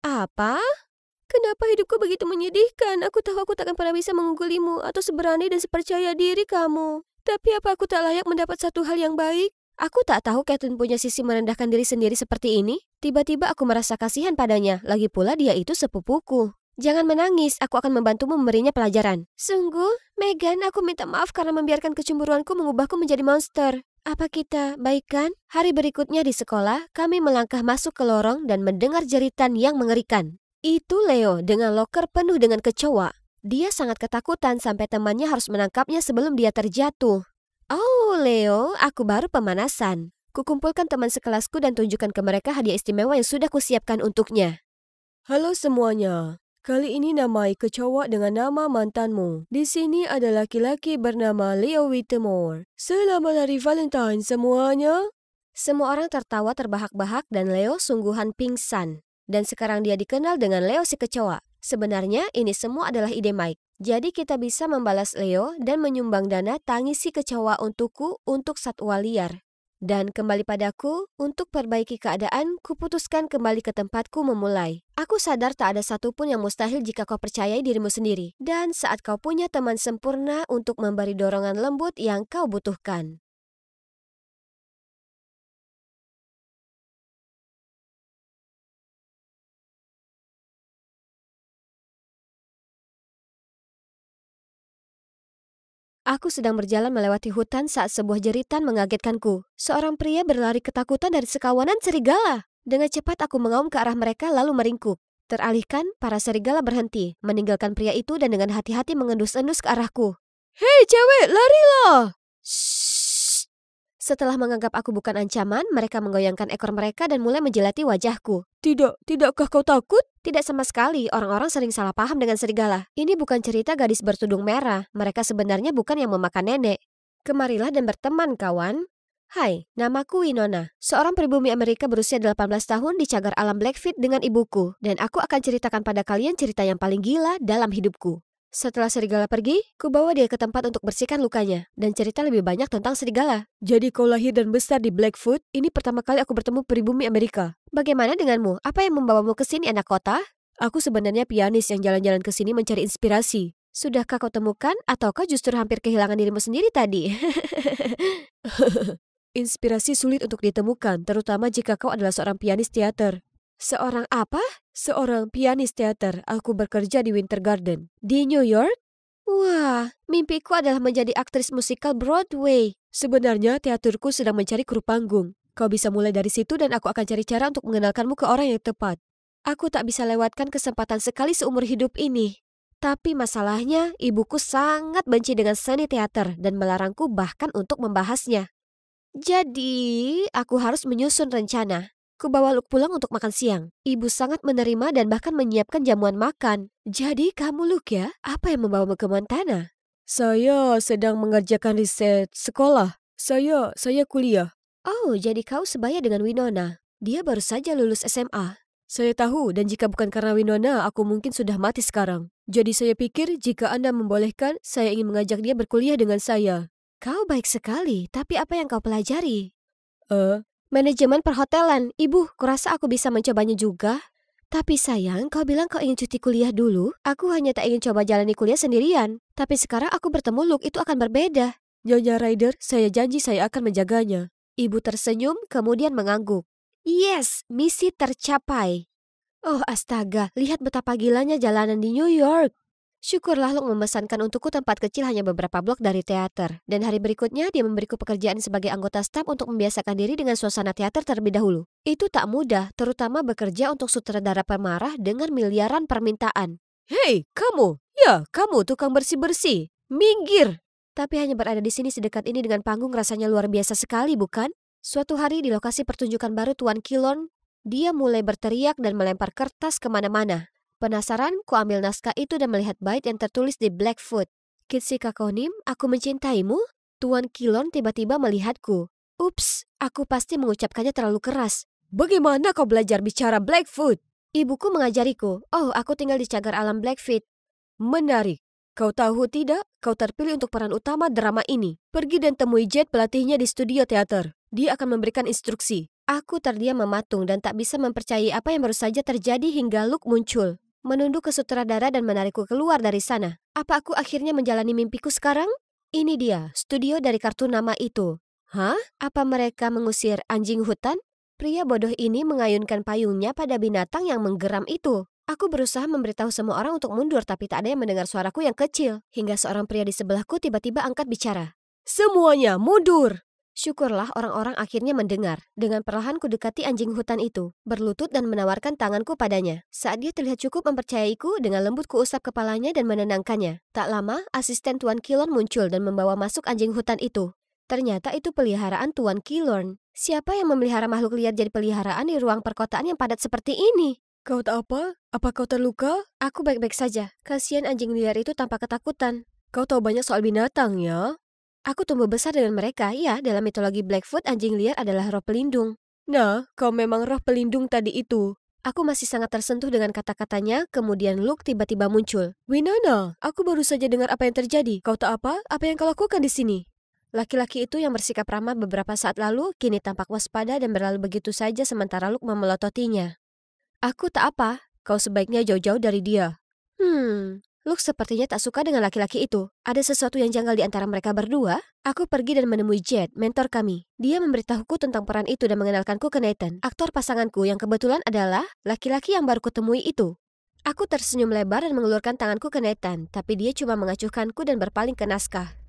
[SPEAKER 2] Apa? Kenapa Kenapa hidupku begitu menyedihkan? Aku tahu aku takkan pernah bisa mengunggulimu atau seberani dan sepercaya diri kamu. Tapi apa aku tak layak mendapat satu hal yang baik? Aku tak tahu Caitlyn punya sisi merendahkan diri sendiri seperti ini. Tiba-tiba aku merasa kasihan padanya. Lagi pula dia itu sepupuku. Jangan menangis, aku akan membantumu memberinya pelajaran. Sungguh, Megan, aku minta maaf karena membiarkan kecemburuanku mengubahku menjadi monster. Apa kita baikan? Hari berikutnya di sekolah, kami melangkah masuk ke lorong dan mendengar jeritan yang mengerikan. Itu Leo dengan loker penuh dengan kecoa. Dia sangat ketakutan sampai temannya harus menangkapnya sebelum dia terjatuh. Oh, Leo, aku baru pemanasan. Kukumpulkan teman sekelasku dan tunjukkan ke mereka hadiah istimewa yang sudah kusiapkan untuknya. Halo semuanya. Kali ini namai kecoa dengan nama mantanmu. Di sini ada laki-laki bernama Leo Whittemore. Selamat Hari Valentine semuanya. Semua orang tertawa terbahak-bahak dan Leo sungguhan pingsan. Dan sekarang dia dikenal dengan Leo si kecoa. Sebenarnya ini semua adalah ide Mike. Jadi kita bisa membalas Leo dan menyumbang dana tangisi kecoa untukku untuk satwa liar. Dan kembali padaku, untuk perbaiki keadaan, kuputuskan kembali ke tempatku memulai. Aku sadar tak ada satupun yang mustahil jika kau percayai dirimu sendiri. Dan saat kau punya teman sempurna untuk memberi dorongan lembut yang kau butuhkan. Aku sedang berjalan melewati hutan saat sebuah jeritan mengagetkanku. Seorang pria berlari ketakutan dari sekawanan serigala. Dengan cepat aku mengaum ke arah mereka lalu meringkuk. Teralihkan, para serigala berhenti, meninggalkan pria itu dan dengan hati-hati mengendus-endus ke arahku. Hei cewek, larilah! Shh. Setelah menganggap aku bukan ancaman, mereka menggoyangkan ekor mereka dan mulai menjilati wajahku. Tidakkah kau takut? Tidak sama sekali, orang-orang sering salah paham dengan serigala. Ini bukan cerita gadis bertudung merah, mereka sebenarnya bukan yang memakan nenek. Kemarilah dan berteman, kawan. Hai, namaku Winona, seorang pribumi Amerika berusia 18 tahun di cagar alam Blackfeet dengan ibuku. Dan aku akan ceritakan pada kalian cerita yang paling gila dalam hidupku. Setelah serigala pergi, ku bawa dia ke tempat untuk bersihkan lukanya. Dan cerita lebih banyak tentang serigala. Jadi kau lahir dan besar di Blackfoot? Ini pertama kali aku bertemu pribumi Amerika. Bagaimana denganmu? Apa yang membawamu ke sini, anak kota? Aku sebenarnya pianis yang jalan-jalan ke sini mencari inspirasi. Sudahkah kau temukan ataukah justru hampir kehilangan dirimu sendiri tadi? Inspirasi sulit untuk ditemukan, terutama jika kau adalah seorang pianis teater. Seorang apa? Seorang pianis teater. Aku bekerja di Winter Garden. Di New York? Wah, mimpiku adalah menjadi aktris musikal Broadway. Sebenarnya teaterku sedang mencari kru panggung. Kau bisa mulai dari situ dan aku akan cari cara untuk mengenalkanmu ke orang yang tepat. Aku tak bisa lewatkan kesempatan sekali seumur hidup ini. Tapi masalahnya, ibuku sangat benci dengan seni teater dan melarangku bahkan untuk membahasnya. Jadi, aku harus menyusun rencana. Kubawa Luke pulang untuk makan siang. Ibu sangat menerima dan bahkan menyiapkan jamuan makan. Jadi kamu Luke ya? Apa yang membawamu ke Montana? Saya sedang mengerjakan riset sekolah. Saya kuliah. Oh, jadi kau sebaya dengan Winona. Dia baru saja lulus SMA. Saya tahu dan jika bukan karena Winona, aku mungkin sudah mati sekarang. Jadi saya pikir jika Anda membolehkan, saya ingin mengajak dia berkuliah dengan saya. Kau baik sekali, tapi apa yang kau pelajari? Manajemen perhotelan. Ibu, kurasa aku bisa mencobanya juga. Tapi sayang, kau bilang kau ingin cuti kuliah dulu. Aku hanya tak ingin coba jalani kuliah sendirian. Tapi sekarang aku bertemu Luke, itu akan berbeda. Nyonya Ryder, saya janji saya akan menjaganya. Ibu tersenyum, kemudian mengangguk. Yes, misi tercapai. Oh astaga, lihat betapa gilanya jalanan di New York. Syukurlah Luke memesankan untukku tempat kecil hanya beberapa blok dari teater. Dan hari berikutnya dia memberiku pekerjaan sebagai anggota staf untuk membiasakan diri dengan suasana teater terlebih dahulu. Itu tak mudah, terutama bekerja untuk sutradara pemarah dengan miliaran permintaan. Hei, kamu! Ya, kamu tukang bersih-bersih. Minggir! Tapi hanya berada di sini sedekat ini dengan panggung rasanya luar biasa sekali, bukan? Suatu hari di lokasi pertunjukan baru Tuan Kilon, dia mulai berteriak dan melempar kertas kemana-mana. Penasaran, ku ambil naskah itu dan melihat bait yang tertulis di Blackfoot. Kitsi Kakonim, aku mencintaimu? Tuan Kilon tiba-tiba melihatku. Ups, aku pasti mengucapkannya terlalu keras. Bagaimana kau belajar bicara Blackfoot? Ibuku mengajariku. Oh, aku tinggal di cagar alam Blackfeet. Menarik. Kau tahu tidak, kau terpilih untuk peran utama drama ini. Pergi dan temui Jet pelatihnya di studio teater. Dia akan memberikan instruksi. Aku terdiam mematung dan tak bisa mempercayai apa yang baru saja terjadi hingga Luke muncul. menunduk ke sutradara dan menarikku keluar dari sana. Apa aku akhirnya menjalani mimpiku sekarang? Ini dia, studio dari kartun nama itu. Hah? Apa mereka mengusir anjing hutan? Pria bodoh ini mengayunkan payungnya pada binatang yang menggeram itu. Aku berusaha memberitahu semua orang untuk mundur, tapi tak ada yang mendengar suaraku yang kecil. Hingga seorang pria di sebelahku tiba-tiba angkat bicara. Semuanya mundur! Syukurlah orang-orang akhirnya mendengar. Dengan perlahan ku dekati anjing hutan itu, berlutut dan menawarkan tanganku padanya. Saat dia terlihat cukup mempercayaiku, dengan lembut ku usap kepalanya dan menenangkannya. Tak lama, asisten Tuan Kilorn muncul dan membawa masuk anjing hutan itu. Ternyata itu peliharaan Tuan Kilorn. Siapa yang memelihara makhluk liar jadi peliharaan di ruang perkotaan yang padat seperti ini? Kau tak apa? Apa kau terluka? Aku baik-baik saja. Kasihan anjing liar itu tanpa ketakutan. Kau tahu banyak soal binatang, ya? Aku tumbuh besar dengan mereka, ya. Dalam mitologi Blackfoot, anjing liar adalah roh pelindung. Nah, kau memang roh pelindung tadi itu. Aku masih sangat tersentuh dengan kata-katanya, kemudian Luke tiba-tiba muncul. Winona, aku baru saja dengar apa yang terjadi. Kau tak apa? Apa yang kau lakukan di sini? Laki-laki itu yang bersikap ramah beberapa saat lalu, kini tampak waspada dan berlalu begitu saja sementara Luke memelototinya. Aku tak apa, kau sebaiknya jauh-jauh dari dia. Luke sepertinya tak suka dengan laki-laki itu. Ada sesuatu yang janggal di antara mereka berdua. Aku pergi dan menemui Jed, mentor kami. Dia memberitahuku tentang peran itu dan mengenalkanku ke Nathan, aktor pasanganku yang kebetulan adalah laki-laki yang baru kutemui itu. Aku tersenyum lebar dan mengelurkan tanganku ke Nathan, tapi dia cuma mengacuhkanku dan berpaling ke naskah.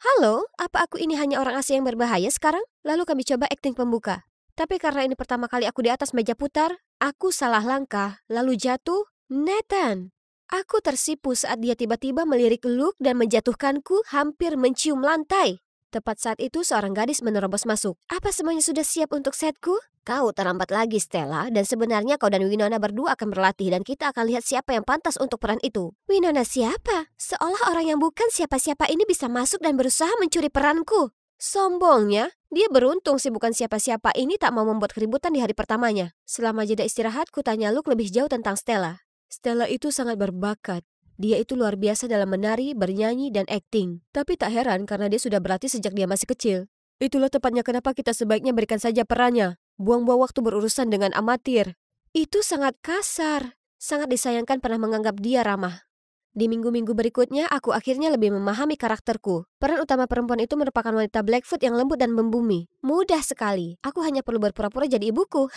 [SPEAKER 2] Halo, apa aku ini hanya orang asing yang berbahaya sekarang? Lalu kami coba akting pembuka. Tapi karena ini pertama kali aku di atas meja putar, aku salah langkah, lalu jatuh. Nathan! Aku tersipu saat dia tiba-tiba melirik Luke dan menjatuhkanku hampir mencium lantai. Tepat saat itu seorang gadis menerobos masuk. Apa semuanya sudah siap untuk setku? Kau terlambat lagi, Stella, dan sebenarnya kau dan Winona berdua akan berlatih dan kita akan lihat siapa yang pantas untuk peran itu. Winona siapa? Seolah orang yang bukan siapa-siapa ini bisa masuk dan berusaha mencuri peranku. Sombongnya, dia beruntung si bukan siapa-siapa ini tak mau membuat keributan di hari pertamanya. Selama jeda istirahat, ku tanya Luke lebih jauh tentang Stella. Stella itu sangat berbakat. Dia itu luar biasa dalam menari, bernyanyi, dan akting. Tapi tak heran karena dia sudah berlatih sejak dia masih kecil. Itulah tepatnya kenapa kita sebaiknya berikan saja perannya. Buang-buang waktu berurusan dengan amatir. Itu sangat kasar. Sangat disayangkan pernah menganggap dia ramah. Di minggu-minggu berikutnya, aku akhirnya lebih memahami karakterku. Peran utama perempuan itu merupakan wanita Blackfoot yang lembut dan membumi. Mudah sekali. Aku hanya perlu berpura-pura jadi ibuku.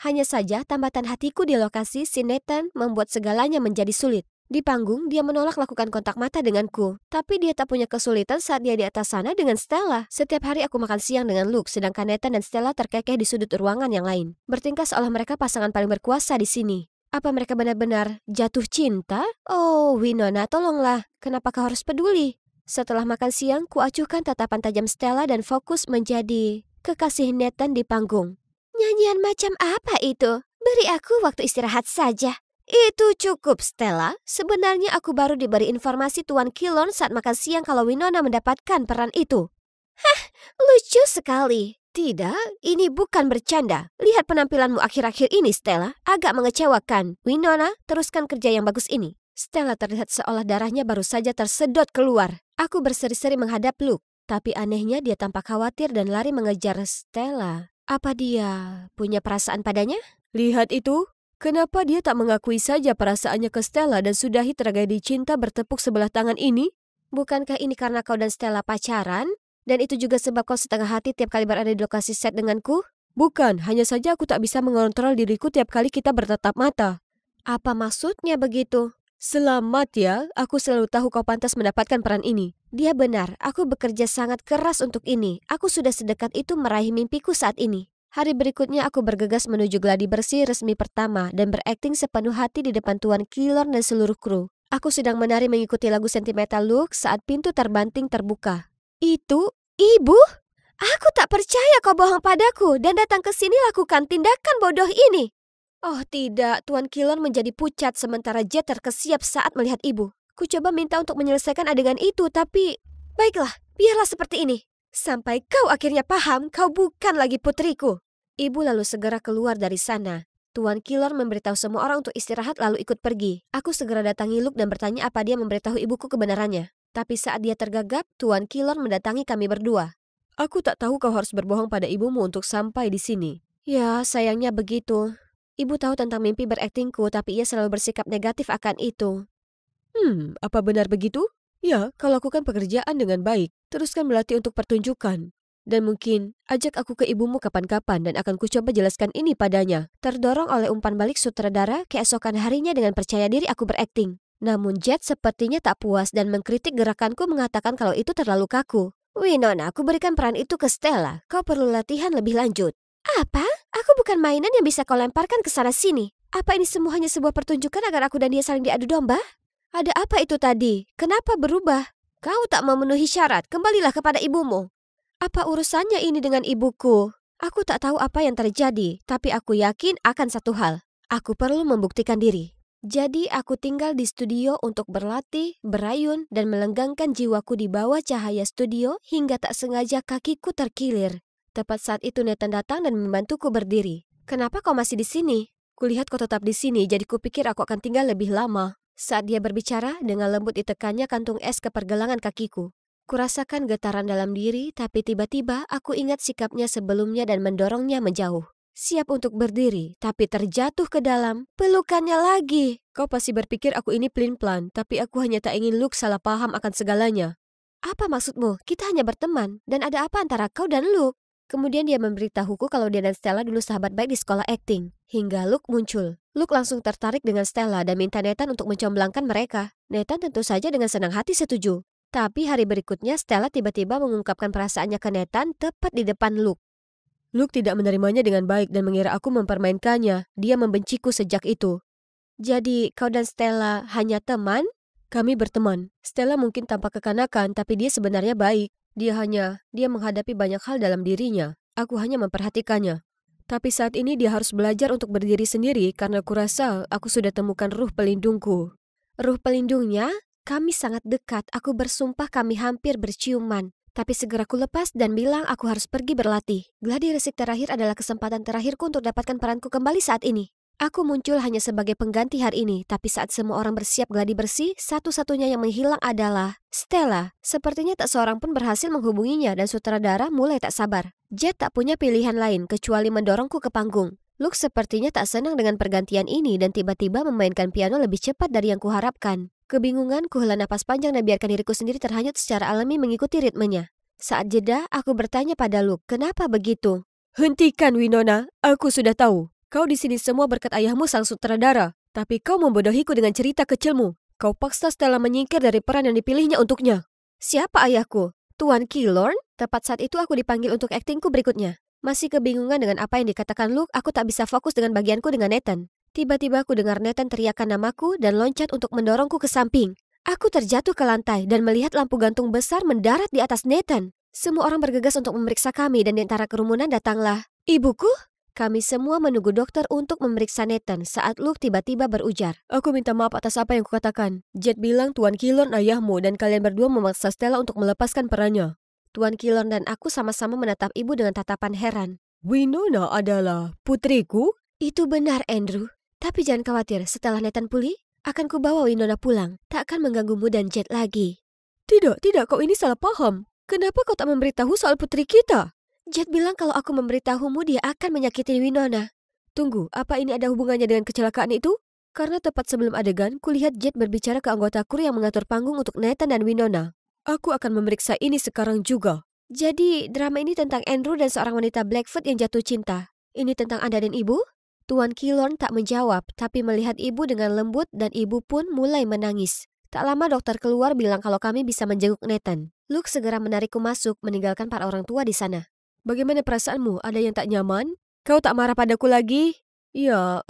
[SPEAKER 2] Hanya saja, tambatan hatiku di lokasi si Nathan membuat segalanya menjadi sulit. Di panggung, dia menolak lakukan kontak mata denganku. Tapi dia tak punya kesulitan saat dia di atas sana dengan Stella. Setiap hari aku makan siang dengan Luke, sedangkan Nathan dan Stella terkekeh di sudut ruangan yang lain. Bertingkah seolah mereka pasangan paling berkuasa di sini. Apa mereka benar-benar jatuh cinta? Oh, Winona, tolonglah. Kenapa kau harus peduli? Setelah makan siang, ku acuhkan tatapan tajam Stella dan fokus menjadi kekasih Nathan di panggung. Nyanyian macam apa itu? Beri aku waktu istirahat saja. Itu cukup, Stella. Sebenarnya aku baru diberi informasi Tuan Kilorn saat makan siang kalau Winona mendapatkan peran itu. Hah, lucu sekali. Tidak, ini bukan bercanda. Lihat penampilanmu akhir-akhir ini, Stella. Agak mengecewakan. Winona, teruskan kerja yang bagus ini. Stella terlihat seolah darahnya baru saja tersedot keluar. Aku berseri-seri menghadap Luke. Tapi anehnya dia tampak khawatir dan lari mengejar Stella. Apa dia punya perasaan padanya? Lihat itu. Kenapa dia tak mengakui saja perasaannya ke Stella dan sudahi tragedi cinta bertepuk sebelah tangan ini? Bukankah ini karena kau dan Stella pacaran? Dan itu juga sebab kau setengah hati tiap kali berada di lokasi set denganku? Bukan, hanya saja aku tak bisa mengontrol diriku tiap kali kita bertatap mata. Apa maksudnya begitu? Selamat ya, aku selalu tahu kau pantas mendapatkan peran ini. Dia benar, aku bekerja sangat keras untuk ini. Aku sudah sedekat itu meraih mimpiku saat ini. Hari berikutnya aku bergegas menuju gladi bersih resmi pertama dan berakting sepenuh hati di depan Tuan Kilorn dan seluruh kru. Aku sedang menari mengikuti lagu sentimental Luke saat pintu terbanting terbuka. Itu, ibu? Aku tak percaya kau bohong padaku dan datang ke sini lakukan tindakan bodoh ini. Oh tidak, Tuan Kilorn menjadi pucat sementara Jed terkesiap saat melihat ibu. Ku coba minta untuk menyelesaikan adegan itu, tapi... Baiklah, biarlah seperti ini. Sampai kau akhirnya paham kau bukan lagi putriku. Ibu lalu segera keluar dari sana. Tuan Kilorn memberitahu semua orang untuk istirahat lalu ikut pergi. Aku segera datangi Luke dan bertanya apa dia memberitahu ibuku kebenarannya. Tapi saat dia tergagap, Tuan Kilorn mendatangi kami berdua. Aku tak tahu kau harus berbohong pada ibumu untuk sampai di sini. Ya, sayangnya begitu. Ibu tahu tentang mimpi beraktingku, tapi ia selalu bersikap negatif akan itu. Apa benar begitu? Ya, kau lakukan pekerjaan dengan baik. Teruskan berlatih untuk pertunjukan. Dan mungkin ajak aku ke ibumu kapan-kapan dan akan kucoba jelaskan ini padanya. Terdorong oleh umpan balik sutradara, keesokan harinya dengan percaya diri aku berakting. Namun Jet sepertinya tak puas dan mengkritik gerakanku mengatakan kalau itu terlalu kaku. Winona, aku berikan peran itu ke Stella. Kau perlu latihan lebih lanjut. Apa? Aku bukan mainan yang bisa kau lemparkan ke sana-sini. Apa ini semua hanya sebuah pertunjukan agar aku dan dia saling diadu domba? Ada apa itu tadi? Kenapa berubah? Kau tak memenuhi syarat, kembalilah kepada ibumu. Apa urusannya ini dengan ibuku? Aku tak tahu apa yang terjadi, tapi aku yakin akan satu hal. Aku perlu membuktikan diri. Jadi aku tinggal di studio untuk berlatih, berayun, dan melenggangkan jiwaku di bawah cahaya studio hingga tak sengaja kakiku terkilir. Tepat saat itu Nathan datang dan membantuku berdiri. Kenapa kau masih di sini? Kulihat kau tetap di sini, jadi kupikir aku akan tinggal lebih lama. Saat dia berbicara, dengan lembut ditekannya kantung es ke pergelangan kakiku. Kurasakan getaran dalam diri, tapi tiba-tiba aku ingat sikapnya sebelumnya dan mendorongnya menjauh. Siap untuk berdiri, tapi terjatuh ke dalam pelukannya lagi. Kau pasti berpikir aku ini pelin-pelan, tapi aku hanya tak ingin Luke salah paham akan segalanya. Apa maksudmu? Kita hanya berteman, dan ada apa antara kau dan Luke? Kemudian dia memberitahuku kalau dia dan Stella dulu sahabat baik di sekolah akting. Hingga Luke muncul. Luke langsung tertarik dengan Stella dan minta Nathan untuk mencomblangkan mereka. Nathan tentu saja dengan senang hati setuju. Tapi hari berikutnya Stella tiba-tiba mengungkapkan perasaannya ke Nathan tepat di depan Luke. Luke tidak menerimanya dengan baik dan mengira aku mempermainkannya. Dia membenciku sejak itu. Jadi, kau dan Stella hanya teman? Kami berteman. Stella mungkin tampak kekanakan, tapi dia sebenarnya baik. Dia menghadapi banyak hal dalam dirinya. Aku hanya memperhatikannya. Tapi saat ini dia harus belajar untuk berdiri sendiri karena kurasa aku sudah temukan ruh pelindungku. Ruh pelindungnya? Kami sangat dekat. Aku bersumpah kami hampir berciuman. Tapi segera ku lepas dan bilang aku harus pergi berlatih. Gladi resik terakhir adalah kesempatan terakhirku untuk dapatkan peranku kembali saat ini. Aku muncul hanya sebagai pengganti hari ini, tapi saat semua orang bersiap gladi bersih, satu-satunya yang menghilang adalah Stella. Sepertinya tak seorang pun berhasil menghubunginya dan sutradara mulai tak sabar. Jet tak punya pilihan lain kecuali mendorongku ke panggung. Luke sepertinya tak senang dengan pergantian ini dan tiba-tiba memainkan piano lebih cepat dari yang kuharapkan. Kebingungan, kuhela napas panjang dan biarkan diriku sendiri terhanyut secara alami mengikuti ritmenya. Saat jeda, aku bertanya pada Luke, kenapa begitu? Hentikan Winona, aku sudah tahu. Kau di sini semua berkat ayahmu sang sutradara. Tapi kau membodohiku dengan cerita kecilmu. Kau paksa Stella menyingkir dari peran yang dipilihnya untuknya. Siapa ayahku? Tuan Killorn? Tepat saat itu aku dipanggil untuk aktingku berikutnya. Masih kebingungan dengan apa yang dikatakan Luke, aku tak bisa fokus dengan bagianku dengan Nathan. Tiba-tiba aku dengar Nathan teriakan namaku dan loncat untuk mendorongku ke samping. Aku terjatuh ke lantai dan melihat lampu gantung besar mendarat di atas Nathan. Semua orang bergegas untuk memeriksa kami dan di antara kerumunan datanglah ibuku. Kami semua menunggu dokter untuk memeriksa Nathan saat Luke tiba-tiba berujar. Aku minta maaf atas apa yang kukatakan. Jet bilang Tuan Killorn ayahmu dan kalian berdua memaksa Stella untuk melepaskan perannya. Tuan Killorn dan aku sama-sama menatap ibu dengan tatapan heran. Winona adalah putriku? Itu benar, Andrew. Tapi jangan khawatir, setelah Nathan pulih, akan kubawa Winona pulang. Tak akan mengganggumu dan Jet lagi. Tidak, kau ini salah paham. Kenapa kau tak memberitahu soal putri kita? Jet bilang kalau aku memberitahumu dia akan menyakiti Winona. Tunggu, apa ini ada hubungannya dengan kecelakaan itu? Karena tepat sebelum adegan, kulihat Jet berbicara ke anggota kru yang mengatur panggung untuk Nathan dan Winona. Aku akan memeriksa ini sekarang juga. Jadi, drama ini tentang Andrew dan seorang wanita Blackfoot yang jatuh cinta. Ini tentang Anda dan Ibu? Tuan Killorn tak menjawab, tapi melihat ibu dengan lembut dan ibu pun mulai menangis. Tak lama dokter keluar bilang kalau kami bisa menjenguk Nathan. Luke segera menarikku masuk, meninggalkan para orang tua di sana. Bagaimana perasaanmu? Ada yang tak nyaman? Kau tak marah padaku lagi? Ya,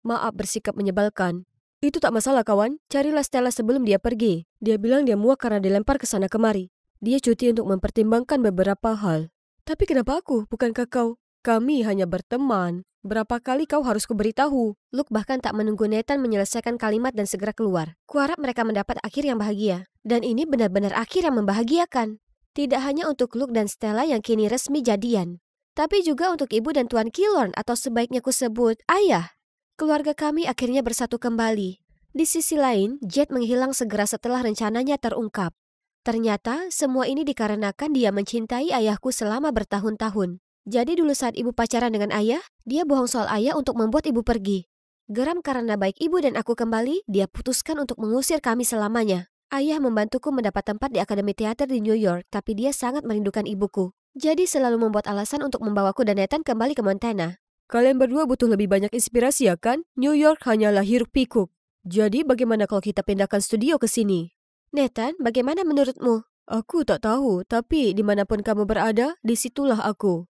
[SPEAKER 2] maaf bersikap menyebalkan. Itu tak masalah kawan, carilah Stella sebelum dia pergi. Dia bilang dia muak karena dilempar ke sana kemari. Dia cuti untuk mempertimbangkan beberapa hal. Tapi kenapa aku? Bukankah kau? Kami hanya berteman. Berapa kali kau harus kuberitahu? Luke bahkan tak menunggu Nathan menyelesaikan kalimat dan segera keluar. Kuharap mereka mendapat akhir yang bahagia. Dan ini benar-benar akhir yang membahagiakan. Tidak hanya untuk Luke dan Stella yang kini resmi jadian. Tapi juga untuk ibu dan Tuan Killorn atau sebaiknya kusebut ayah. Keluarga kami akhirnya bersatu kembali. Di sisi lain, Jet menghilang segera setelah rencananya terungkap. Ternyata semua ini dikarenakan dia mencintai ayahku selama bertahun-tahun. Jadi dulu saat ibu pacaran dengan ayah, dia bohong soal ayah untuk membuat ibu pergi. Geram karena baik ibu dan aku kembali, dia putuskan untuk mengusir kami selamanya. Ayah membantuku mendapat tempat di Akademi Teater di New York, tapi dia sangat merindukan ibuku. Jadi selalu membuat alasan untuk membawaku dan Nathan kembali ke Montana. Kalian berdua butuh lebih banyak inspirasi ya kan? New York hanyalah hiruk pikuk. Jadi bagaimana kalau kita pindahkan studio ke sini? Nathan, bagaimana menurutmu? Aku tak tahu, tapi dimanapun kamu berada, disitulah aku.